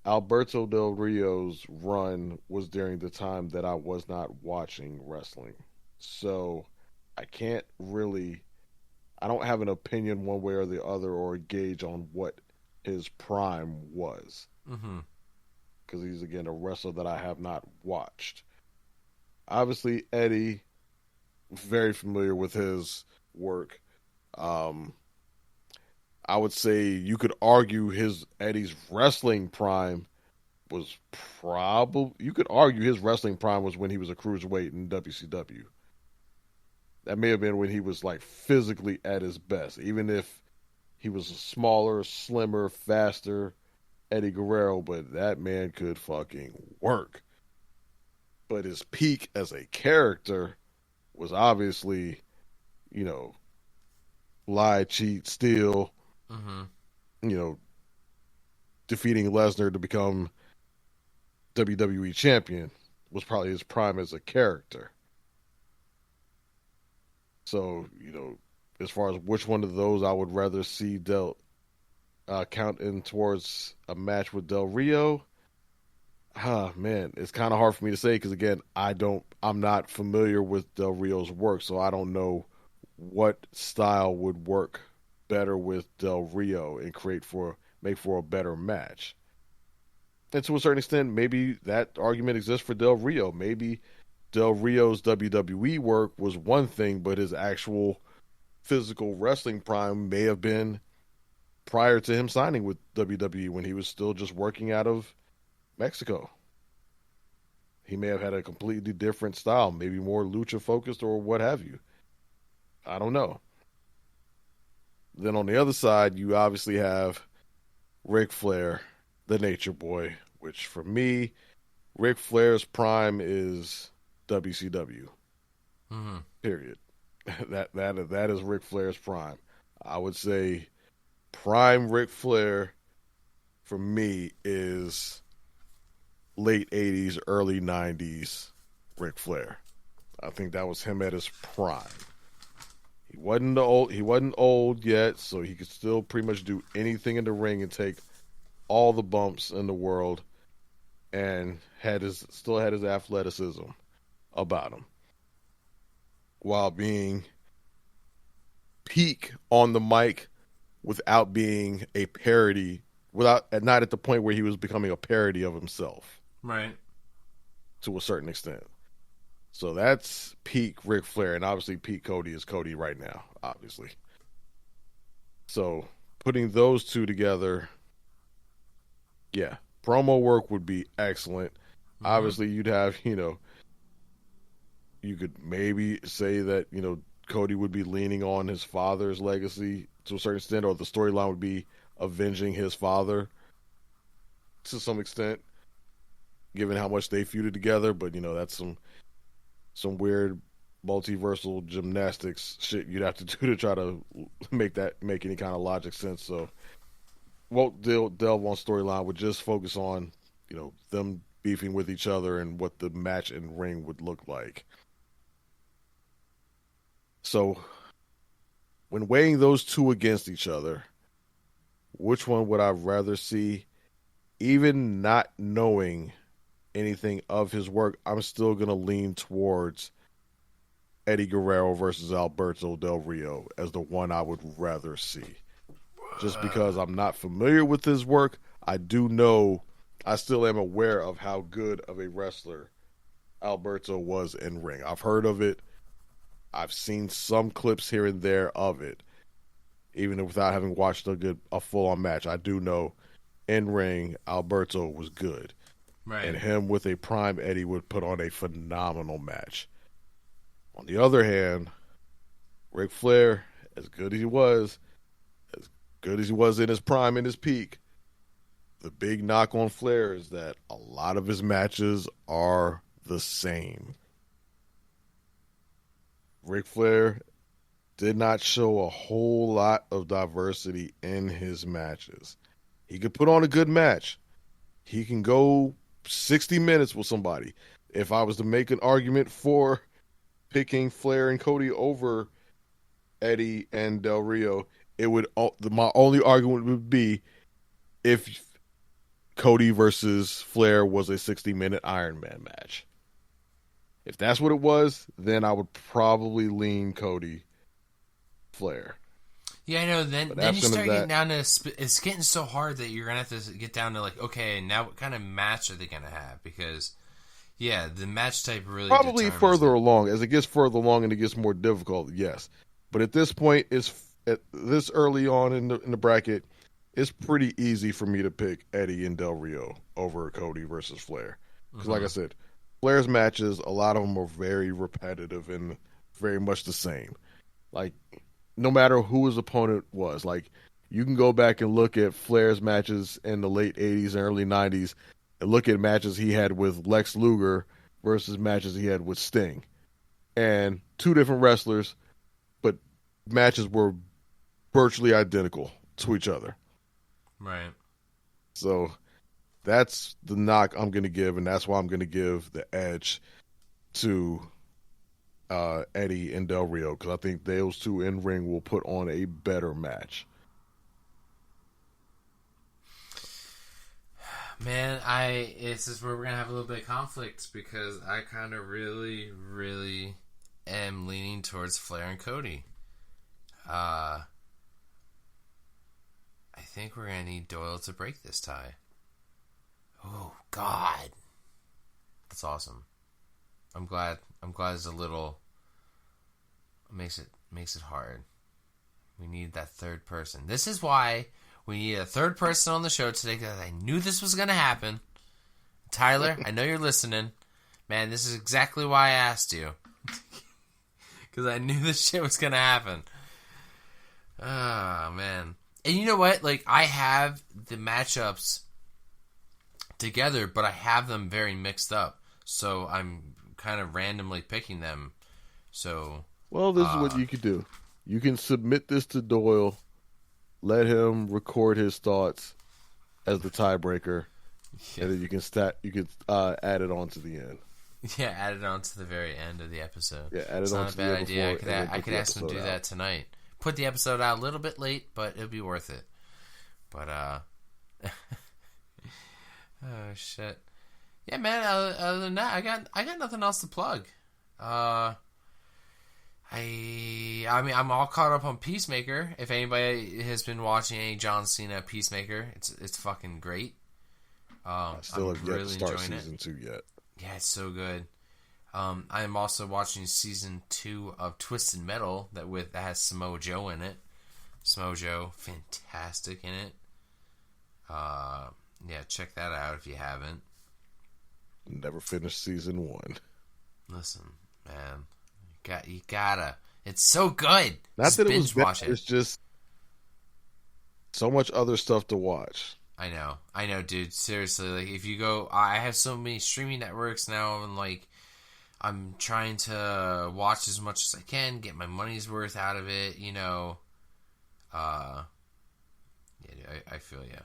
Alberto Del Rio's run was during the time that I was not watching wrestling. So, I don't have an opinion one way or the other or a gauge on what his prime was. Mm-hmm. Because he's, again, a wrestler that I have not watched. Obviously, Eddie, very familiar with his work. I would say you could argue Eddie's wrestling prime was you could argue his wrestling prime was when he was a cruiserweight in WCW. That may have been when he was like physically at his best. Even if he was a smaller, slimmer, faster Eddie Guerrero, but that man could fucking work. But his peak as a character was obviously, you know, lie, cheat, steal, you know, defeating Lesnar to become WWE champion was probably his prime as a character. So, you know, as far as which one of those I would rather see count in towards a match with Del Rio, man, it's kind of hard for me to say because, again, I'm not familiar with Del Rio's work, so I don't know what style would work better with Del Rio and make for a better match. And to a certain extent, maybe that argument exists for Del Rio. Maybe Del Rio's WWE work was one thing, but his actual physical wrestling prime may have been prior to him signing with WWE when he was still just working out of Mexico. He may have had a completely different style, maybe more lucha focused or what have you. I don't know. Then on the other side, you obviously have Ric Flair, the Nature Boy, which for me, Ric Flair's prime is WCW. Period. That is Ric Flair's prime. I would say prime Ric Flair for me is late 80s, early 90s Ric Flair. I think that was him at his prime. He wasn't old yet, so he could still pretty much do anything in the ring and take all the bumps in the world, and still had his athleticism about him, while being peak on the mic without being a parody, not at the point where he was becoming a parody of himself. Right. To a certain extent. So that's peak Ric Flair, and obviously peak Cody is Cody right now, obviously. So putting those two together, yeah, promo work would be excellent. Obviously, you'd have, you could maybe say that, Cody would be leaning on his father's legacy to a certain extent, or the storyline would be avenging his father to some extent, given how much they feuded together. But, that's some weird multiversal gymnastics shit you'd have to do to try to make any kind of logic sense. So won't delve on storyline, would just focus on, them beefing with each other and what the match and ring would look like. So when weighing those two against each other, which one would I rather see? Even not knowing anything of his work, I'm still going to lean towards Eddie Guerrero versus Alberto Del Rio as the one I would rather see. Just because I'm not familiar with his work, I still am aware of how good of a wrestler Alberto was in ring. I've heard of it. I've seen some clips here and there of it. Even without having watched a full-on match, I do know in ring Alberto was good. Right. And him with a prime Eddie would put on a phenomenal match. On the other hand, Ric Flair, as good as he was in his prime, in his peak, the big knock on Flair is that a lot of his matches are the same. Ric Flair did not show a whole lot of diversity in his matches. He could put on a good match. He can go 60 minutes with somebody. If I was to make an argument for picking Flair and Cody over Eddie and Del Rio, my only argument would be if Cody versus Flair was a 60-minute Iron Man match. If that's what it was, then I would probably lean Cody Flair. Yeah, I know. Then you start getting down to it's getting so hard that you're gonna have to get down to like, okay, now what kind of match are they gonna have? Because the match type really probably further along. As it gets further along and it gets more difficult, yes. But at this point, this early on in the bracket, it's pretty easy for me to pick Eddie and Del Rio over Cody versus Flair. Because like I said, Flair's matches, a lot of them are very repetitive in very much the same. Like, no matter who his opponent was, like, you can go back and look at Flair's matches in the late 80s and early 90s and look at matches he had with Lex Luger versus matches he had with Sting. And two different wrestlers, but matches were virtually identical to each other. Right. So that's the knock I'm going to give, and that's why I'm going to give the edge to Eddie and Del Rio, because I think those two in ring will put on a better match. Man, this is where we're gonna have a little bit of conflict, because I kind of really, really am leaning towards Flair and Cody. I think we're gonna need Doyle to break this tie. Oh God, that's awesome. I'm glad it's a little makes it hard. We need that third person. This is why we need a third person on the show today, because I knew this was going to happen. Tyler, I know you're listening. Man, this is exactly why I asked you. Because I knew this shit was going to happen. Oh, man. And you know what? Like, I have the matchups together, but I have them very mixed up. So I'm kind of randomly picking them. So, well, this is what you could do. You can submit this to Doyle. Let him record his thoughts as the tiebreaker, and then you can add it on to the end. Yeah, add it on to the very end of the episode. Yeah, add it it's on not to a bad the idea. before, I could ask him to do that tonight. Put the episode out a little bit late, but it'll be worth it. But oh shit, yeah, man. Other than that, I got nothing else to plug. I mean, I'm all caught up on Peacemaker. If anybody has been watching any John Cena Peacemaker, it's fucking great. I still have yet to start season 2 yet. Yeah, it's so good. I am also watching season 2 of Twisted Metal that has Samoa Joe in it. Samoa Joe, fantastic in it. Yeah, check that out if you haven't. Never finished season 1. Listen, man. You gotta. It's so good. Not just that it was bad, it's just so much other stuff to watch. I know, dude. Seriously, like, if you go, I have so many streaming networks now, and like, I'm trying to watch as much as I can, get my money's worth out of it. You know, yeah, I feel ya.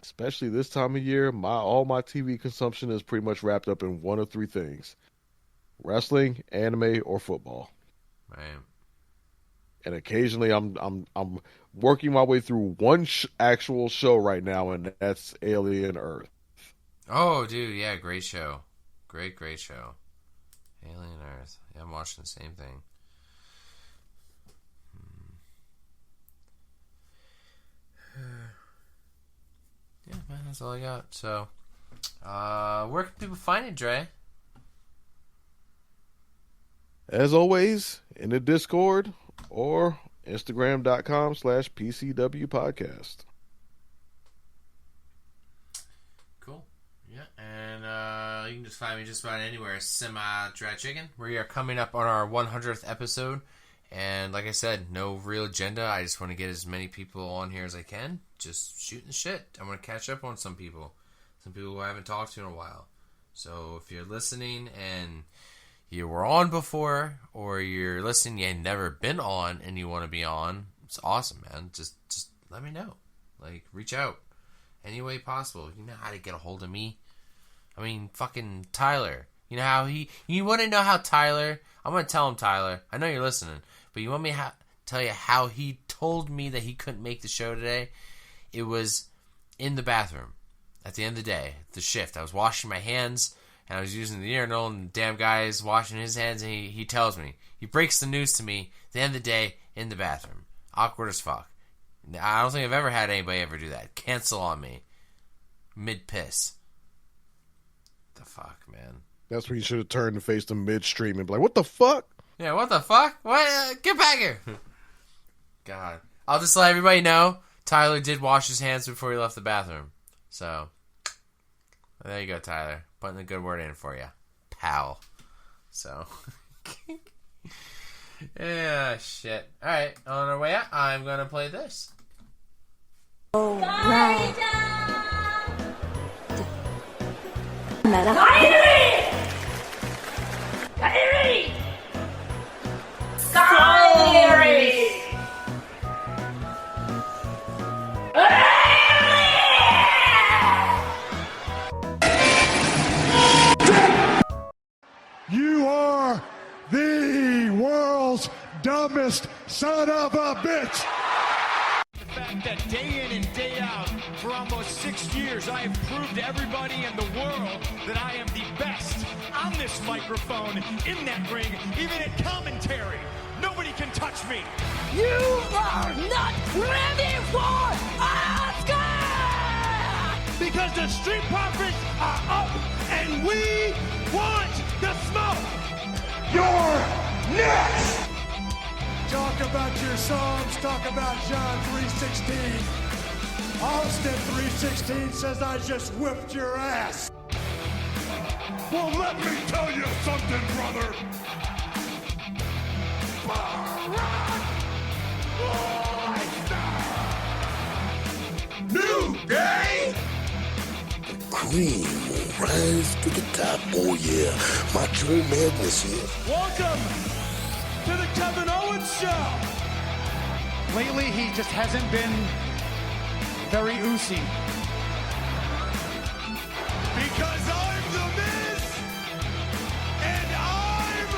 Especially this time of year, all my TV consumption is pretty much wrapped up in one of three things: wrestling, anime, or football. Right. And occasionally I'm working my way through one actual show right now, and that's Alien Earth. Oh, dude, yeah, great show. Great show. Alien Earth. Yeah, I'm watching the same thing. Yeah, man, that's all I got. So, where can people find it, Dre? As always, in the Discord or Instagram.com/PCW podcast. Cool. Yeah, and you can just find me just about anywhere. Semi-Dry Chicken. We are coming up on our 100th episode. And like I said, no real agenda. I just want to get as many people on here as I can. Just shooting the shit. I want to catch up on some people. Some people who I haven't talked to in a while. So if you're listening and you were on before, or you're listening, you had never been on and you want to be on, it's awesome, man. Just let me know. Like, reach out any way possible. You know how to get a hold of me. I mean, fucking Tyler. You know how you want to know how Tyler, I'm going to tell him, Tyler, I know you're listening, but you want me to tell you how he told me that he couldn't make the show today? It was in the bathroom at the end of the day, the shift. I was washing my hands, and I was using the urinal, and the damn guy is washing his hands, and he tells me. He breaks the news to me at the end of the day in the bathroom. Awkward as fuck. I don't think I've ever had anybody ever do that. Cancel on me. Mid-piss. The fuck, man. That's where you should have turned and faced him midstream and be like, what the fuck? Yeah, what the fuck? What? Get back here. God. I'll just let everybody know Tyler did wash his hands before he left the bathroom. So, there you go, Tyler. Putting a good word in for you. Pal. So. Yeah, shit. Alright, on our way out, I'm gonna play this. Right. You are the world's dumbest son of a bitch. The fact that day in and day out, for almost 6 years, I have proved to everybody in the world that I am the best on this microphone, in that ring, even at commentary. Nobody can touch me. You are not ready for Oscar! Because the Street Profits are up and we want the smoke. You're next! Talk about your songs, talk about John 3:16. Austin 3:16 says I just whipped your ass. Well, let me tell you something, brother. New day! Cream will rise to the top. Oh yeah, Macho Madness here. Welcome to the Kevin Owens Show. Lately, he just hasn't been very oozy. Because I'm the Miz, and I'm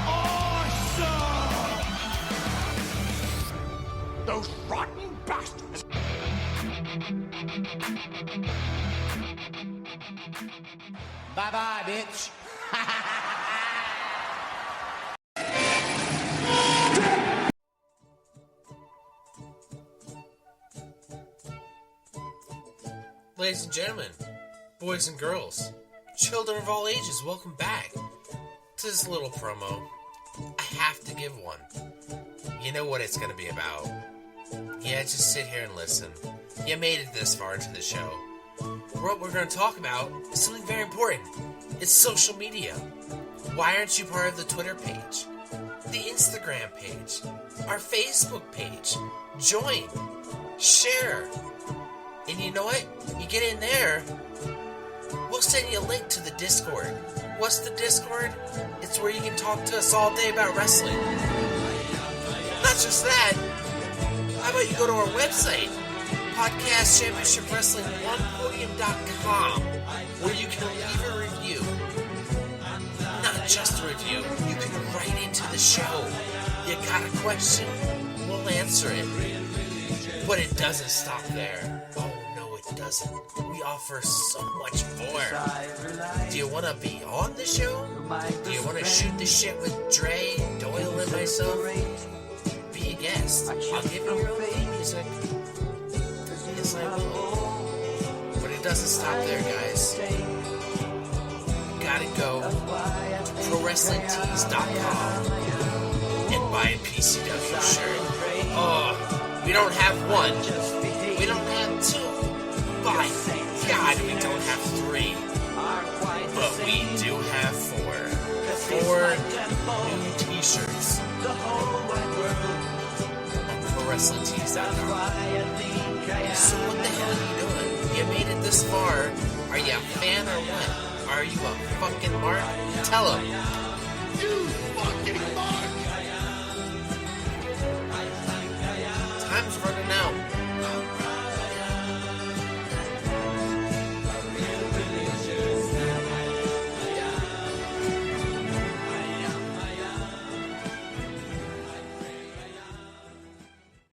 awesome. Those rotten bastards. Bye-bye, bitch. Ladies and gentlemen, boys and girls, children of all ages, welcome back to this little promo. I have to give one. You know what it's going to be about. Yeah, just sit here and listen. You made it this far into the show. What we're going to talk about is something very important. It's social media. Why aren't you part of the Twitter page, the Instagram page, our Facebook page? Join, share. And you know what? You get in there, we'll send you a link to the Discord. What's the Discord? It's where you can talk to us all day about wrestling. Not just that. How about you go to our website, podcastchampionshipwrestling1podium.com, where you can leave a review. Not just a review, you can write into the show. You got a question? We'll answer it. But it doesn't stop there. Oh no, it doesn't. We offer so much more. Do you want to be on the show? Do you want to shoot the shit with Dre, Doyle, and myself? Be a guest. I'll give you your own theme music. Yes, I will. But it doesn't stop there, guys. You gotta go to ProWrestlingTees.com and buy a PCW shirt. Oh, we don't have one. We don't have two. By God, we don't have three. But we do have four. 4 new t-shirts on ProWrestlingTees.com. So what the hell are you doing? You made it this far. Are you a fan or what? Are you a fucking mark? Tell them. You fucking mark! Time's running out.